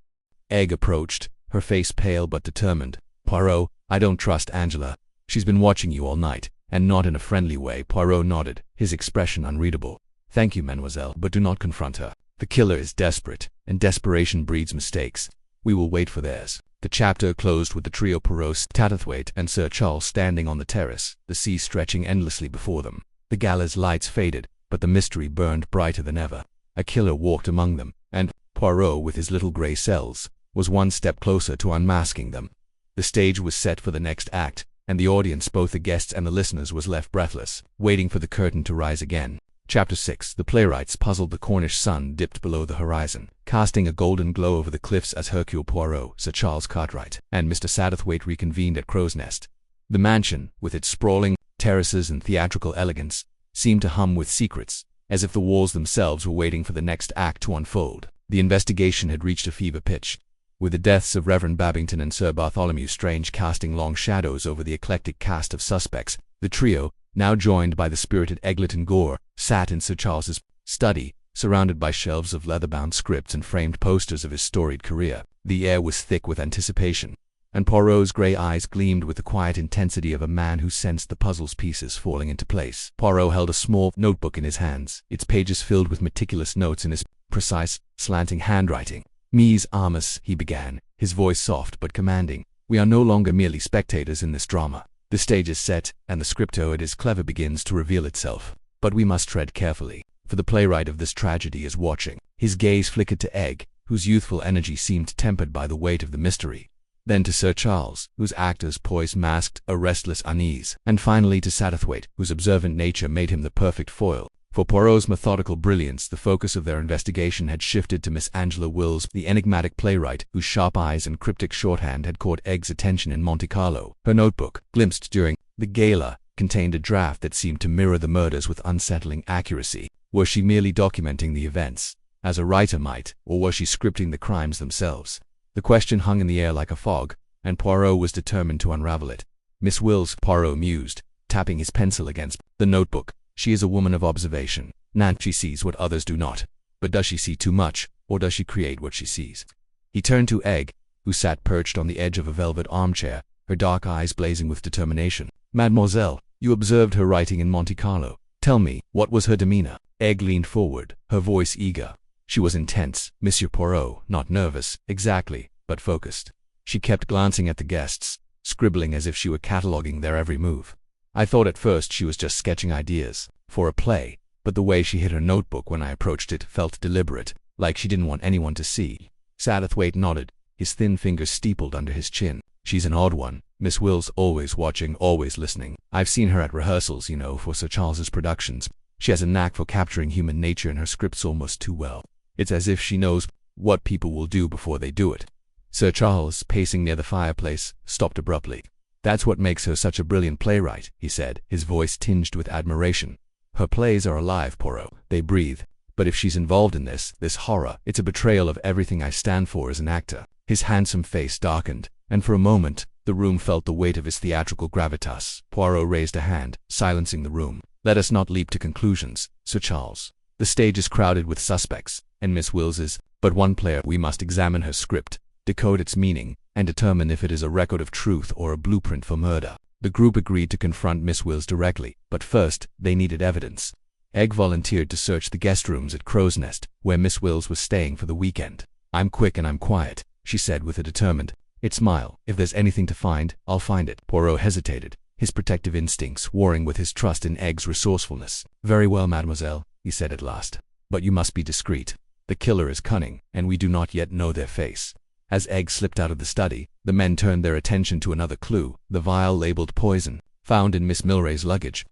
Egg approached, her face pale but determined. "Poirot, I don't trust Angela. She's been watching you all night, and not in a friendly way." Poirot nodded, his expression unreadable. "Thank you, mademoiselle, but do not confront her. The killer is desperate, and desperation breeds mistakes. We will wait for theirs." The chapter closed with the trio Poirot, Satterthwaite, and Sir Charles standing on the terrace, the sea stretching endlessly before them. The gala's lights faded, but the mystery burned brighter than ever. A killer walked among them, and Poirot, with his little grey cells, was one step closer to unmasking them. The stage was set for the next act, and the audience, both the guests and the listeners, was left breathless, waiting for the curtain to rise again. Chapter 6. The playwrights puzzled. The Cornish sun dipped below the horizon, casting a golden glow over the cliffs as Hercule Poirot, Sir Charles Cartwright, and Mr. Satterthwaite reconvened at Crow's Nest. The mansion, with its sprawling terraces and theatrical elegance, seemed to hum with secrets, as if the walls themselves were waiting for the next act to unfold. The investigation had reached a fever pitch, with the deaths of Reverend Babington and Sir Bartholomew Strange casting long shadows over the eclectic cast of suspects. The trio, now joined by the spirited Egerton Gore, sat in Sir Charles's study, surrounded by shelves of leather-bound scripts and framed posters of his storied career. The air was thick with anticipation, and Poirot's grey eyes gleamed with the quiet intensity of a man who sensed the puzzle's pieces falling into place. Poirot held a small notebook in his hands, its pages filled with meticulous notes in his precise, slanting handwriting. "Mes amis," he began, his voice soft but commanding. "We are no longer merely spectators in this drama. The stage is set, and the scripto, it is clever, begins to reveal itself. But we must tread carefully, for the playwright of this tragedy is watching." His gaze flickered to Egg, whose youthful energy seemed tempered by the weight of the mystery. Then to Sir Charles, whose actor's poise masked a restless unease, and finally to Satterthwaite, whose observant nature made him the perfect foil. For Poirot's methodical brilliance, the focus of their investigation had shifted to Miss Angela Wills, the enigmatic playwright whose sharp eyes and cryptic shorthand had caught Egg's attention in Monte Carlo. Her notebook, glimpsed during the gala, contained a draft that seemed to mirror the murders with unsettling accuracy. Was she merely documenting the events, as a writer might, or was she scripting the crimes themselves? The question hung in the air like a fog, and Poirot was determined to unravel it. "Miss Wills," Poirot mused, tapping his pencil against the notebook. "She is a woman of observation, Nan, she sees what others do not. But does she see too much, or does she create what she sees? He turned to Egg, who sat perched on the edge of a velvet armchair, her dark eyes blazing with determination. Mademoiselle, you observed her writing in Monte Carlo. Tell me, what was her demeanor? Egg leaned forward, her voice eager. She was intense, Monsieur Poirot, not nervous, exactly, but focused. She kept glancing at the guests, scribbling as if she were cataloguing their every move. I thought at first she was just sketching ideas for a play, but the way she hid her notebook when I approached it felt deliberate, like she didn't want anyone to see. Satterthwaite nodded, his thin fingers steepled under his chin. She's an odd one. Miss Wills always watching, always listening. I've seen her at rehearsals, for Sir Charles's productions. She has a knack for capturing human nature in her scripts almost too well. It's as if she knows what people will do before they do it. Sir Charles, pacing near the fireplace, stopped abruptly. That's what makes her such a brilliant playwright, he said, his voice tinged with admiration. Her plays are alive, Poirot. They breathe. But if she's involved in this horror, it's a betrayal of everything I stand for as an actor. His handsome face darkened, and for a moment, the room felt the weight of his theatrical gravitas. Poirot raised a hand, silencing the room. Let us not leap to conclusions, Sir Charles. The stage is crowded with suspects, and Miss Wills is but one player. We must examine her script, decode its meaning, and determine if it is a record of truth or a blueprint for murder. The group agreed to confront Miss Wills directly, but first, they needed evidence. Egg volunteered to search the guest rooms at Crow's Nest, where Miss Wills was staying for the weekend. I'm quick and I'm quiet, she said with a determined smile. If there's anything to find, I'll find it. Poirot hesitated, his protective instincts warring with his trust in Egg's resourcefulness. Very well, mademoiselle, he said at last. But you must be discreet. The killer is cunning, and we do not yet know their face. As Egg slipped out of the study, the men turned their attention to another clue, the vial labeled poison, found in Miss Milray's luggage.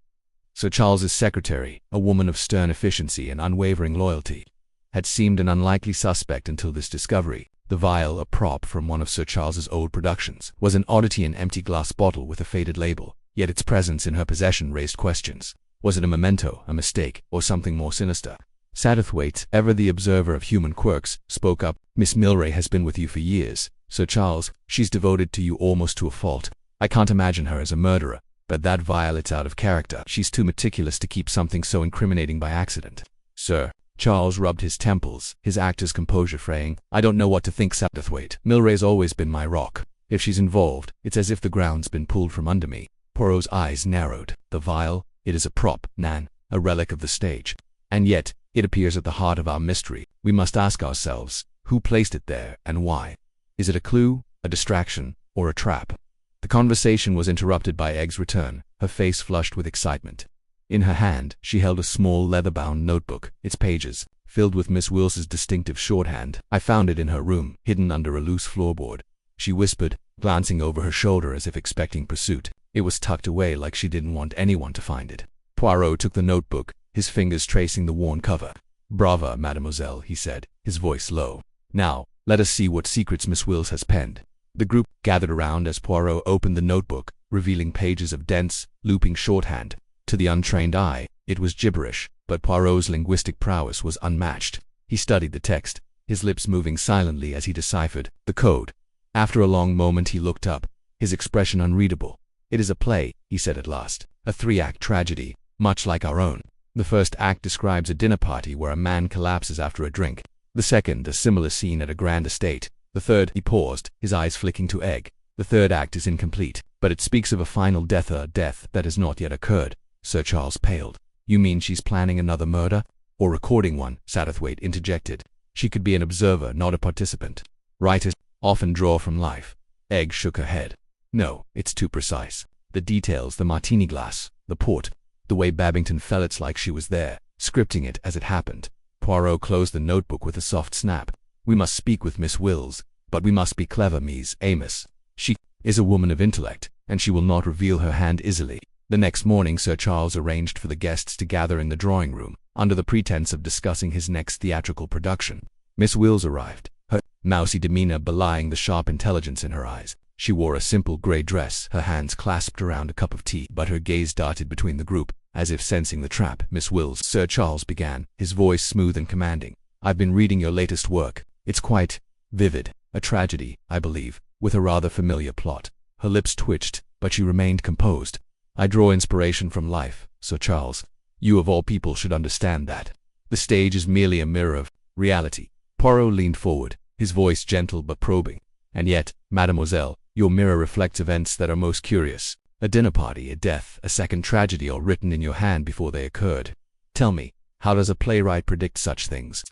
Sir Charles's secretary, a woman of stern efficiency and unwavering loyalty, had seemed an unlikely suspect until this discovery. The vial, a prop from one of Sir Charles's old productions, was an oddity, an empty glass bottle with a faded label, yet its presence in her possession raised questions. Was it a memento, a mistake, or something more sinister? Satterthwaite, ever the observer of human quirks, spoke up. Miss Milray has been with you for years, Sir Charles. She's devoted to you almost to a fault. I can't imagine her as a murderer, but that vial, it's out of character. She's too meticulous to keep something so incriminating by accident. Sir Charles rubbed his temples, his actor's composure fraying. I don't know what to think, Satterthwaite. Milray's always been my rock. If she's involved, it's as if the ground's been pulled from under me. Poirot's eyes narrowed. The vial, it is a prop, Nan, a relic of the stage. And yet, it appears at the heart of our mystery. We must ask ourselves, who placed it there, and why? Is it a clue, a distraction, or a trap? The conversation was interrupted by Egg's return, her face flushed with excitement. In her hand, she held a small leather-bound notebook, its pages filled with Miss Wills's distinctive shorthand. I found it in her room, hidden under a loose floorboard, she whispered, glancing over her shoulder as if expecting pursuit. It was tucked away like she didn't want anyone to find it. Poirot took the notebook, his fingers tracing the worn cover. Brava, mademoiselle, he said, his voice low. Now, let us see what secrets Miss Wills has penned. The group gathered around as Poirot opened the notebook, revealing pages of dense, looping shorthand. To the untrained eye, it was gibberish, but Poirot's linguistic prowess was unmatched. He studied the text, his lips moving silently as he deciphered the code. After a long moment he looked up, his expression unreadable. It is a play, he said at last, a 3-act tragedy, much like our own. The first act describes a dinner party where a man collapses after a drink. The second, a similar scene at a grand estate. The third, he paused, his eyes flicking to Egg. The third act is incomplete, but it speaks of a final death, a death that has not yet occurred. Sir Charles paled. You mean she's planning another murder? Or recording one, Satterthwaite interjected. She could be an observer, not a participant. Writers often draw from life. Egg shook her head. No, it's too precise. The details, the martini glass, the port, the way Babington fell, it's like she was there, scripting it as it happened. Poirot closed the notebook with a soft snap. We must speak with Miss Wills, but we must be clever, Mies Amos. She is a woman of intellect, and she will not reveal her hand easily. The next morning Sir Charles arranged for the guests to gather in the drawing room, under the pretense of discussing his next theatrical production. Miss Wills arrived, her mousy demeanor belying the sharp intelligence in her eyes. She wore a simple grey dress, her hands clasped around a cup of tea, but her gaze darted between the group, as if sensing the trap. Miss Wills, Sir Charles began, his voice smooth and commanding. I've been reading your latest work. It's quite vivid, a tragedy, I believe, with a rather familiar plot. Her lips twitched, but she remained composed. I draw inspiration from life, Sir Charles. You of all people should understand that. The stage is merely a mirror of reality. Poirot leaned forward, his voice gentle but probing. And yet, mademoiselle, your mirror reflects events that are most curious. A dinner party, a death, a second tragedy all written in your hand before they occurred. Tell me, how does a playwright predict such things?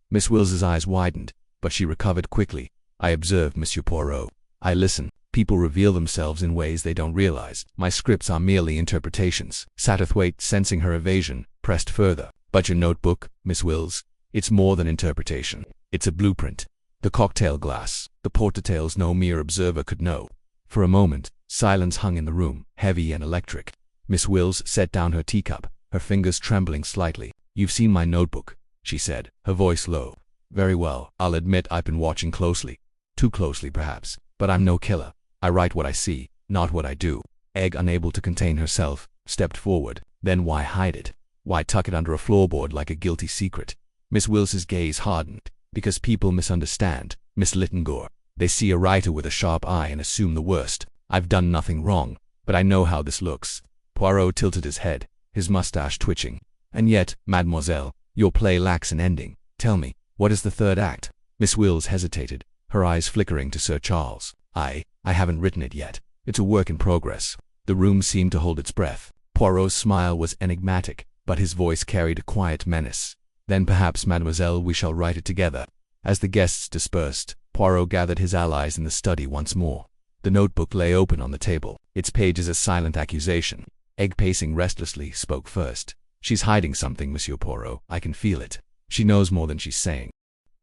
Miss Wills's eyes widened, but she recovered quickly. I observe, Monsieur Poirot. I listen. People reveal themselves in ways they don't realize. My scripts are merely interpretations. Satterthwaite, sensing her evasion, pressed further. But your notebook, Miss Wills, it's more than interpretation. It's a blueprint. The cocktail glass, the portdetails no mere observer could know. For a moment, silence hung in the room, heavy and electric. Miss Wills set down her teacup, her fingers trembling slightly. You've seen my notebook, she said, her voice low. Very well, I'll admit I've been watching closely. Too closely, perhaps. But I'm no killer. I write what I see, not what I do. Egg, unable to contain herself, stepped forward. Then why hide it? Why tuck it under a floorboard like a guilty secret? Miss Wills's gaze hardened. Because people misunderstand, Miss Littengore. They see a writer with a sharp eye and assume the worst. I've done nothing wrong, but I know how this looks. Poirot tilted his head, his mustache twitching. And yet, mademoiselle, your play lacks an ending. Tell me, what is the third act? Miss Wills hesitated, her eyes flickering to Sir Charles. I haven't written it yet. It's a work in progress. The room seemed to hold its breath. Poirot's smile was enigmatic, but his voice carried a quiet menace. Then perhaps, mademoiselle, we shall write it together. As the guests dispersed, Poirot gathered his allies in the study once more. The notebook lay open on the table, its pages a silent accusation. Egg, pacing restlessly, spoke first. She's hiding something, Monsieur Poirot. I can feel it. She knows more than she's saying.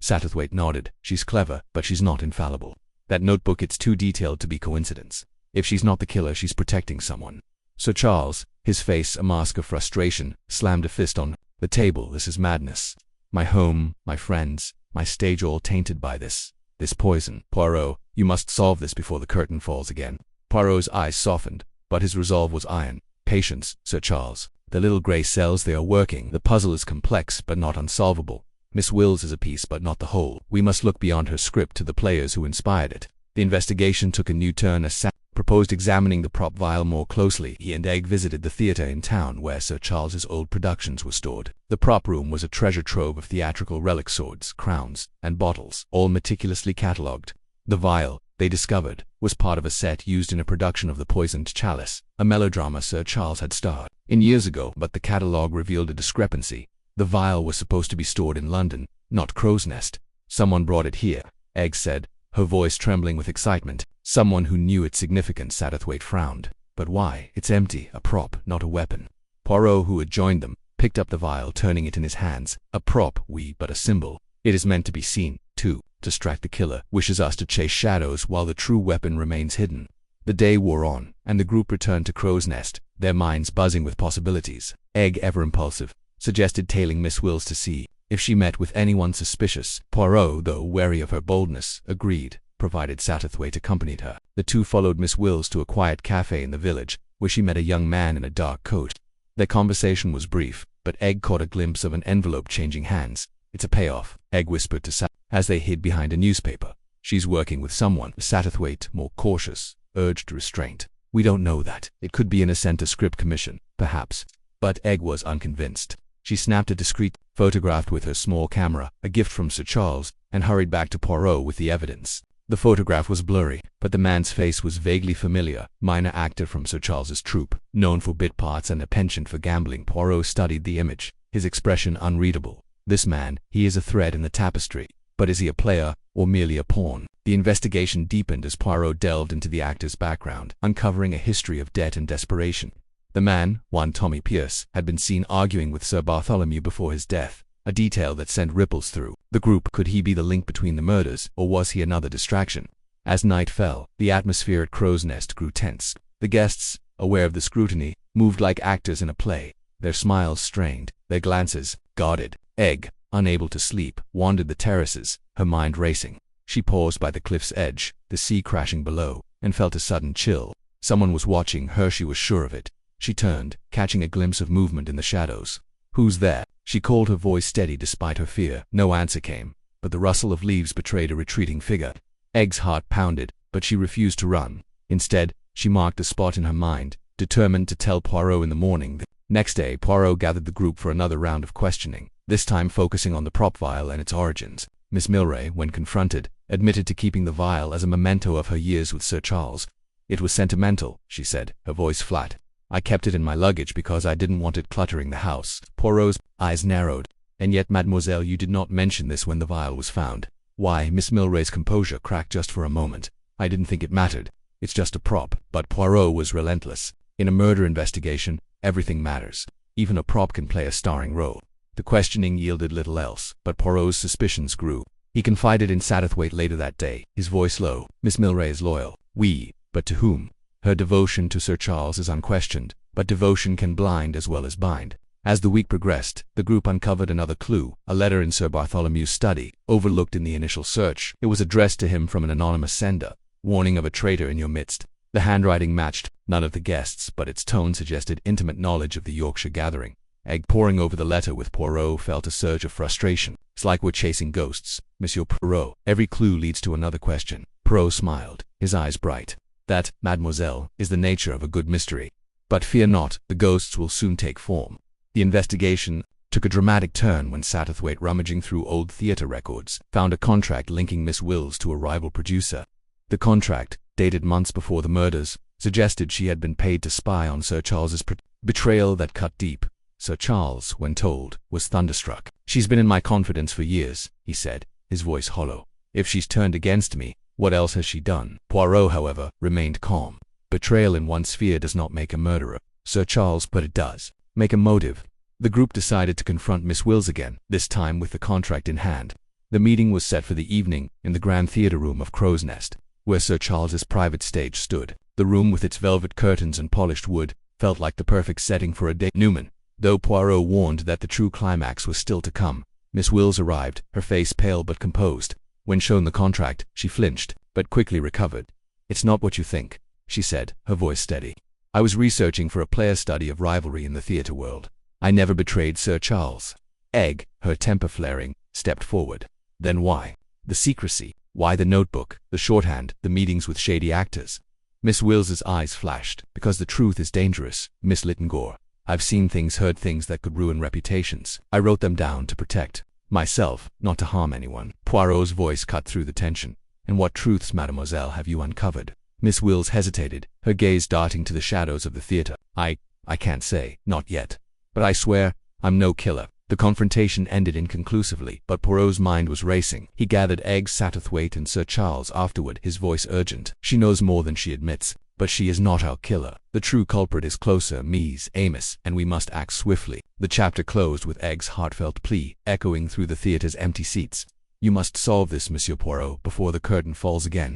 Satterthwaite nodded. She's clever, but she's not infallible. That notebook, it's too detailed to be coincidence. If she's not the killer, she's protecting someone. Sir Charles, his face a mask of frustration, slammed a fist on the table. This is madness. My home, my friends, my stage all tainted by this poison. Poirot, you must solve this before the curtain falls again. Poirot's eyes softened, but his resolve was iron. Patience, Sir Charles. The little grey cells, they are working. The puzzle is complex, but not unsolvable. Miss Wills is a piece, but not the whole. We must look beyond her script to the players who inspired it. The investigation took a new turn as Sam proposed examining the prop vial more closely. He and Egg visited the theatre in town where Sir Charles's old productions were stored. The prop room was a treasure trove of theatrical relic, swords, crowns, and bottles, all meticulously catalogued. The vial, they discovered, was part of a set used in a production of The Poisoned Chalice, a melodrama Sir Charles had starred in years ago, but the catalogue revealed a discrepancy. The vial was supposed to be stored in London, not Crow's Nest. Someone brought it here, Egg said, her voice trembling with excitement. Someone who knew its significance. Satterthwaite frowned. But why? It's empty, a prop, not a weapon. Poirot, who had joined them, picked up the vial, turning it in his hands. A prop, oui, but a symbol. It is meant to be seen, too. Distract the killer, wishes us to chase shadows while the true weapon remains hidden. The day wore on, and the group returned to Crow's Nest, their minds buzzing with possibilities. Egg, ever impulsive, suggested tailing Miss Wills to see if she met with anyone suspicious. Poirot, though wary of her boldness, agreed, provided Satterthwaite accompanied her. The two followed Miss Wills to a quiet cafe in the village, where she met a young man in a dark coat. Their conversation was brief, but Egg caught a glimpse of an envelope changing hands. It's a payoff, Egg whispered to Satterthwaite as they hid behind a newspaper. She's working with someone. Satterthwaite, more cautious, urged restraint. We don't know that. It could be an assent to script commission, perhaps. But Egg was unconvinced. She snapped a discreet photograph with her small camera, a gift from Sir Charles, and hurried back to Poirot with the evidence. The photograph was blurry, but the man's face was vaguely familiar. Minor actor from Sir Charles's troupe, known for bit parts and a penchant for gambling. Poirot studied the image, his expression unreadable. This man, he is a thread in the tapestry. But is he a player, or merely a pawn? The investigation deepened as Poirot delved into the actor's background, uncovering a history of debt and desperation. The man, one Tommy Pierce, had been seen arguing with Sir Bartholomew before his death, a detail that sent ripples through the group. Could he be the link between the murders, or was he another distraction? As night fell, the atmosphere at Crow's Nest grew tense. The guests, aware of the scrutiny, moved like actors in a play, their smiles strained, their glances guarded. Egg, unable to sleep, wandered the terraces, her mind racing. She paused by the cliff's edge, the sea crashing below, and felt a sudden chill. Someone was watching her, she was sure of it. She turned, catching a glimpse of movement in the shadows. Who's there? She called, her voice steady despite her fear. No answer came, but the rustle of leaves betrayed a retreating figure. Egg's heart pounded, but she refused to run. Instead, she marked a spot in her mind, determined to tell Poirot in the morning Next day, Poirot gathered the group for another round of questioning, this time focusing on the prop vial and its origins. Miss Milray, when confronted, admitted to keeping the vial as a memento of her years with Sir Charles. "It was sentimental," she said, her voice flat. "I kept it in my luggage because I didn't want it cluttering the house." Poirot's eyes narrowed. "And yet, mademoiselle, you did not mention this when the vial was found." "Why?" Miss Milray's composure cracked just for a moment. "I didn't think it mattered. It's just a prop." But Poirot was relentless. In a murder investigation, everything matters. Even a prop can play a starring role. The questioning yielded little else, but Poirot's suspicions grew. He confided in Satterthwaite later that day, his voice low. "Miss Milray is loyal. Oui, but to whom? Her devotion to Sir Charles is unquestioned, but devotion can blind as well as bind." As the week progressed, the group uncovered another clue, a letter in Sir Bartholomew's study, overlooked in the initial search. It was addressed to him from an anonymous sender. "Warning of a traitor in your midst." The handwriting matched none of the guests, but its tone suggested intimate knowledge of the Yorkshire gathering. Egg poring over the letter with Poirot felt a surge of frustration. "It's like we're chasing ghosts, Monsieur Poirot. Every clue leads to another question." Poirot smiled, his eyes bright. "That, mademoiselle, is the nature of a good mystery. But fear not, the ghosts will soon take form." The investigation took a dramatic turn when Satterthwaite, rummaging through old theatre records, found a contract linking Miss Wills to a rival producer. The contract, dated months before the murders, suggested she had been paid to spy on Sir Charles's betrayal that cut deep. Sir Charles, when told, was thunderstruck. "She's been in my confidence for years," he said, his voice hollow. "If she's turned against me, what else has she done?" Poirot, however, remained calm. "Betrayal in one sphere does not make a murderer, Sir Charles, but it does make a motive." The group decided to confront Miss Wills again, this time with the contract in hand. The meeting was set for the evening in the grand theatre room of Crow's Nest, where Sir Charles's private stage stood. The room, with its velvet curtains and polished wood, felt like the perfect setting for a denouement, though Poirot warned that the true climax was still to come. Miss Wills arrived, her face pale but composed. When shown the contract, she flinched, but quickly recovered. "It's not what you think," she said, her voice steady. "I was researching for a player study of rivalry in the theatre world. I never betrayed Sir Charles." Egg, her temper flaring, stepped forward. "Then why? The secrecy. Why the notebook, the shorthand, the meetings with shady actors?" Miss Wills's eyes flashed. "Because the truth is dangerous, Miss Littengore. I've seen things, heard things that could ruin reputations. I wrote them down to protect myself, not to harm anyone." Poirot's voice cut through the tension. "And what truths, mademoiselle, have you uncovered?" Miss Wills hesitated, her gaze darting to the shadows of the theatre. I can't say, not yet. But I swear, I'm no killer." The confrontation ended inconclusively, but Poirot's mind was racing. He gathered Egg, Satterthwaite, and Sir Charles afterward, his voice urgent. "She knows more than she admits, but she is not our killer. The true culprit is closer, Mies Amos, and we must act swiftly." The chapter closed with Egg's heartfelt plea, echoing through the theatre's empty seats. "You must solve this, Monsieur Poirot, before the curtain falls again."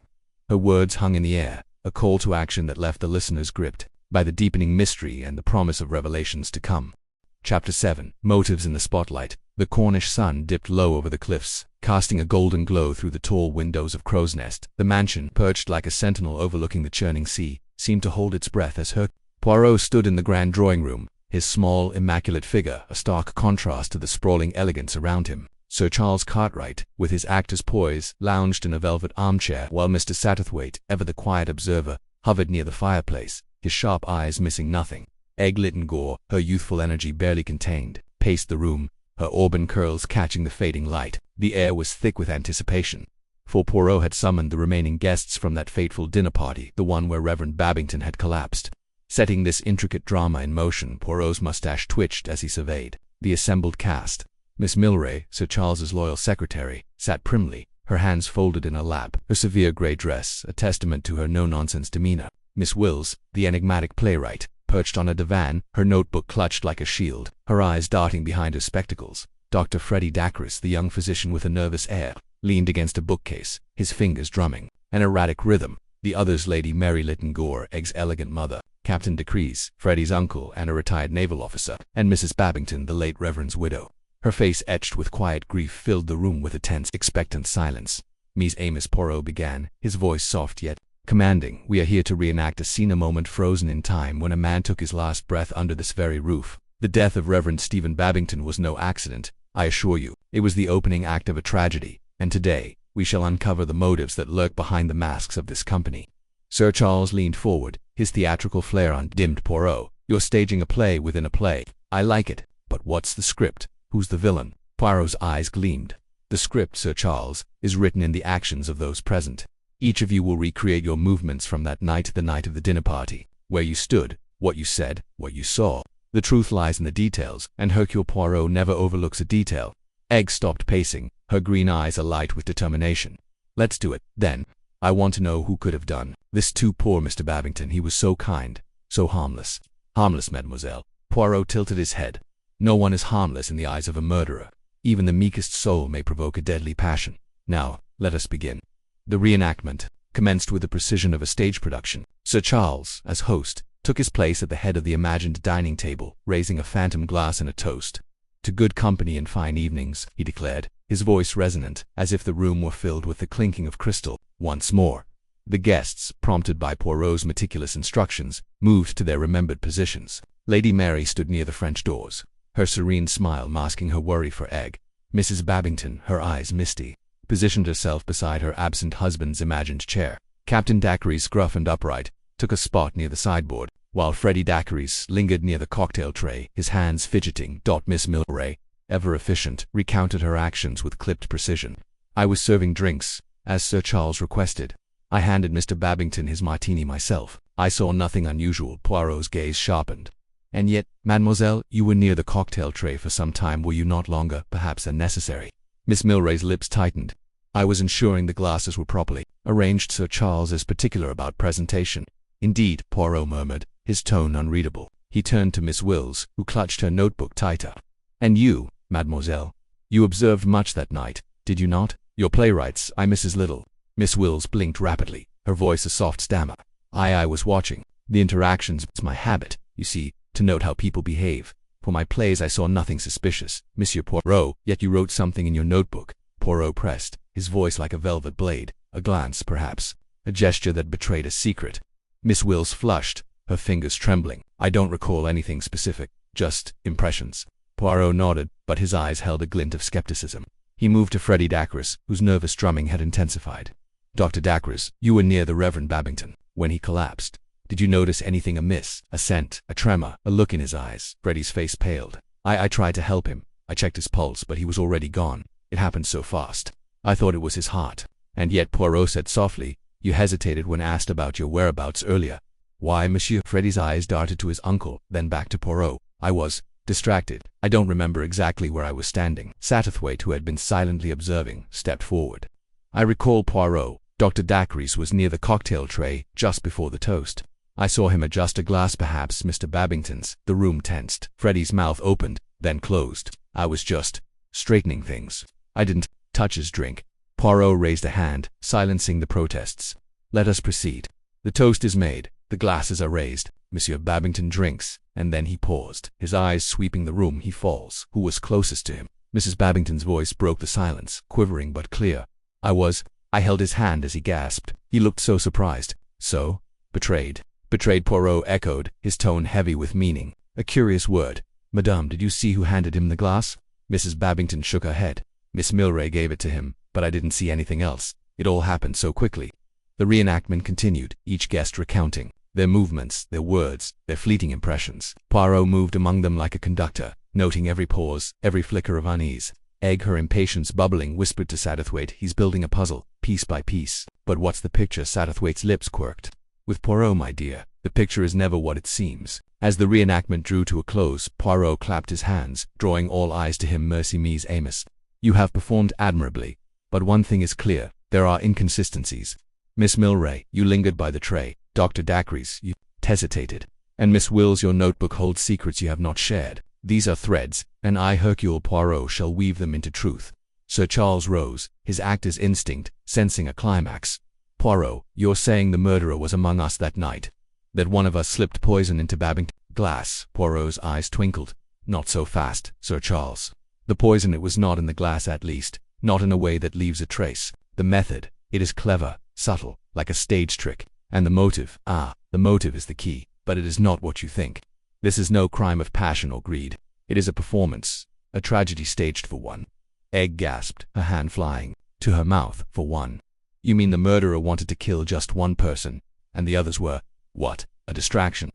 Her words hung in the air, a call to action that left the listeners gripped by the deepening mystery and the promise of revelations to come. Chapter 7. Motives in the spotlight. The Cornish sun dipped low over the cliffs, casting a golden glow through the tall windows of Crow's Nest. The mansion, perched like a sentinel overlooking the churning sea, seemed to hold its breath as Poirot stood in the grand drawing-room, his small, immaculate figure a stark contrast to the sprawling elegance around him. Sir Charles Cartwright, with his actor's poise, lounged in a velvet armchair, while Mr. Satterthwaite, ever the quiet observer, hovered near the fireplace, his sharp eyes missing nothing. Egg Littengore, her youthful energy barely contained, paced the room, her auburn curls catching the fading light. The air was thick with anticipation, for Poirot had summoned the remaining guests from that fateful dinner party, the one where Reverend Babington had collapsed. Setting this intricate drama in motion, Poirot's mustache twitched as he surveyed the assembled cast. Miss Milray, Sir Charles's loyal secretary, sat primly, her hands folded in her lap, her severe grey dress a testament to her no-nonsense demeanour. Miss Wills, the enigmatic playwright, perched on a divan, her notebook clutched like a shield, her eyes darting behind her spectacles. Dr. Freddie Dacres, the young physician with a nervous air, leaned against a bookcase, his fingers drumming an erratic rhythm. The others, Lady Mary Littengore, Egg's elegant mother, Captain Dacres, Freddie's uncle and a retired naval officer, and Mrs. Babington, the late Reverend's widow. Her face, etched with quiet grief, filled the room with a tense, expectant silence. "Mies Amos," Poirot began, his voice soft yet commanding, "we are here to reenact a scene, a moment frozen in time when a man took his last breath under this very roof. The death of Reverend Stephen Babington was no accident, I assure you. It was the opening act of a tragedy, and today we shall uncover the motives that lurk behind the masks of this company." Sir Charles leaned forward, his theatrical flair undimmed. Poirot, You're staging a play within a play. I like it. But what's the script? Who's the villain? Poirot's eyes gleamed. The script, Sir Charles, is written in the actions of those present. Each of you will recreate your movements from that night to the night of the dinner party. Where you stood, what you said, what you saw. The truth lies in the details, and Hercule Poirot never overlooks a detail. Egg stopped pacing, her green eyes alight with determination. Let's do it, then. I want to know who could have done this to poor Mr. Babington. He was so kind, so harmless. Harmless, mademoiselle. Poirot tilted his head. No one is harmless in the eyes of a murderer. Even the meekest soul may provoke a deadly passion. Now, let us begin. The reenactment commenced with the precision of a stage production. Sir Charles, as host, took his place at the head of the imagined dining table, raising a phantom glass and a toast. To good company and fine evenings, he declared, his voice resonant, as if the room were filled with the clinking of crystal. Once more, the guests, prompted by Poirot's meticulous instructions, moved to their remembered positions. Lady Mary stood near the French doors, her serene smile masking her worry for Egg. Mrs. Babington, her eyes misty, positioned herself beside her absent husband's imagined chair. Captain Dacres, gruff and upright, took a spot near the sideboard, while Freddie Dacres lingered near the cocktail tray, his hands fidgeting. Miss Milray, ever efficient, recounted her actions with clipped precision. I was serving drinks, as Sir Charles requested. I handed Mr. Babington his martini myself. I saw nothing unusual. Poirot's gaze sharpened. And yet, mademoiselle, you were near the cocktail tray for some time, were you not? Longer, perhaps, than necessary. Miss Milray's lips tightened. I was ensuring the glasses were properly arranged. Sir Charles is particular about presentation. Indeed, Poirot murmured, his tone unreadable. He turned to Miss Wills, who clutched her notebook tighter. And you, mademoiselle, you observed much that night, did you not? Your playwrights, Mrs. Little. Miss Wills blinked rapidly, her voice a soft stammer. I was watching. The interactions, it's my habit, you see, to note how people behave. For my plays I saw nothing suspicious, Monsieur Poirot, yet you wrote something in your notebook. Poirot pressed, his voice like a velvet blade, a glance perhaps, a gesture that betrayed a secret. Miss Wills flushed, her fingers trembling. I don't recall anything specific, just impressions. Poirot nodded, but his eyes held a glint of skepticism. He moved to Freddie Dacres, whose nervous drumming had intensified. Dr. Dacres, you were near the Reverend Babington when he collapsed. Did you notice anything amiss? A scent, a tremor, a look in his eyes? Freddie's face paled. I tried to help him. I checked his pulse, but he was already gone. It happened so fast. I thought it was his heart. And yet, Poirot said softly, you hesitated when asked about your whereabouts earlier. Why, monsieur? Freddie's eyes darted to his uncle, then back to Poirot. I was distracted. I don't remember exactly where I was standing. Satterthwaite, who had been silently observing, stepped forward. I recall Poirot. Dr. Dacres was near the cocktail tray, just before the toast. I saw him adjust a glass, perhaps Mr. Babington's. The room tensed. Freddie's mouth opened, then closed. I was just straightening things. I didn't touch his drink. Poirot raised a hand, silencing the protests. Let us proceed. The toast is made. The glasses are raised. Monsieur Babington drinks, and then he paused, his eyes sweeping the room. He falls. Who was closest to him? Mrs. Babington's voice broke the silence, quivering but clear. I held his hand as he gasped. He looked so surprised, so betrayed. Betrayed, Poirot echoed, his tone heavy with meaning. A curious word. Madame, did you see who handed him the glass? Mrs. Babington shook her head. Miss Milray gave it to him, but I didn't see anything else. It all happened so quickly. The reenactment continued, each guest recounting their movements, their words, their fleeting impressions. Poirot moved among them like a conductor, noting every pause, every flicker of unease. Egg, her impatience bubbling, whispered to Satterthwaite, he's building a puzzle, piece by piece. But what's the picture? Satterthwaite's lips quirked. With Poirot, my dear, the picture is never what it seems. As the reenactment drew to a close, Poirot clapped his hands, drawing all eyes to him. Merci, Mies Amos. You have performed admirably. But one thing is clear, there are inconsistencies. Miss Milray, you lingered by the tray. Dr. Dacres, you hesitated. And Miss Wills, your notebook holds secrets you have not shared. These are threads, and I, Hercule Poirot, shall weave them into truth. Sir Charles rose, his actor's instinct, sensing a climax. Poirot, you're saying the murderer was among us that night? That one of us slipped poison into Babington's glass? Poirot's eyes twinkled. Not so fast, Sir Charles. The poison, it was not in the glass, at least, not in a way that leaves a trace. The method, it is clever, subtle, like a stage trick. And the motive, the motive is the key, but it is not what you think. This is no crime of passion or greed. It is a performance, a tragedy staged for one. Egg gasped, her hand flying to her mouth. For one. You mean the murderer wanted to kill just one person, and the others were, what, a distraction?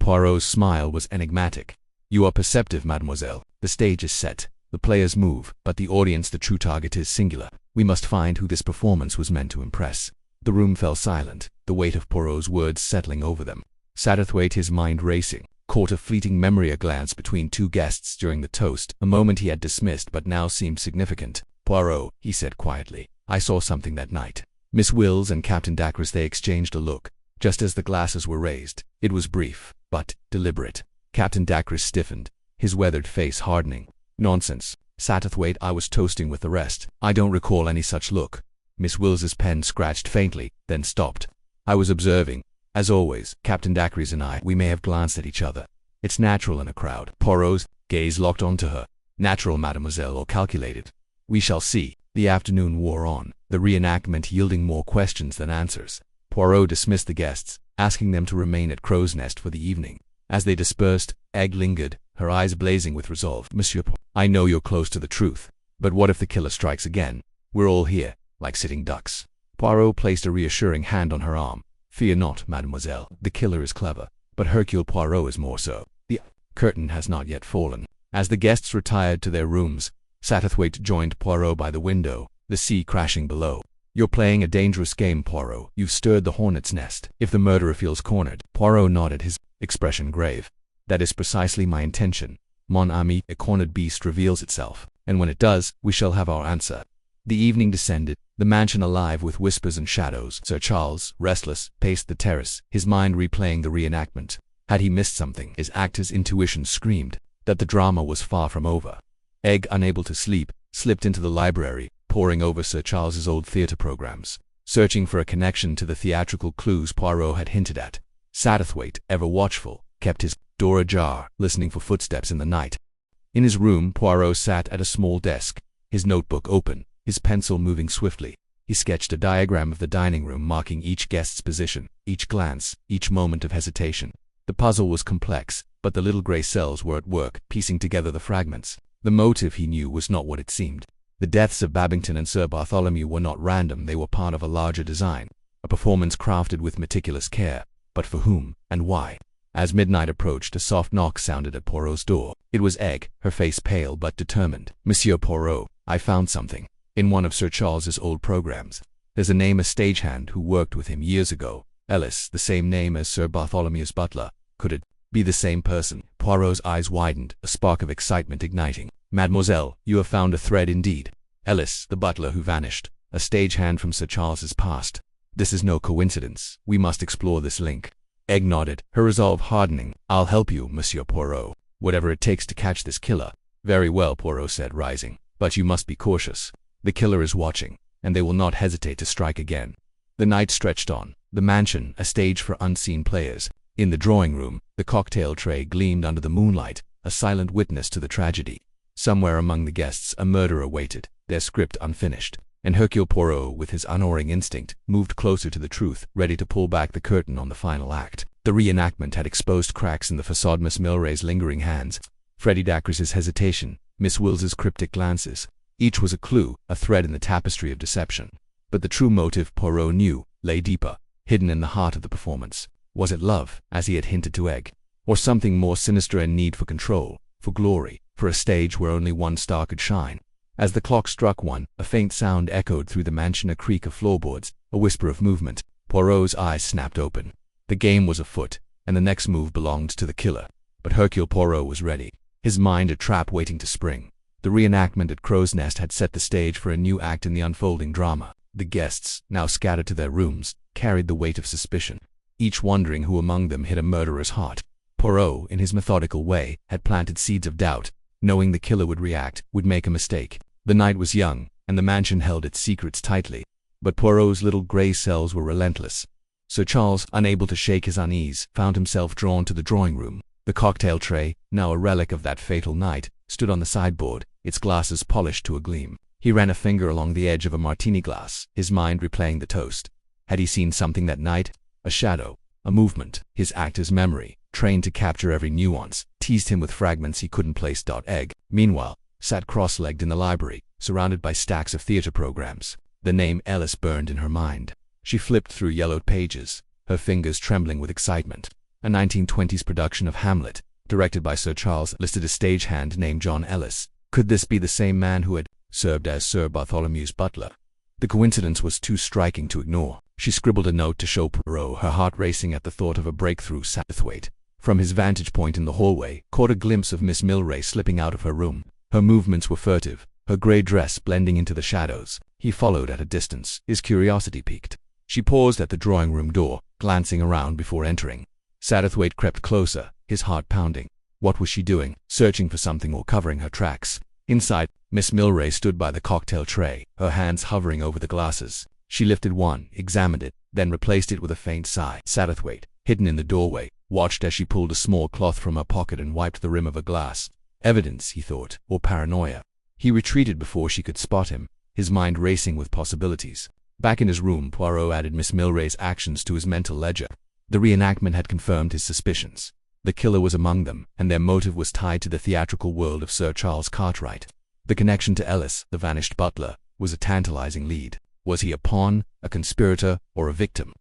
Poirot's smile was enigmatic. "You are perceptive, mademoiselle. The stage is set. The players move, but the audience, the true target, is singular. We must find who this performance was meant to impress." The room fell silent, the weight of Poirot's words settling over them. Satterthwaite, his mind racing, caught a fleeting memory, a glance between two guests during the toast, a moment he had dismissed but now seemed significant. "Poirot," he said quietly, "I saw something that night." Miss Wills and Captain Dacres, they exchanged a look, just as the glasses were raised. It was brief, but deliberate. Captain Dacres stiffened, his weathered face hardening. "Nonsense, Satterthwaite, I was toasting with the rest. I don't recall any such look." Miss Wills's pen scratched faintly, then stopped. "I was observing. As always, Captain Dacres and we may have glanced at each other. It's natural in a crowd." Poirot's gaze locked onto her. "Natural, mademoiselle, or calculated? We shall see." The afternoon wore on, the reenactment yielding more questions than answers. Poirot dismissed the guests, asking them to remain at Crow's Nest for the evening. As they dispersed, Egg lingered, her eyes blazing with resolve. "Monsieur Poirot, I know you're close to the truth, but what if the killer strikes again? We're all here, like sitting ducks." Poirot placed a reassuring hand on her arm. "Fear not, mademoiselle. The killer is clever, but Hercule Poirot is more so. The curtain has not yet fallen." As the guests retired to their rooms, Satterthwaite joined Poirot by the window, the sea crashing below. "You're playing a dangerous game, Poirot. You've stirred the hornet's nest. If the murderer feels cornered—" Poirot nodded, his expression grave. "That is precisely my intention. Mon ami, a cornered beast reveals itself, and when it does, we shall have our answer." The evening descended, the mansion alive with whispers and shadows. Sir Charles, restless, paced the terrace, his mind replaying the reenactment. Had he missed something? His actor's intuition screamed that the drama was far from over. Egg, unable to sleep, slipped into the library, poring over Sir Charles's old theatre programs, searching for a connection to the theatrical clues Poirot had hinted at. Satterthwaite, ever watchful, kept his door ajar, listening for footsteps in the night. In his room, Poirot sat at a small desk, his notebook open, his pencil moving swiftly. He sketched a diagram of the dining room, marking each guest's position, each glance, each moment of hesitation. The puzzle was complex, but the little grey cells were at work, piecing together the fragments. The motive, he knew, was not what it seemed. The deaths of Babington and Sir Bartholomew were not random, they were part of a larger design, a performance crafted with meticulous care. But for whom, and why? As midnight approached, a soft knock sounded at Poirot's door. It was Egg, her face pale but determined. "Monsieur Poirot, I found something. In one of Sir Charles's old programs. There's a name, a stagehand who worked with him years ago. Ellis, the same name as Sir Bartholomew's butler. Could it be the same person?" Poirot's eyes widened, a spark of excitement igniting. "Mademoiselle, you have found a thread indeed. Ellis, the butler who vanished, a stagehand from Sir Charles's past. This is no coincidence. We must explore this link." Egg nodded, her resolve hardening. "I'll help you, Monsieur Poirot. Whatever it takes to catch this killer." "Very well," Poirot said, rising. "But you must be cautious. The killer is watching, and they will not hesitate to strike again." The night stretched on, the mansion a stage for unseen players. In the drawing room, the cocktail tray gleamed under the moonlight, a silent witness to the tragedy. Somewhere among the guests a murderer waited, their script unfinished, and Hercule Poirot, with his unerring instinct, moved closer to the truth, ready to pull back the curtain on the final act. The reenactment had exposed cracks in the facade. Miss Milray's lingering hands, Freddie Dacres's hesitation, Miss Wills's cryptic glances. Each was a clue, a thread in the tapestry of deception. But the true motive, Poirot knew, lay deeper, hidden in the heart of the performance. Was it love, as he had hinted to Egg? Or something more sinister, a need for control, for glory, for a stage where only one star could shine? As the clock struck one, a faint sound echoed through the mansion, a creak of floorboards, a whisper of movement. Poirot's eyes snapped open. The game was afoot, and the next move belonged to the killer. But Hercule Poirot was ready, his mind a trap waiting to spring. The reenactment at Crow's Nest had set the stage for a new act in the unfolding drama. The guests, now scattered to their rooms, carried the weight of suspicion, each wondering who among them hid a murderer's heart. Poirot, in his methodical way, had planted seeds of doubt, knowing the killer would react, would make a mistake. The night was young, and the mansion held its secrets tightly. But Poirot's little grey cells were relentless. Sir Charles, unable to shake his unease, found himself drawn to the drawing room. The cocktail tray, now a relic of that fatal night, stood on the sideboard, its glasses polished to a gleam. He ran a finger along the edge of a martini glass, his mind replaying the toast. Had he seen something that night? A shadow, a movement. His actor's memory, trained to capture every nuance, teased him with fragments he couldn't place. Egg, meanwhile, sat cross-legged in the library, surrounded by stacks of theatre programs. The name Ellis burned in her mind. She flipped through yellowed pages, her fingers trembling with excitement. a 1920s production of Hamlet, directed by Sir Charles, listed a stagehand named John Ellis. Could this be the same man who had served as Sir Bartholomew's butler? The coincidence was too striking to ignore. She scribbled a note to show Poirot, her heart racing at the thought of a breakthrough. Satterthwaite, from his vantage point in the hallway, caught a glimpse of Miss Milray slipping out of her room. Her movements were furtive, her grey dress blending into the shadows. He followed at a distance, his curiosity piqued. She paused at the drawing-room door, glancing around before entering. Satterthwaite crept closer, his heart pounding. What was she doing? Searching for something or covering her tracks? Inside, Miss Milray stood by the cocktail tray, her hands hovering over the glasses. She lifted one, examined it, then replaced it with a faint sigh. Satterthwaite, hidden in the doorway, watched as she pulled a small cloth from her pocket and wiped the rim of a glass. Evidence, he thought, or paranoia. He retreated before she could spot him, his mind racing with possibilities. Back in his room, Poirot added Miss Milray's actions to his mental ledger. The reenactment had confirmed his suspicions. The killer was among them, and their motive was tied to the theatrical world of Sir Charles Cartwright. The connection to Ellis, the vanished butler, was a tantalizing lead. Was he a pawn, a conspirator, or a victim?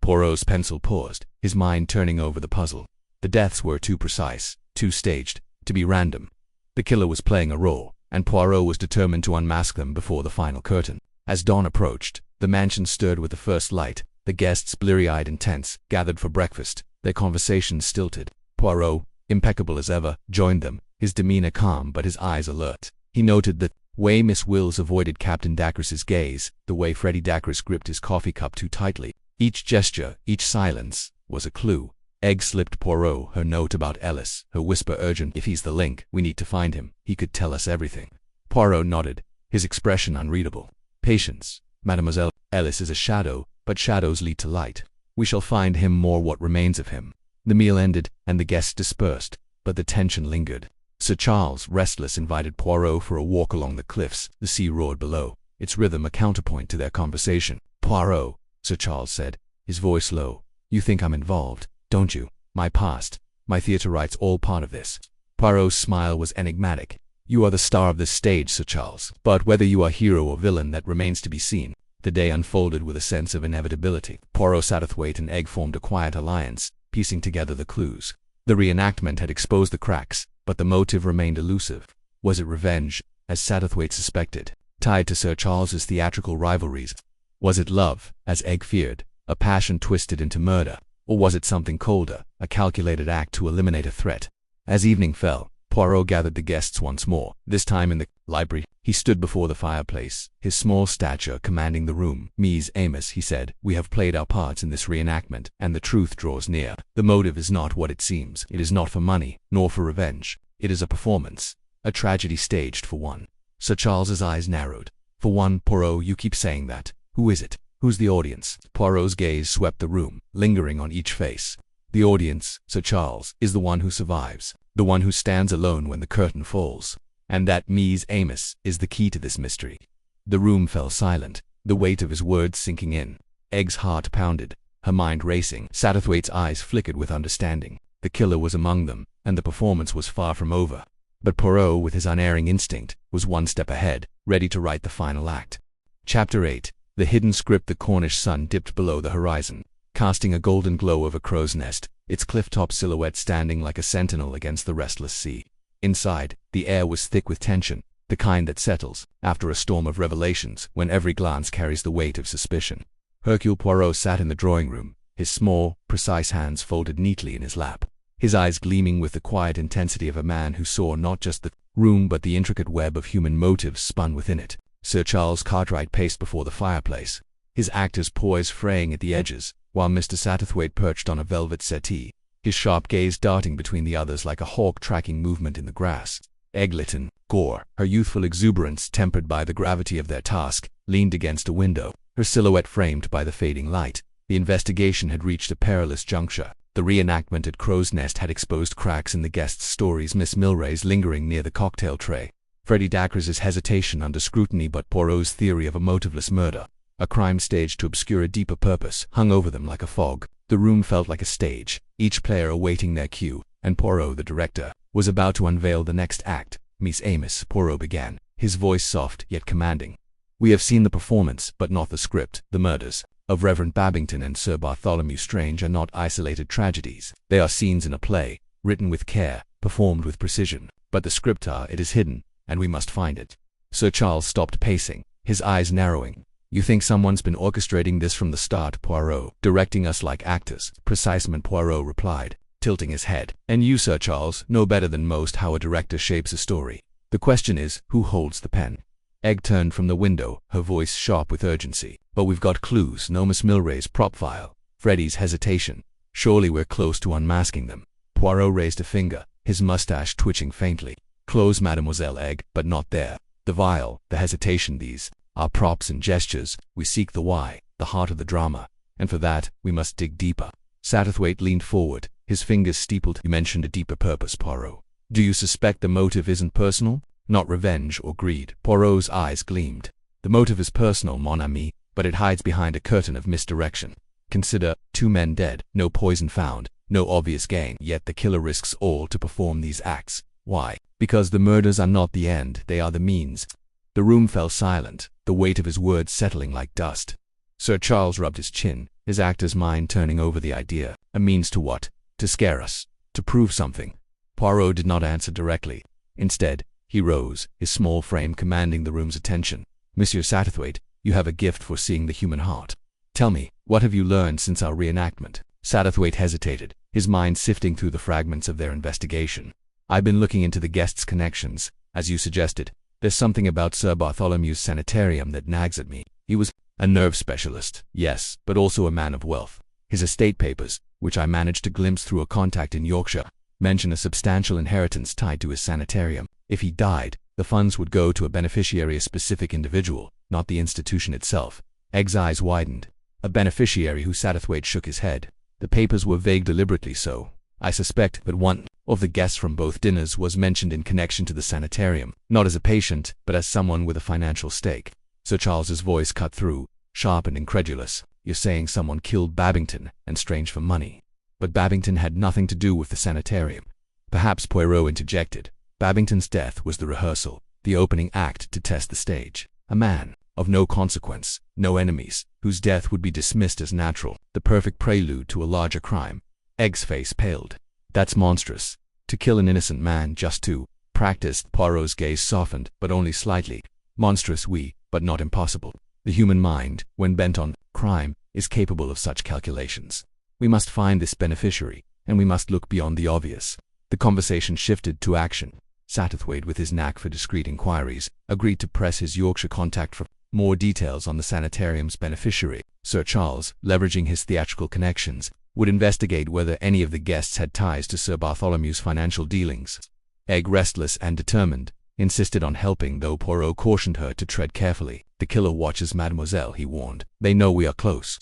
Poirot's pencil paused, his mind turning over the puzzle. The deaths were too precise, too staged, to be random. The killer was playing a role, and Poirot was determined to unmask them before the final curtain. As dawn approached, the mansion stirred with the first light. The guests, bleary-eyed and tense, gathered for breakfast, their conversations stilted. Poirot, impeccable as ever, joined them, his demeanor calm but his eyes alert. He noted the way Miss Wills avoided Captain Dacres's gaze, the way Freddie Dacres gripped his coffee cup too tightly. Each gesture, each silence, was a clue. Egg slipped Poirot her note about Ellis, her whisper urgent, "If he's the link, we need to find him. He could tell us everything." Poirot nodded, his expression unreadable. "Patience, Mademoiselle. Ellis is a shadow, but shadows lead to light. We shall find him, more what remains of him." The meal ended, and the guests dispersed, but the tension lingered. Sir Charles, restless, invited Poirot for a walk along the cliffs. The sea roared below, its rhythm a counterpoint to their conversation. "Poirot," Sir Charles said, his voice low, "you think I'm involved, don't you? My past, my theatre rights, all part of this." Poirot's smile was enigmatic. "You are the star of this stage, Sir Charles, but whether you are hero or villain, that remains to be seen." The day unfolded with a sense of inevitability. Poirot, Satterthwaite, and Egg formed a quiet alliance, piecing together the clues. The reenactment had exposed the cracks, but the motive remained elusive. Was it revenge, as Satterthwaite suspected, tied to Sir Charles's theatrical rivalries? Was it love, as Egg feared, a passion twisted into murder? Or was it something colder, a calculated act to eliminate a threat? As evening fell, Poirot gathered the guests once more, this time in the library. He stood before the fireplace, his small stature commanding the room. "Ms. Amos," he said, "we have played our parts in this reenactment, and the truth draws near. The motive is not what it seems. It is not for money, nor for revenge. It is a performance, a tragedy staged for one." Sir Charles's eyes narrowed. "For one, Poirot, you keep saying that. Who is it? Who's the audience?" Poirot's gaze swept the room, lingering on each face. "The audience, Sir Charles, is the one who survives, the one who stands alone when the curtain falls. And that, Ms. Amos, is the key to this mystery." The room fell silent, the weight of his words sinking in. Egg's heart pounded, her mind racing. Satterthwaite's eyes flickered with understanding. The killer was among them, and the performance was far from over. But Poirot, with his unerring instinct, was one step ahead, ready to write the final act. Chapter 8. The hidden script. The Cornish sun dipped below the horizon, casting a golden glow over Crow's Nest, its cliff-top silhouette standing like a sentinel against the restless sea. Inside, the air was thick with tension, the kind that settles, after a storm of revelations, when every glance carries the weight of suspicion. Hercule Poirot sat in the drawing-room, his small, precise hands folded neatly in his lap, his eyes gleaming with the quiet intensity of a man who saw not just the room but the intricate web of human motives spun within it. Sir Charles Cartwright paced before the fireplace, his actor's poise fraying at the edges, while Mr. Satterthwaite perched on a velvet settee, his sharp gaze darting between the others like a hawk tracking movement in the grass. Eggleton, Gore, her youthful exuberance tempered by the gravity of their task, leaned against a window, her silhouette framed by the fading light. The investigation had reached a perilous juncture. The reenactment at Crow's Nest had exposed cracks in the guests' stories, Miss Milray's lingering near the cocktail tray, Freddie Dacres's hesitation under scrutiny, but Poirot's theory of a motiveless murder, a crime staged to obscure a deeper purpose, hung over them like a fog. The room felt like a stage, each player awaiting their cue, and Poirot, the director, was about to unveil the next act. "Miss Amos," Poirot began, his voice soft yet commanding. "We have seen the performance, but not the script. The murders, of Reverend Babington and Sir Bartholomew Strange are not isolated tragedies. They are scenes in a play, written with care, performed with precision. But the scripture, it is hidden, and we must find it. Sir Charles stopped pacing, his eyes narrowing. You think someone's been orchestrating this from the start, Poirot, directing us like actors? Precisely, Poirot replied, tilting his head. And you, Sir Charles, know better than most how a director shapes a story. The question is, who holds the pen? Egg turned from the window, her voice sharp with urgency. But we've got clues. No Miss Milray's prop file. Freddie's hesitation. Surely we're close to unmasking them. Poirot raised a finger, his mustache twitching faintly. Close, Mademoiselle Egg, but not there. The vial, the hesitation, these are props and gestures. We seek the why, the heart of the drama. And for that, we must dig deeper. Satterthwaite leaned forward, his fingers steepled. You mentioned a deeper purpose, Poirot. Do you suspect the motive isn't personal? Not revenge or greed? Poirot's eyes gleamed. The motive is personal, mon ami, but it hides behind a curtain of misdirection. Consider, 2 men dead, no poison found, no obvious gain, yet the killer risks all to perform these acts. Why? Because the murders are not the end, they are the means. The room fell silent, the weight of his words settling like dust. Sir Charles rubbed his chin, his actor's mind turning over the idea. A means to what? To scare us. To prove something. Poirot did not answer directly. Instead, he rose, his small frame commanding the room's attention. Monsieur Satterthwaite, you have a gift for seeing the human heart. Tell me, what have you learned since our reenactment? Satterthwaite hesitated, his mind sifting through the fragments of their investigation. I've been looking into the guests' connections, as you suggested. There's something about Sir Bartholomew's sanitarium that nags at me. He was a nerve specialist, yes, but also a man of wealth. His estate papers, which I managed to glimpse through a contact in Yorkshire, mention a substantial inheritance tied to his sanitarium. If he died, the funds would go to a beneficiary, a specific individual, not the institution itself. Egg's eyes widened. A beneficiary? Who? Satterthwaite shook his head. The papers were vague deliberately so. I suspect that one of the guests from both dinners was mentioned in connection to the sanitarium, not as a patient, but as someone with a financial stake. Sir Charles's voice cut through, sharp and incredulous. You're saying someone killed Babington, and Strange, for money. But Babington had nothing to do with the sanitarium. Perhaps, Poirot interjected. Babington's death was the rehearsal, the opening act to test the stage. A man of no consequence, no enemies, whose death would be dismissed as natural, the perfect prelude to a larger crime. Egg's face paled. That's monstrous. To kill an innocent man just to practice. Poirot's gaze softened, but only slightly. Monstrous, oui, but not impossible. The human mind, when bent on crime, is capable of such calculations. We must find this beneficiary, and we must look beyond the obvious. The conversation shifted to action. Satterthwaite, with his knack for discreet inquiries, agreed to press his Yorkshire contact for more details on the sanitarium's beneficiary. Sir Charles, leveraging his theatrical connections, would investigate whether any of the guests had ties to Sir Bartholomew's financial dealings. Egg, restless and determined, insisted on helping, though Poirot cautioned her to tread carefully. The killer watches, mademoiselle, he warned. They know we are close.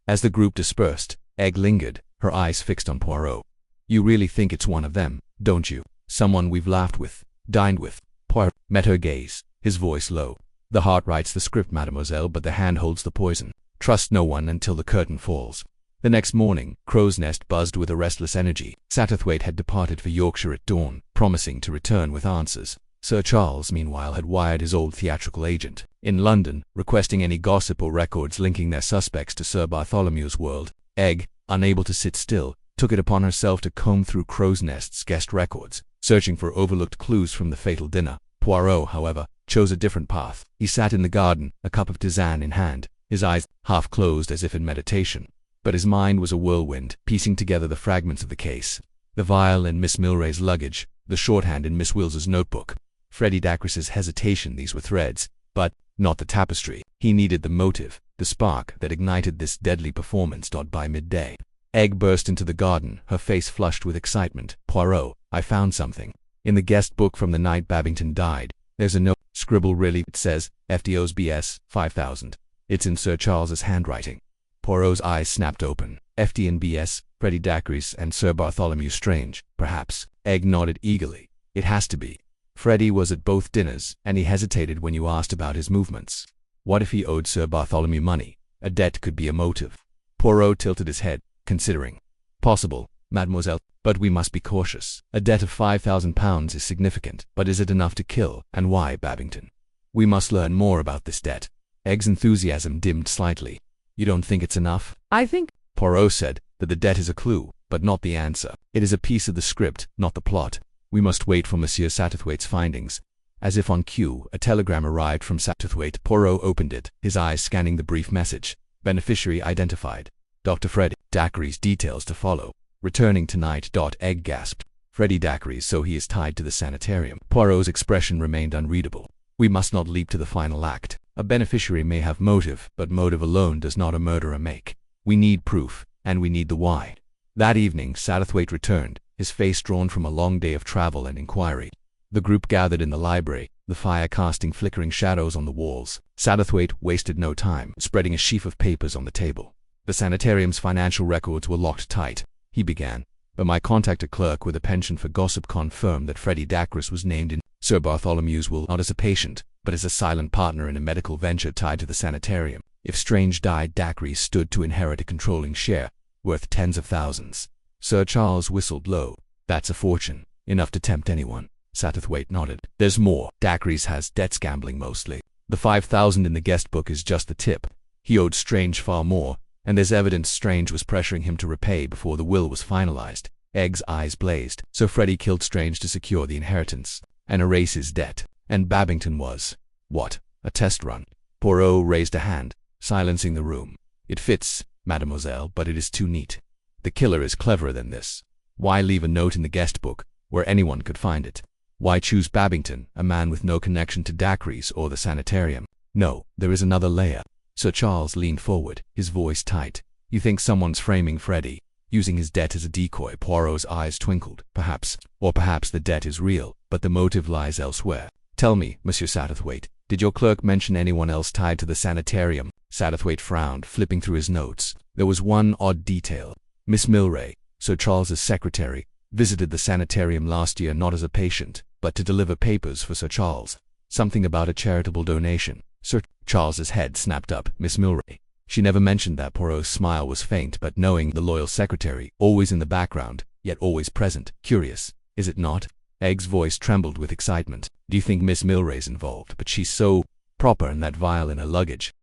As the group dispersed, Egg lingered, her eyes fixed on Poirot. You really think it's one of them, don't you? Someone we've laughed with, dined with. Poirot met her gaze, his voice low. The heart writes the script, mademoiselle, but the hand holds the poison. Trust no one until the curtain falls. The next morning, Crow's Nest buzzed with a restless energy. Satterthwaite had departed for Yorkshire at dawn, promising to return with answers. Sir Charles, meanwhile, had wired his old theatrical agent in London, requesting any gossip or records linking their suspects to Sir Bartholomew's world. Egg, unable to sit still, took it upon herself to comb through Crow's Nest's guest records, searching for overlooked clues from the fatal dinner. Poirot, however, chose a different path. He sat in the garden, a cup of tisane in hand, his eyes half closed as if in meditation. But his mind was a whirlwind, piecing together the fragments of the case. The vial in Miss Milray's luggage, the shorthand in Miss Wills's notebook. Freddie Dacres's hesitation, these were threads, but not the tapestry. He needed the motive, the spark that ignited this deadly performance. By midday, Egg burst into the garden, her face flushed with excitement. Poirot, I found something. In the guest book from the night Babington died, there's a note. Scribble, really? It says, FDO's BS, 5,000. It's in Sir Charles's handwriting. Poirot's eyes snapped open. FD and BS, Freddie Dacres and Sir Bartholomew Strange, perhaps. Egg nodded eagerly. It has to be. Freddie was at both dinners, and he hesitated when you asked about his movements. What if he owed Sir Bartholomew money? A debt could be a motive. Poirot tilted his head, considering. Possible, mademoiselle, but we must be cautious. A debt of £5,000 is significant, but is it enough to kill? And why Babington? We must learn more about this debt. Egg's enthusiasm dimmed slightly. You don't think it's enough? I think, Poirot said, that the debt is a clue, but not the answer. It is a piece of the script, not the plot. We must wait for Monsieur Satterthwaite's findings. As if on cue, a telegram arrived from Satterthwaite. Poirot opened it, his eyes scanning the brief message. Beneficiary identified. Dr. Freddie Dacre's details to follow. Returning tonight. Egg gasped. Freddie Dacre, so he is tied to the sanitarium. Poirot's expression remained unreadable. We must not leap to the final act. A beneficiary may have motive, but motive alone does not a murderer make. We need proof, and we need the why. That evening, Satterthwaite returned, his face drawn from a long day of travel and inquiry. The group gathered in the library, the fire casting flickering shadows on the walls. Satterthwaite wasted no time, spreading a sheaf of papers on the table. The sanitarium's financial records were locked tight, he began, but my contacted clerk with a penchant for gossip confirmed that Freddie Dacre was named in Sir Bartholomew's will not as a patient, but as a silent partner in a medical venture tied to the sanitarium. If Strange died, Dacre stood to inherit a controlling share, worth tens of thousands. Sir Charles whistled low. That's a fortune, enough to tempt anyone. Satterthwaite nodded. There's more. Dacre's has debts, gambling mostly. The 5,000 in the guest book is just the tip. He owed Strange far more, and there's evidence Strange was pressuring him to repay before the will was finalized. Egg's eyes blazed. So Freddie killed Strange to secure the inheritance and erase his debt. And Babington was, what, a test run? Poirot raised a hand, silencing the room. It fits, mademoiselle, but it is too neat. The killer is cleverer than this. Why leave a note in the guest book, where anyone could find it? Why choose Babington, a man with no connection to Dacre's or the sanitarium? No, there is another layer. Sir Charles leaned forward, his voice tight. You think someone's framing Freddie, using his debt as a decoy? Poirot's eyes twinkled. Perhaps, or perhaps the debt is real, but the motive lies elsewhere. Tell me, Monsieur Satterthwaite, did your clerk mention anyone else tied to the sanitarium? Satterthwaite frowned, flipping through his notes. There was one odd detail. Miss Milray, Sir Charles's secretary, visited the sanitarium last year not as a patient, but to deliver papers for Sir Charles. Something about a charitable donation. Sir Charles's head snapped up. Miss Milray. She never mentioned that. Poirot's smile was faint, but knowing the loyal secretary, always in the background, yet always present. Curious, is it not? Egg's voice trembled with excitement. Do you think Miss Milray's involved? But she's so proper, and that vial in her luggage.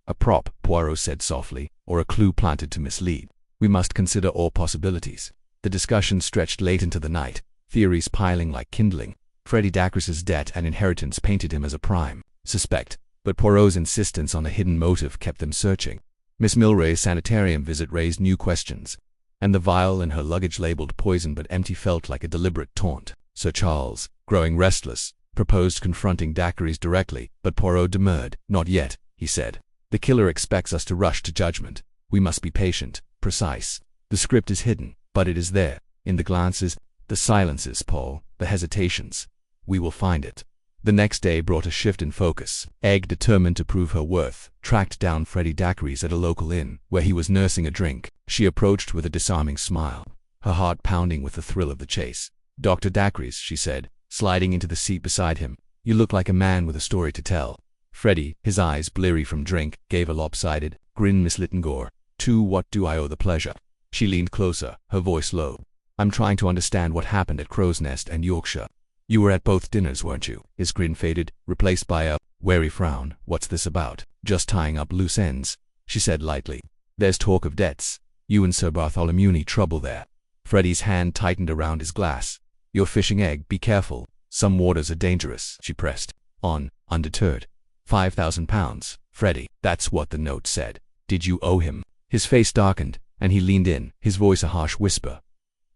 A prop, Poirot said softly, or a clue planted to mislead. We must consider all possibilities. The discussion stretched late into the night, theories piling like kindling. Freddie Dacre's debt and inheritance painted him as a prime suspect, but Poirot's insistence on a hidden motive kept them searching. Miss Milray's sanitarium visit raised new questions, and the vial in her luggage labeled poison but empty felt like a deliberate taunt. Sir Charles, growing restless, proposed confronting Dacre's directly, but Poirot demurred. Not yet, he said. The killer expects us to rush to judgment. We must be patient, precise. The script is hidden, but it is there, in the glances, the silences, Paul, the hesitations. We will find it. The next day brought a shift in focus. Egg, determined to prove her worth, tracked down Freddie Dacre's at a local inn, where he was nursing a drink. She approached with a disarming smile, her heart pounding with the thrill of the chase. Dr. Dacre's, she said, sliding into the seat beside him. You look like a man with a story to tell. Freddie, his eyes bleary from drink, gave a lopsided grin. Miss Littengore, to what do I owe the pleasure? She leaned closer, her voice low. I'm trying to understand what happened at Crow's Nest and Yorkshire. You were at both dinners, weren't you? His grin faded, replaced by a wary frown. What's this about? Just tying up loose ends, she said lightly. There's talk of debts. You and Sir Bartholomew need trouble there. Freddie's hand tightened around his glass. You're fishing, Egg, be careful. Some waters are dangerous, she pressed on, undeterred. £5,000, Freddie, that's what the note said. Did you owe him? His face darkened, and he leaned in, his voice a harsh whisper.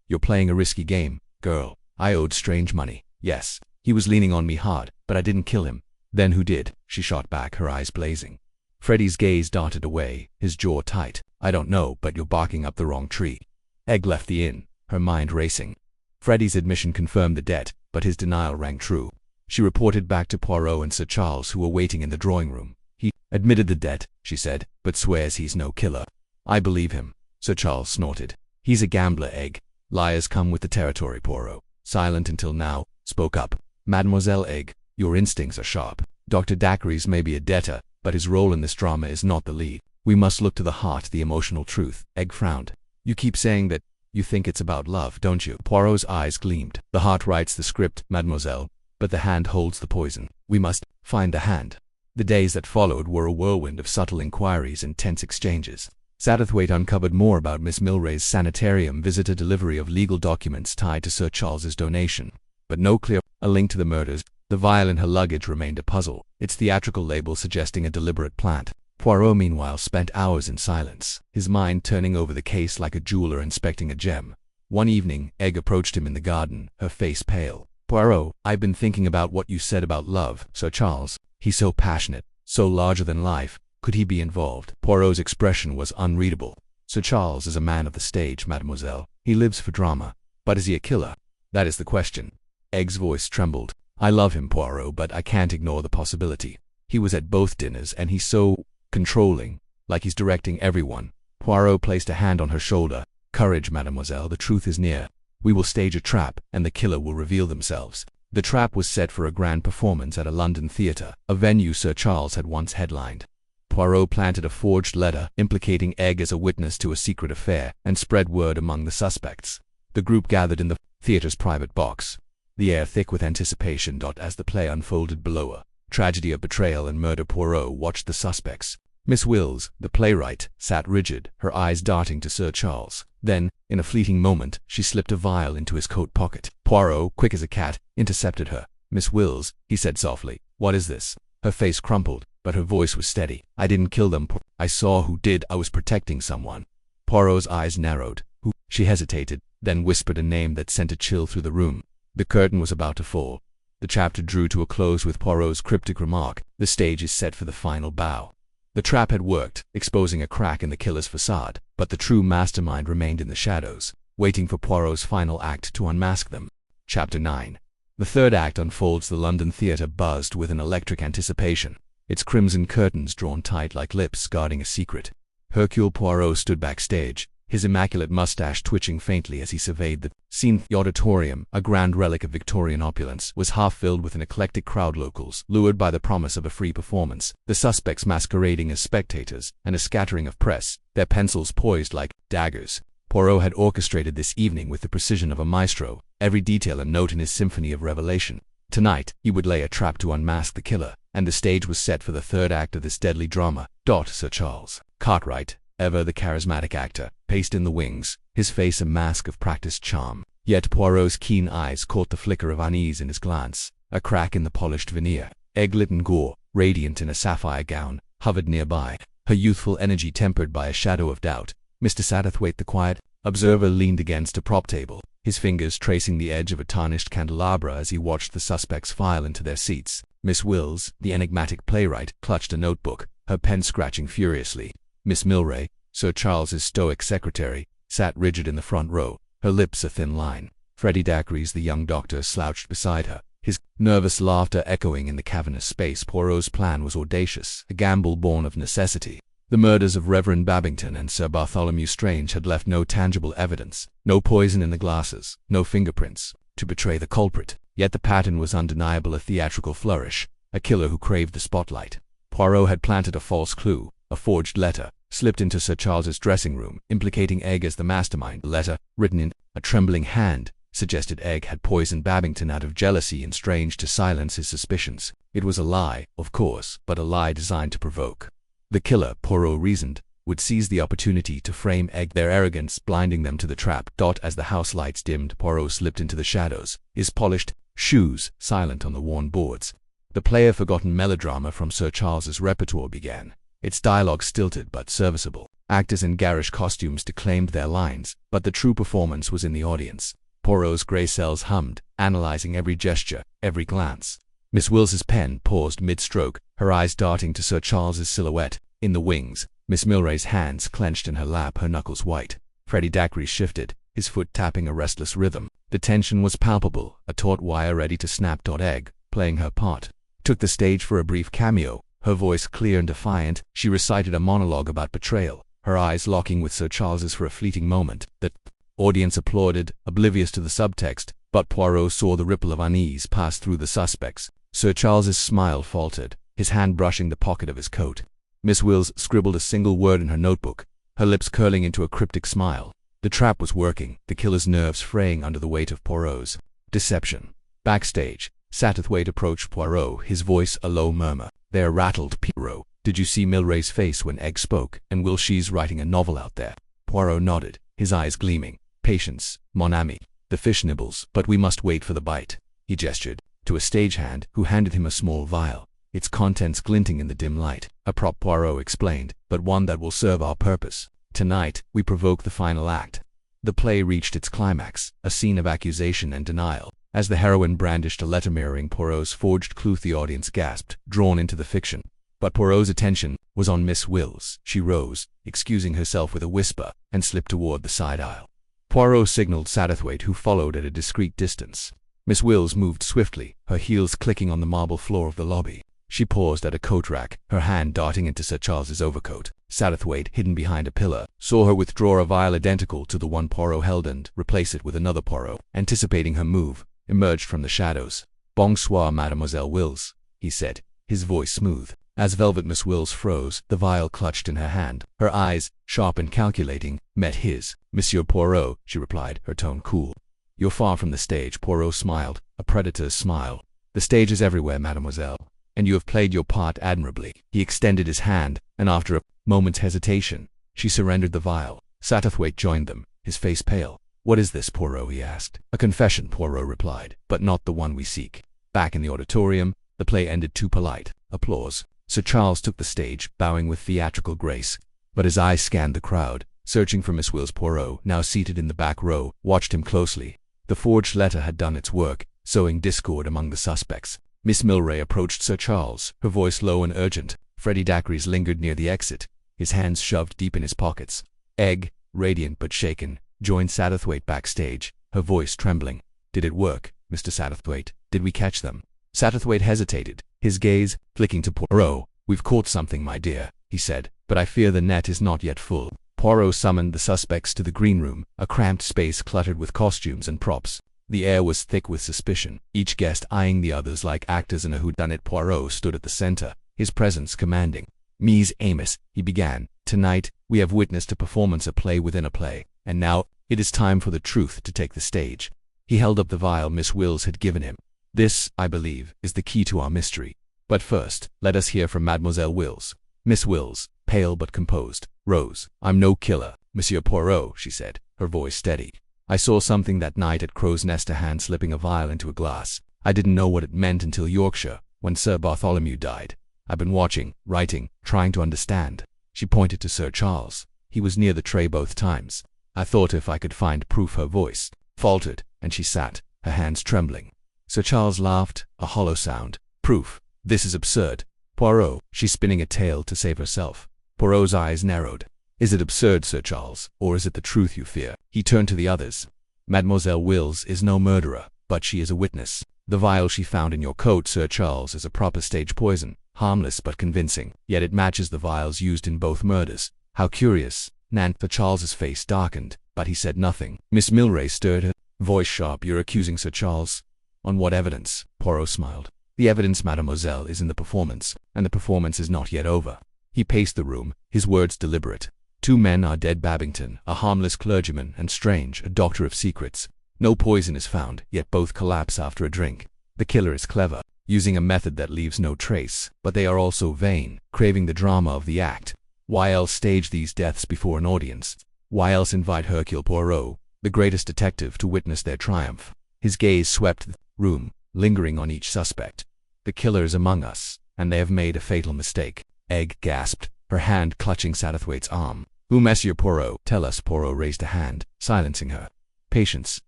You're playing a risky game, girl. I owed Strange money. Yes, he was leaning on me hard, but I didn't kill him. Then who did? She shot back, her eyes blazing. Freddie's gaze darted away, his jaw tight. I don't know, but you're barking up the wrong tree. Egg left the inn, her mind racing. Freddie's admission confirmed the debt, but his denial rang true. She reported back to Poirot and Sir Charles, who were waiting in the drawing room. He admitted the debt, she said, but swears he's no killer. I believe him, Sir Charles snorted. He's a gambler, Egg. Liars come with the territory. Poirot, silent until now, spoke up. Mademoiselle Egg, your instincts are sharp. Dr. Dacre's may be a debtor, but his role in this drama is not the lead. We must look to the heart, the emotional truth. Egg frowned. You keep saying that you think it's about love, don't you? Poirot's eyes gleamed. The heart writes the script, mademoiselle, but the hand holds the poison. We must find the hand. The days that followed were a whirlwind of subtle inquiries and tense exchanges. Satterthwaite uncovered more about Miss Milray's sanitarium visit, a delivery of legal documents tied to Sir Charles's donation, but no clear link to the murders. The vial in her luggage remained a puzzle, its theatrical label suggesting a deliberate plant. Poirot, meanwhile, spent hours in silence, his mind turning over the case like a jeweler inspecting a gem. One evening, Egg approached him in the garden, her face pale. "Poirot, I've been thinking about what you said about love, Sir Charles. He's so passionate, so larger than life. Could he be involved?" Poirot's expression was unreadable. "Sir Charles is a man of the stage, mademoiselle. He lives for drama. But is he a killer? That is the question." Egg's voice trembled. "I love him, Poirot, but I can't ignore the possibility. He was at both dinners, and he's so controlling, like he's directing everyone." Poirot placed a hand on her shoulder. "Courage, mademoiselle, the truth is near. We will stage a trap, and the killer will reveal themselves." The trap was set for a grand performance at a London theatre, a venue Sir Charles had once headlined. Poirot planted a forged letter implicating Egg as a witness to a secret affair and spread word among the suspects. The group gathered in the theatre's private box, the air thick with anticipation. As the play unfolded below, a tragedy of betrayal and murder, Poirot watched the suspects. Miss Wills, the playwright, sat rigid, her eyes darting to Sir Charles. Then, in a fleeting moment, she slipped a vial into his coat pocket. Poirot, quick as a cat, intercepted her. "Miss Wills," he said softly, "what is this?" Her face crumpled, but her voice was steady. "I didn't kill them. I saw who did. I was protecting someone." Poirot's eyes narrowed. "Who?" She hesitated, then whispered a name that sent a chill through the room. The curtain was about to fall. The chapter drew to a close with Poirot's cryptic remark, "The stage is set for the final bow." The trap had worked, exposing a crack in the killer's facade, but the true mastermind remained in the shadows, waiting for Poirot's final act to unmask them. Chapter 9. The third act unfolds. The London theatre buzzed with an electric anticipation, its crimson curtains drawn tight like lips guarding a secret. Hercule Poirot stood backstage, his immaculate mustache twitching faintly as he surveyed the scene. The auditorium, a grand relic of Victorian opulence, was half filled with an eclectic crowd, locals lured by the promise of a free performance, the suspects masquerading as spectators, and a scattering of press, their pencils poised like daggers. Poirot had orchestrated this evening with the precision of a maestro, every detail a note in his symphony of revelation. Tonight, he would lay a trap to unmask the killer, and the stage was set for the third act of this deadly drama. Sir Charles Cartwright, ever the charismatic actor, paced in the wings, his face a mask of practiced charm. Yet Poirot's keen eyes caught the flicker of unease in his glance, a crack in the polished veneer. Egg-Lytton Gore, radiant in a sapphire gown, hovered nearby, her youthful energy tempered by a shadow of doubt. Mr. Satterthwaite, the quiet observer, leaned against a prop table, his fingers tracing the edge of a tarnished candelabra as he watched the suspects file into their seats. Miss Wills, the enigmatic playwright, clutched a notebook, her pen scratching furiously. Miss Milray, Sir Charles's stoic secretary, sat rigid in the front row, her lips a thin line. Freddie Dacres, the young doctor, slouched beside her, his nervous laughter echoing in the cavernous space. Poirot's plan was audacious, a gamble born of necessity. The murders of Reverend Babington and Sir Bartholomew Strange had left no tangible evidence, no poison in the glasses, no fingerprints, to betray the culprit. Yet the pattern was undeniable, a theatrical flourish, a killer who craved the spotlight. Poirot had planted a false clue, a forged letter, slipped into Sir Charles's dressing room, implicating Egg as the mastermind. The letter, written in a trembling hand, suggested Egg had poisoned Babington out of jealousy and Strange to silence his suspicions. It was a lie, of course, but a lie designed to provoke. The killer, Poirot reasoned, would seize the opportunity to frame Egg, their arrogance blinding them to the trap. As the house lights dimmed, Poirot slipped into the shadows, his polished shoes silent on the worn boards. The player-forgotten melodrama from Sir Charles's repertoire began, its dialogue stilted but serviceable. Actors in garish costumes declaimed their lines, but the true performance was in the audience. Poirot's grey cells hummed, analyzing every gesture, every glance. Miss Wills's pen paused mid-stroke, her eyes darting to Sir Charles's silhouette. In the wings, Miss Milray's hands clenched in her lap, her knuckles white. Freddie Dacres shifted, his foot tapping a restless rhythm. The tension was palpable, a taut wire ready to snap. Egg, playing her part, took the stage for a brief cameo, her voice clear and defiant. She recited a monologue about betrayal, her eyes locking with Sir Charles's for a fleeting moment. The audience applauded, oblivious to the subtext, but Poirot saw the ripple of unease pass through the suspects. Sir Charles's smile faltered, his hand brushing the pocket of his coat. Miss Wills scribbled a single word in her notebook, her lips curling into a cryptic smile. The trap was working, the killer's nerves fraying under the weight of Poirot's deception. Backstage, Satterthwaite approached Poirot, his voice a low murmur. They're rattled, Poirot. Did you see Milray's face when Egg spoke? And will she's writing a novel out there? Poirot nodded, his eyes gleaming. Patience, mon ami. The fish nibbles, but we must wait for the bite. He gestured to a stagehand who handed him a small vial, its contents glinting in the dim light. A prop, Poirot explained, but one that will serve our purpose. Tonight, we provoke the final act. The play reached its climax, a scene of accusation and denial. As the heroine brandished a letter mirroring Poirot's forged clue, the audience gasped, drawn into the fiction. But Poirot's attention was on Miss Wills. She rose, excusing herself with a whisper, and slipped toward the side aisle. Poirot signaled Satterthwaite, who followed at a discreet distance. Miss Wills moved swiftly, her heels clicking on the marble floor of the lobby. She paused at a coat rack, her hand darting into Sir Charles's overcoat. Satterthwaite, hidden behind a pillar, saw her withdraw a vial identical to the one Poirot held and replace it with another. Poirot, anticipating her move, emerged from the shadows. "Bonsoir, Mademoiselle Wills," he said, his voice smooth. As velvet Miss Wills froze, the vial clutched in her hand. Her eyes, sharp and calculating, met his. "Monsieur Poirot," she replied, her tone cool. "You're far from the stage." Poirot smiled, a predator's smile. "The stage is everywhere, mademoiselle, and you have played your part admirably." He extended his hand, and after a moment's hesitation, she surrendered the vial. Satterthwaite joined them, his face pale. "What is this, Poirot?" he asked. "A confession," Poirot replied, "but not the one we seek." Back in the auditorium, the play ended to polite applause. Sir Charles took the stage, bowing with theatrical grace, but his eyes scanned the crowd, searching for Miss Wills. Poirot, now seated in the back row, watched him closely. The forged letter had done its work, sowing discord among the suspects. Miss Milray approached Sir Charles, her voice low and urgent. Freddie Dacres lingered near the exit, his hands shoved deep in his pockets. Egg, radiant but shaken, joined Satterthwaite backstage, her voice trembling. "Did it work, Mr. Satterthwaite? Did we catch them?" Satterthwaite hesitated, his gaze flicking to Poirot. "We've caught something, my dear," he said, "but I fear the net is not yet full." Poirot summoned the suspects to the green room, a cramped space cluttered with costumes and props. The air was thick with suspicion, each guest eyeing the others like actors in a whodunit. Poirot stood at the center, his presence commanding. "Mies Amos," he began, "tonight, we have witnessed a performance, a play within a play, and now, it is time for the truth to take the stage." He held up the vial Miss Wills had given him. "This, I believe, is the key to our mystery. But first, let us hear from Mademoiselle Wills." Miss Wills, pale but composed, rose. "I'm no killer, Monsieur Poirot," she said, her voice steady. "I saw something that night at Crow's Nest, a hand slipping a vial into a glass. I didn't know what it meant until Yorkshire, when Sir Bartholomew died. I've been watching, writing, trying to understand." She pointed to Sir Charles. He was near the tray both times. "I thought if I could find proof." Her voice faltered, and she sat, her hands trembling. Sir Charles laughed, a hollow sound. "Proof? This is absurd. Poirot," she's spinning a tale to save herself. Poirot's eyes narrowed. "Is it absurd, Sir Charles, or is it the truth you fear?" He turned to the others. "Mademoiselle Wills is no murderer, but she is a witness. The vial she found in your coat, Sir Charles, is a proper stage poison, harmless but convincing, yet it matches the vials used in both murders. How curious." Sir Charles's face darkened, but he said nothing. Miss Milray stirred her voice sharp. "You're accusing Sir Charles? On what evidence?" Poirot smiled. "The evidence, mademoiselle, is in the performance, and the performance is not yet over." He paced the room, his words deliberate. "Two men are dead: Babington, a harmless clergyman, and Strange, a doctor of secrets. No poison is found, yet both collapse after a drink. The killer is clever, using a method that leaves no trace, but they are also vain, craving the drama of the act. Why else stage these deaths before an audience? Why else invite Hercule Poirot, the greatest detective, to witness their triumph?" His gaze swept the room, lingering on each suspect. "The killer is among us, and they have made a fatal mistake." Egg gasped, her hand clutching Satterthwaite's arm. "Who, Monsieur Poirot? Tell us." Poirot raised a hand, silencing her. "Patience,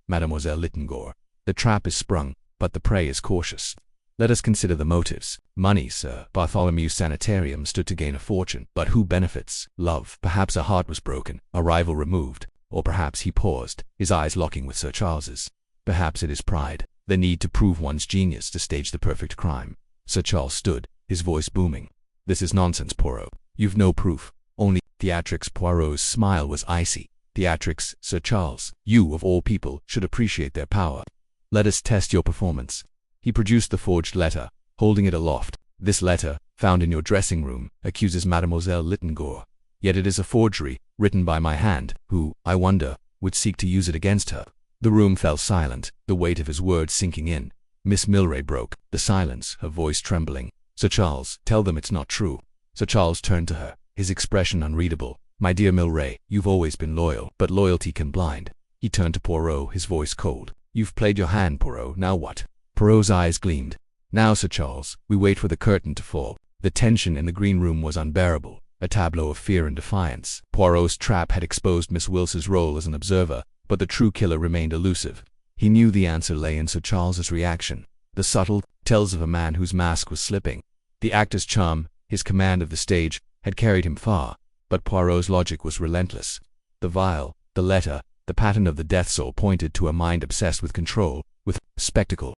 Mademoiselle Littengore. The trap is sprung, but the prey is cautious. Let us consider the motives. Money, Sir Bartholomew's sanitarium stood to gain a fortune, but who benefits? Love. Perhaps a heart was broken, a rival removed, or perhaps," he paused, his eyes locking with Sir Charles's, "perhaps it is pride, the need to prove one's genius, to stage the perfect crime." Sir Charles stood, his voice booming. "This is nonsense, Poirot. You've no proof. Only theatrics." Poirot's smile was icy. "Theatrics, Sir Charles. You, of all people, should appreciate their power. Let us test your performance." He produced the forged letter, holding it aloft. "This letter, found in your dressing room, accuses Mademoiselle Littengore. Yet it is a forgery, written by my hand. Who, I wonder, would seek to use it against her?" The room fell silent, the weight of his words sinking in. Miss Milray broke the silence, her voice trembling. Sir Charles, tell them it's not true. Sir Charles turned to her, his expression unreadable. My dear Milray, you've always been loyal, but loyalty can blind. He turned to Poirot, his voice cold. You've played your hand, Poirot, now what? Poirot's eyes gleamed. Now, Sir Charles, we wait for the curtain to fall. The tension in the green room was unbearable, a tableau of fear and defiance. Poirot's trap had exposed Miss Wils's role as an observer, but the true killer remained elusive. He knew the answer lay in Sir Charles's reaction, the subtle tells of a man whose mask was slipping. The actor's charm, his command of the stage, had carried him far, but Poirot's logic was relentless. The vial, the letter, the pattern of the death soul pointed to a mind obsessed with control, with spectacle.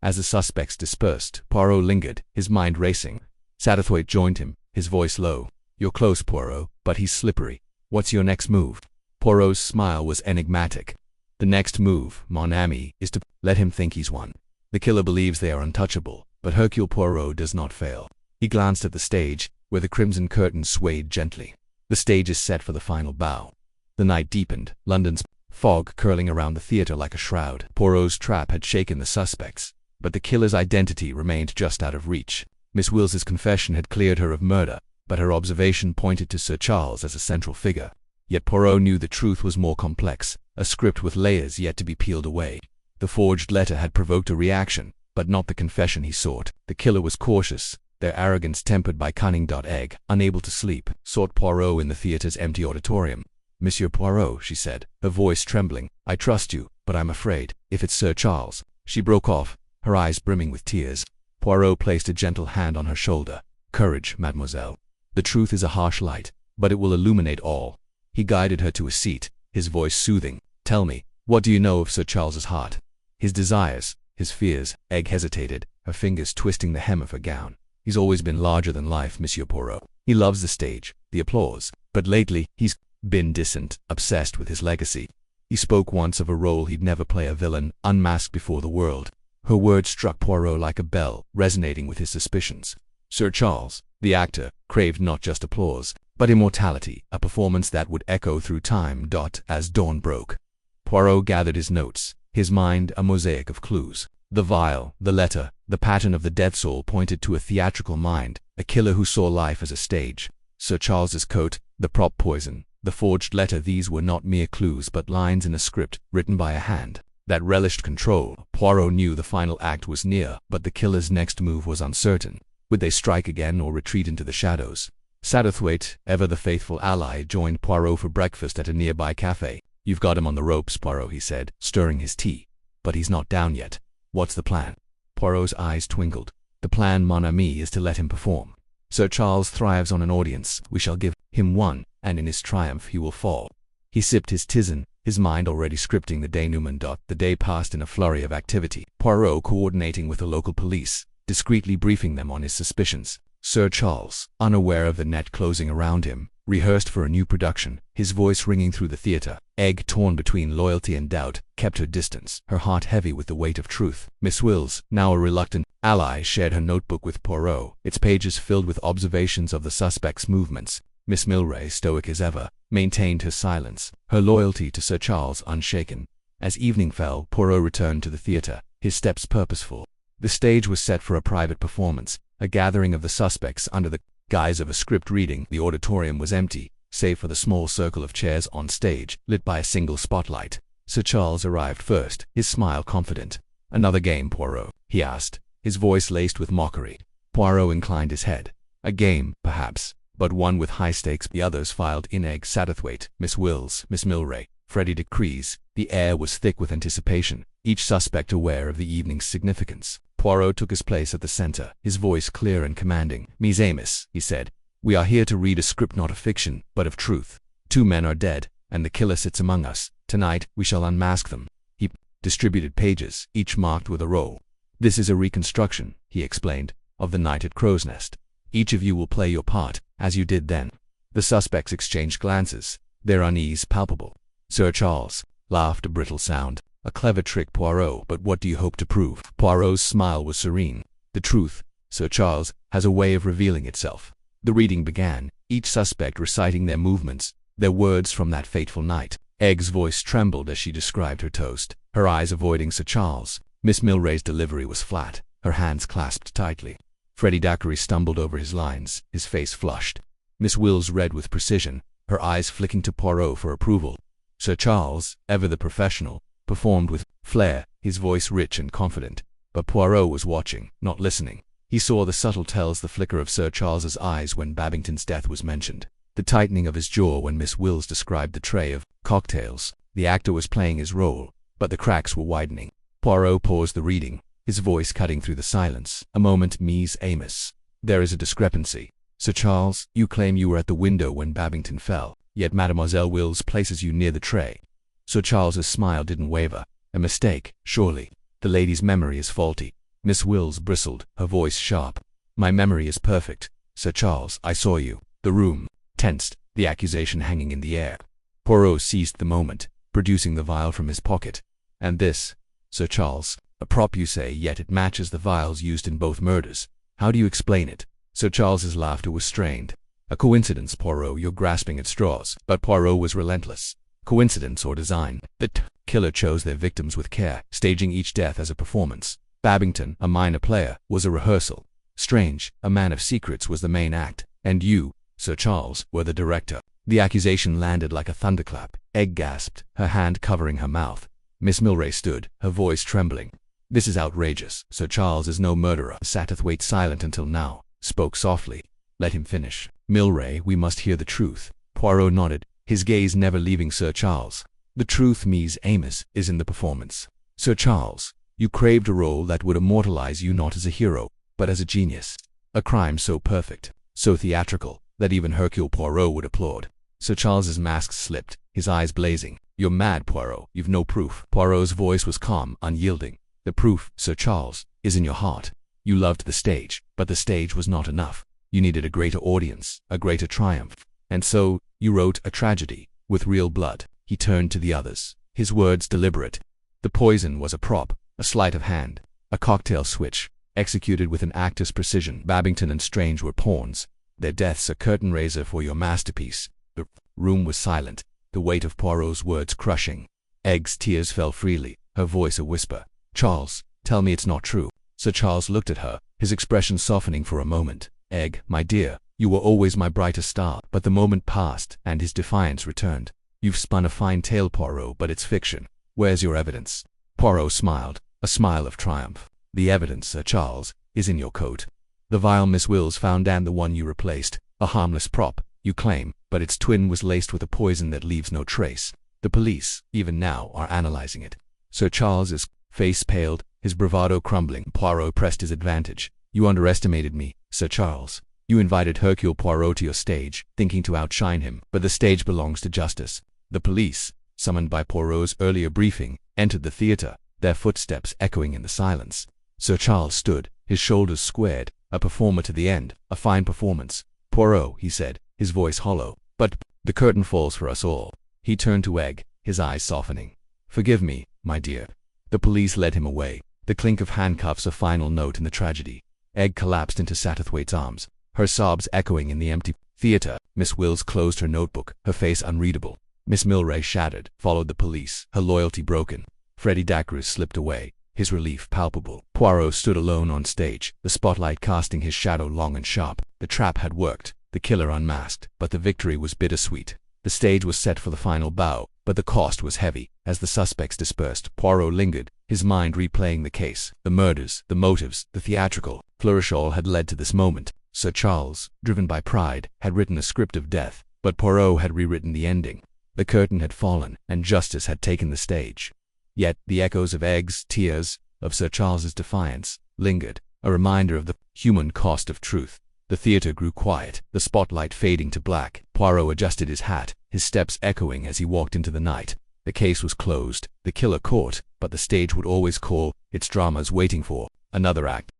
As the suspects dispersed, Poirot lingered, his mind racing. Satterthwaite joined him, his voice low. You're close, Poirot, but he's slippery. What's your next move? Poirot's smile was enigmatic. The next move, mon ami, is to let him think he's won. The killer believes they are untouchable, but Hercule Poirot does not fail. He glanced at the stage, where the crimson curtain swayed gently. The stage is set for the final bow. The night deepened, London's fog curling around the theatre like a shroud. Poirot's trap had shaken the suspects, but the killer's identity remained just out of reach. Miss Wils's confession had cleared her of murder, but her observation pointed to Sir Charles as a central figure. Yet Poirot knew the truth was more complex, a script with layers yet to be peeled away. The forged letter had provoked a reaction, but not the confession he sought. The killer was cautious, their arrogance tempered by cunning. Egg, unable to sleep, sought Poirot in the theatre's empty auditorium. Monsieur Poirot, she said, her voice trembling, I trust you, but I'm afraid, if it's Sir Charles. She broke off, her eyes brimming with tears. Poirot placed a gentle hand on her shoulder. Courage, mademoiselle. The truth is a harsh light, but it will illuminate all. He guided her to a seat, his voice soothing. Tell me, what do you know of Sir Charles's heart? His desires, his fears. Egg hesitated, her fingers twisting the hem of her gown. He's always been larger than life, Monsieur Poirot. He loves the stage, the applause, but lately he's been distant, obsessed with his legacy. He spoke once of a role he'd never play, a villain, unmasked before the world. Her words struck Poirot like a bell, resonating with his suspicions. Sir Charles, the actor, craved not just applause, but immortality, a performance that would echo through time. As dawn broke, Poirot gathered his notes, his mind a mosaic of clues. The vial, the letter, the pattern of the death soul pointed to a theatrical mind, a killer who saw life as a stage. Sir Charles's coat, the prop poison, the forged letter, these were not mere clues but lines in a script written by a hand that relished control. Poirot knew the final act was near, but the killer's next move was uncertain. Would they strike again or retreat into the shadows? Satterthwaite, ever the faithful ally, joined Poirot for breakfast at a nearby cafe. You've got him on the ropes, Poirot, he said, stirring his tea. But he's not down yet. What's the plan? Poirot's eyes twinkled. The plan, mon ami, is to let him perform. Sir Charles thrives on an audience. We shall give him one, and in his triumph he will fall. He sipped his tisane, his mind already scripting the denouement. The day passed in a flurry of activity. Poirot coordinating with the local police, discreetly briefing them on his suspicions. Sir Charles, unaware of the net closing around him, rehearsed for a new production, his voice ringing through the theatre. Egg, torn between loyalty and doubt, kept her distance, her heart heavy with the weight of truth. Miss Wills, now a reluctant ally, shared her notebook with Poirot, its pages filled with observations of the suspect's movements. Miss Milray, stoic as ever, maintained her silence, her loyalty to Sir Charles unshaken. As evening fell, Poirot returned to the theatre, his steps purposeful. The stage was set for a private performance, a gathering of the suspects under the guise of a script reading. The auditorium was empty, save for the small circle of chairs on stage, lit by a single spotlight. Sir Charles arrived first, his smile confident. Another game, Poirot? He asked, his voice laced with mockery. Poirot inclined his head. A game, perhaps, but one with high stakes. The others filed in. Egg, Satterthwaite, Miss Wills, Miss Milray, Freddie de Cries. The air was thick with anticipation, each suspect aware of the evening's significance. Poirot took his place at the center, his voice clear and commanding. Mes amis, he said, we are here to read a script not of fiction, but of truth. 2 men are dead, and the killer sits among us. Tonight, we shall unmask them. He distributed pages, each marked with a role. This is a reconstruction, he explained, of the night at Crow's Nest. Each of you will play your part, as you did then. The suspects exchanged glances, their unease palpable. Sir Charles laughed, a brittle sound. A clever trick, Poirot, but what do you hope to prove? Poirot's smile was serene. The truth, Sir Charles, has a way of revealing itself. The reading began, each suspect reciting their movements, their words from that fateful night. Egg's voice trembled as she described her toast, her eyes avoiding Sir Charles. Miss Milray's delivery was flat, her hands clasped tightly. Freddie Dacre stumbled over his lines, his face flushed. Miss Wills read with precision, her eyes flicking to Poirot for approval. Sir Charles, ever the professional, performed with flair, his voice rich and confident. But Poirot was watching, not listening. He saw the subtle tells, the flicker of Sir Charles's eyes when Babington's death was mentioned, the tightening of his jaw when Miss Wills described the tray of cocktails. The actor was playing his role, but the cracks were widening. Poirot paused the reading, his voice cutting through the silence. A moment, Ms. Amos. There is a discrepancy. Sir Charles, you claim you were at the window when Babington fell, yet Mademoiselle Wills places you near the tray. Sir Charles's smile didn't waver. A mistake, surely. The lady's memory is faulty. Miss Wills bristled, her voice sharp. My memory is perfect. Sir Charles, I saw you. The room tensed, the accusation hanging in the air. Poirot seized the moment, producing the vial from his pocket. And this, Sir Charles, a prop you say, yet it matches the vials used in both murders. How do you explain it? Sir Charles's laughter was strained. A coincidence, Poirot, you're grasping at straws. But Poirot was relentless. Coincidence or design? The killer chose their victims with care, staging each death as a performance. Babington, a minor player, was a rehearsal. Strange, a man of secrets was the main act. And you, Sir Charles, were the director. The accusation landed like a thunderclap. Egg gasped, her hand covering her mouth. Miss Milray stood, her voice trembling. This is outrageous. Sir Charles is no murderer. Satterthwaite, silent until now, spoke softly. Let him finish. Milray, we must hear the truth. Poirot nodded, his gaze never leaving Sir Charles. The truth, Ms. Amos, is in the performance. Sir Charles, you craved a role that would immortalize you not as a hero, but as a genius. A crime so perfect, so theatrical, that even Hercule Poirot would applaud. Sir Charles's mask slipped, his eyes blazing. You're mad, Poirot. You've no proof. Poirot's voice was calm, unyielding. The proof, Sir Charles, is in your heart. You loved the stage, but the stage was not enough. You needed a greater audience, a greater triumph. And so, you wrote a tragedy, with real blood. He turned to the others, his words deliberate. The poison was a prop, a sleight of hand, a cocktail switch, executed with an actor's precision. Babington and Strange were pawns, their deaths a curtain raiser for your masterpiece. The room was silent, the weight of Poirot's words crushing. Egg's tears fell freely, her voice a whisper. Charles, tell me it's not true. Sir Charles looked at her, his expression softening for a moment. Egg, my dear, you were always my brightest star. But the moment passed, and his defiance returned. You've spun a fine tale, Poirot, but it's fiction. Where's your evidence? Poirot smiled, a smile of triumph. The evidence, Sir Charles, is in your coat. The vial Miss Wills found and the one you replaced. A harmless prop, you claim, but its twin was laced with a poison that leaves no trace. The police, even now, are analyzing it. Sir Charles's face paled, his bravado crumbling. Poirot pressed his advantage. You underestimated me, Sir Charles. You invited Hercule Poirot to your stage, thinking to outshine him, but the stage belongs to justice. The police, summoned by Poirot's earlier briefing, entered the theater, their footsteps echoing in the silence. Sir Charles stood, his shoulders squared, a performer to the end, a fine performance. Poirot, he said, his voice hollow, but the curtain falls for us all. He turned to Egg, his eyes softening. Forgive me, my dear. The police led him away, the clink of handcuffs a final note in the tragedy. Egg collapsed into Satterthwaite's arms, her sobs echoing in the empty theater. Miss Wills closed her notebook, her face unreadable. Miss Milray, shattered, followed the police, her loyalty broken. Freddie Dacre slipped away, his relief palpable. Poirot stood alone on stage, the spotlight casting his shadow long and sharp. The trap had worked, the killer unmasked, but the victory was bittersweet. The stage was set for the final bow, but the cost was heavy. As the suspects dispersed, Poirot lingered, his mind replaying the case. The murders, the motives, the theatrical flourish all had led to this moment. Sir Charles, driven by pride, had written a script of death, but Poirot had rewritten the ending. The curtain had fallen, and justice had taken the stage. Yet the echoes of Egg's tears, of Sir Charles's defiance, lingered, a reminder of the human cost of truth. The theater grew quiet, the spotlight fading to black. Poirot adjusted his hat, his steps echoing as he walked into the night. The case was closed, the killer caught, but the stage would always call, its dramas waiting for another act.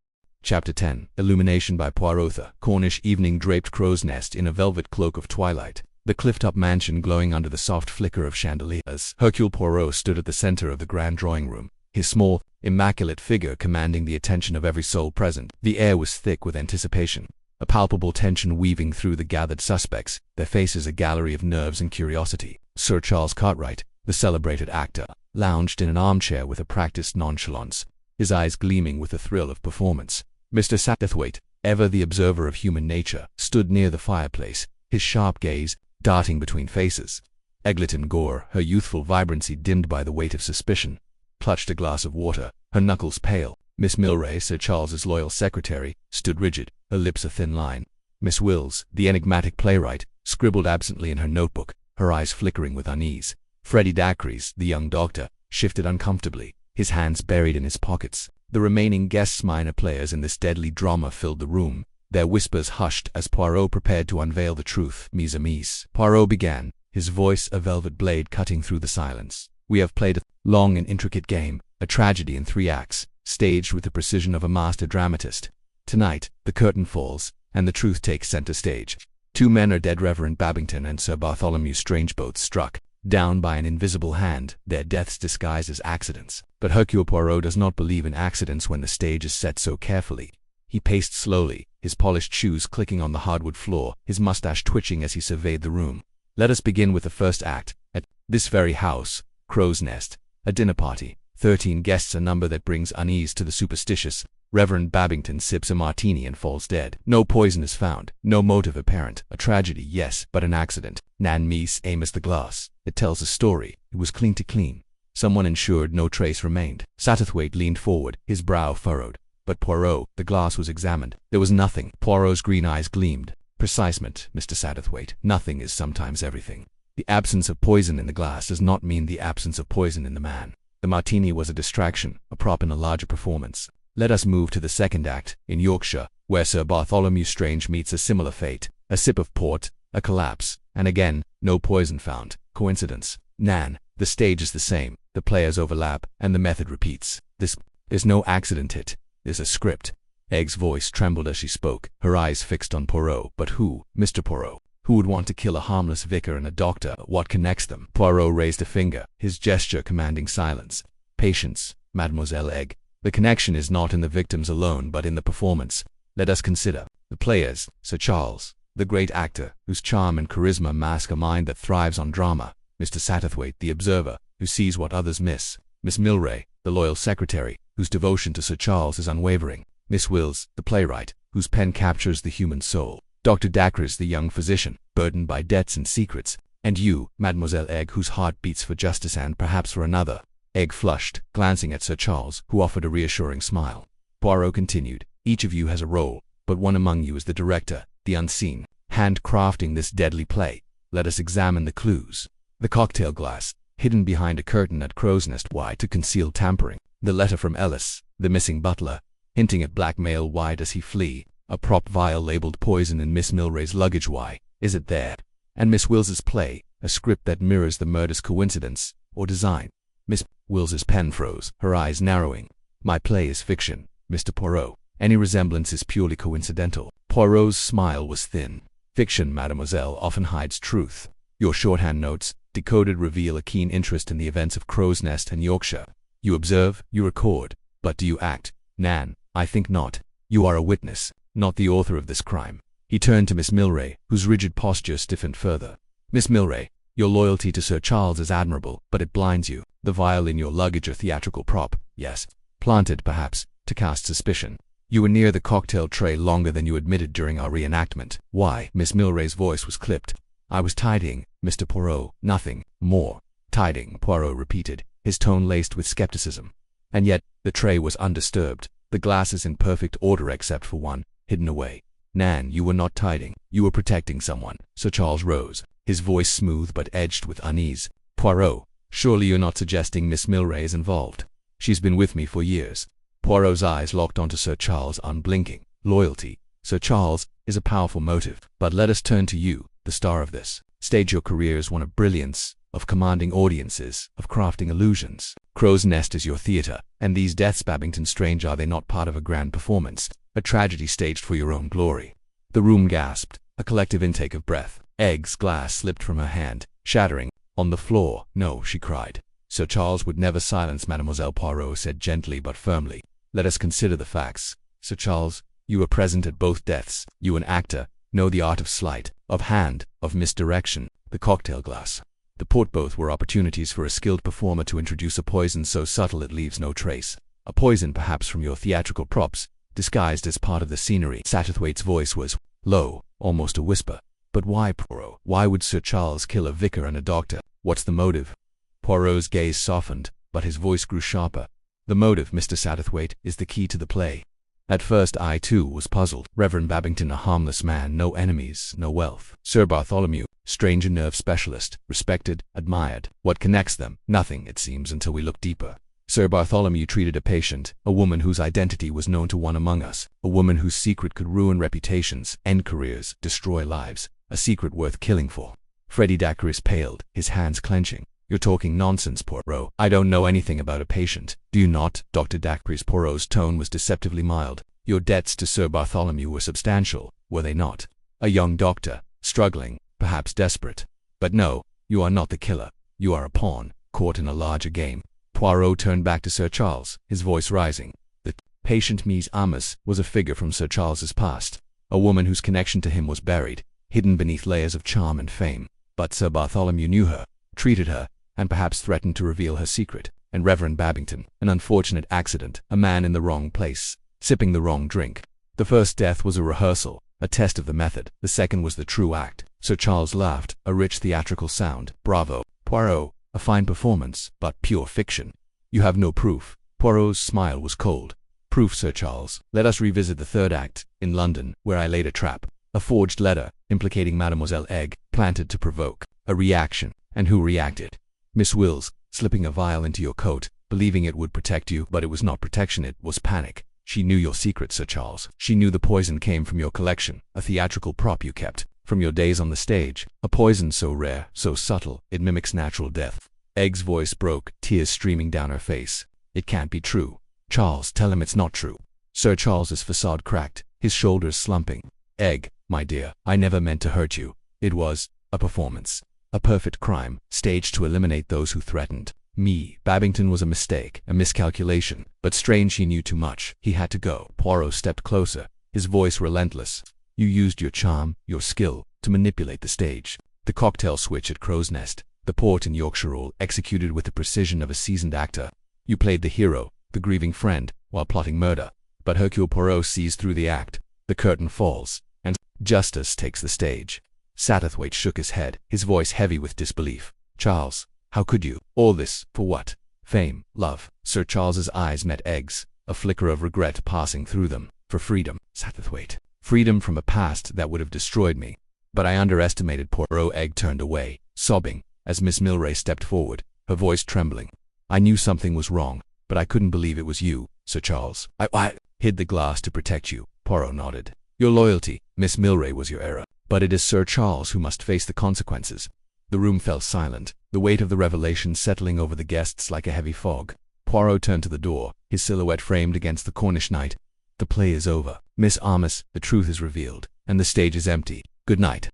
Chapter 10. Illumination by Poirot. The Cornish evening draped crow's nest in a velvet cloak of twilight. The cliff-top mansion glowing under the soft flicker of chandeliers. Hercule Poirot stood at the center of the grand drawing-room, his small, immaculate figure commanding the attention of every soul present. The air was thick with anticipation, a palpable tension weaving through the gathered suspects, their faces a gallery of nerves and curiosity. Sir Charles Cartwright, the celebrated actor, lounged in an armchair with a practiced nonchalance, his eyes gleaming with the thrill of performance. Mr. Satterthwaite, ever the observer of human nature, stood near the fireplace, his sharp gaze darting between faces. Eglantine Gore, her youthful vibrancy dimmed by the weight of suspicion, clutched a glass of water, her knuckles pale. Miss Milray, Sir Charles's loyal secretary, stood rigid, her lips a thin line. Miss Wills, the enigmatic playwright, scribbled absently in her notebook, her eyes flickering with unease. Freddie Dacres, the young doctor, shifted uncomfortably, his hands buried in his pockets. The remaining guests, minor players in this deadly drama, filled the room, their whispers hushed as Poirot prepared to unveil the truth. Mise à mise. Poirot began, his voice a velvet blade cutting through the silence. We have played a long and intricate game, a tragedy in 3 acts, staged with the precision of a master dramatist. Tonight, the curtain falls, and the truth takes center stage. 2 men are dead. Reverend Babington and Sir Bartholomew Strange, both struck down by an invisible hand, their deaths disguised as accidents. But Hercule Poirot does not believe in accidents when the stage is set so carefully. He paced slowly, his polished shoes clicking on the hardwood floor, his mustache twitching as he surveyed the room. Let us begin with the first act. At this very house, Crow's Nest, a dinner party. 13 guests, a number that brings unease to the superstitious. Reverend Babington sips a martini and falls dead. No poison is found, no motive apparent. A tragedy, yes, but an accident. Nan Mies aims the glass. It tells a story. It was clean to clean. Someone ensured no trace remained. Satterthwaite leaned forward, his brow furrowed. But Poirot, the glass was examined. There was nothing. Poirot's green eyes gleamed. Precisement, Mr. Satterthwaite. Nothing is sometimes everything. The absence of poison in the glass does not mean the absence of poison in the man. The martini was a distraction, a prop in a larger performance. Let us move to the second act, in Yorkshire, where Sir Bartholomew Strange meets a similar fate. A sip of port, a collapse, and again, no poison found. Coincidence? Nan, the stage is the same, the players overlap, and the method repeats. There's no accident hit. There's a script. Egg's voice trembled as she spoke, her eyes fixed on Poirot. But who, Mr. Poirot? Who would want to kill a harmless vicar and a doctor? What connects them? Poirot raised a finger, his gesture commanding silence. Patience, Mademoiselle Egg. The connection is not in the victims alone, but in the performance. Let us consider the players. Sir Charles, the great actor, whose charm and charisma mask a mind that thrives on drama. Mr. Satterthwaite, the observer, who sees what others miss. Miss Milray, the loyal secretary, whose devotion to Sir Charles is unwavering. Miss Wills, the playwright, whose pen captures the human soul. Dr. Dacres, the young physician, burdened by debts and secrets. And you, Mademoiselle Egg, whose heart beats for justice and perhaps for another. Egg flushed, glancing at Sir Charles, who offered a reassuring smile. Poirot continued, each of you has a role, but one among you is the director, the unseen, handcrafting this deadly play. Let us examine the clues. The cocktail glass, hidden behind a curtain at Crow's Nest. Why? To conceal tampering. The letter from Ellis, the missing butler, hinting at blackmail. Why does he flee? A prop vial labeled poison in Miss Milray's luggage. Why is it there? And Miss Wills's play, a script that mirrors the murder's coincidence or design. Miss Wills's pen froze, her eyes narrowing. My play is fiction, Mr. Poirot. Any resemblance is purely coincidental. Poirot's smile was thin. Fiction, mademoiselle, often hides truth. Your shorthand notes, decoded, reveal a keen interest in the events of Crow's Nest and Yorkshire. You observe, you record, but do you act? Nan, I think not. You are a witness, not the author of this crime. He turned to Miss Milray, whose rigid posture stiffened further. Miss Milray, your loyalty to Sir Charles is admirable, but it blinds you. The vial in your luggage, a theatrical prop, yes, planted, perhaps, to cast suspicion. You were near the cocktail tray longer than you admitted during our reenactment. Why? Miss Milray's voice was clipped. I was tidying, Mr. Poirot, nothing more. Tidying, Poirot repeated, his tone laced with skepticism. And yet, the tray was undisturbed, the glasses in perfect order except for one, hidden away. Nan, you were not tidying, you were protecting someone. Sir Charles rose, his voice smooth but edged with unease. Poirot, surely you're not suggesting Miss Milray is involved? She's been with me for years. Poirot's eyes locked onto Sir Charles, unblinking. Loyalty, Sir Charles, is a powerful motive. But let us turn to you, the star of this stage. Your career is one of brilliance, of commanding audiences, of crafting illusions. Crow's Nest is your theater, and these deaths, Babington Strange, are they not part of a grand performance, a tragedy staged for your own glory? The room gasped, a collective intake of breath. Egg's glass slipped from her hand, shattering on the floor. No, she cried. Sir Charles would never silence Mademoiselle. Poirot said gently but firmly. Let us consider the facts. Sir Charles, you were present at both deaths. You, an actor, know the art of sleight, of hand, of misdirection. The cocktail glass, the port, both were opportunities for a skilled performer to introduce a poison so subtle it leaves no trace. A poison perhaps from your theatrical props, disguised as part of the scenery. Satterthwaite's voice was low, almost a whisper. But why, Poirot? Why would Sir Charles kill a vicar and a doctor? What's the motive? Poirot's gaze softened, but his voice grew sharper. The motive, Mr. Satterthwaite, is the key to the play. At first I, too, was puzzled. Reverend Babington, a harmless man, no enemies, no wealth. Sir Bartholomew, stranger nerve specialist, respected, admired. What connects them? Nothing, it seems, until we look deeper. Sir Bartholomew treated a patient, a woman whose identity was known to one among us, a woman whose secret could ruin reputations, end careers, destroy lives, a secret worth killing for. Freddie Dacres paled, his hands clenching. You're talking nonsense, Poirot. I don't know anything about a patient. Do you not? Dr. Dacres. Poirot's tone was deceptively mild. Your debts to Sir Bartholomew were substantial, were they not? A young doctor, struggling, perhaps desperate. But no, you are not the killer. You are a pawn, caught in a larger game. Poirot turned back to Sir Charles, his voice rising. The patient Ms. Amos was a figure from Sir Charles's past, a woman whose connection to him was buried, hidden beneath layers of charm and fame. But Sir Bartholomew knew her, treated her, and perhaps threatened to reveal her secret. And Reverend Babington, an unfortunate accident, a man in the wrong place, sipping the wrong drink. The first death was a rehearsal, a test of the method. The second was the true act. Sir Charles laughed, a rich theatrical sound. Bravo, Poirot, a fine performance, but pure fiction. You have no proof. Poirot's smile was cold. Proof, Sir Charles. Let us revisit the third act, in London, where I laid a trap. A forged letter, implicating Mademoiselle Egg, planted to provoke a reaction. And who reacted? Miss Wills, slipping a vial into your coat, believing it would protect you, but it was not protection, it was panic. She knew your secret, Sir Charles. She knew the poison came from your collection, a theatrical prop you kept, from your days on the stage, a poison so rare, so subtle, it mimics natural death. Egg's voice broke, tears streaming down her face. It can't be true. Charles, tell him it's not true. Sir Charles's facade cracked, his shoulders slumping. Egg, my dear, I never meant to hurt you. It was a performance. A perfect crime, staged to eliminate those who threatened me. Babington was a mistake, a miscalculation, but strange he knew too much. He had to go. Poirot stepped closer, his voice relentless. You used your charm, your skill, to manipulate the stage. The cocktail switch at Crow's Nest, the port in Yorkshire role executed with the precision of a seasoned actor. You played the hero, the grieving friend, while plotting murder. But Hercule Poirot sees through the act. The curtain falls, and justice takes the stage. Satterthwaite shook his head, his voice heavy with disbelief. Charles, how could you? All this, for what? Fame, love. Sir Charles's eyes met Egg's, a flicker of regret passing through them. For freedom, Satterthwaite. Freedom from a past that would have destroyed me. But I underestimated Poirot. Egg turned away, sobbing, as Miss Milray stepped forward, her voice trembling. I knew something was wrong, but I couldn't believe it was you, Sir Charles. I hid the glass to protect you. Poirot nodded. Your loyalty, Miss Milray, was your error. But it is Sir Charles who must face the consequences. The room fell silent, the weight of the revelation settling over the guests like a heavy fog. Poirot turned to the door, his silhouette framed against the Cornish night. The play is over. Miss Amos, the truth is revealed, and the stage is empty. Good night.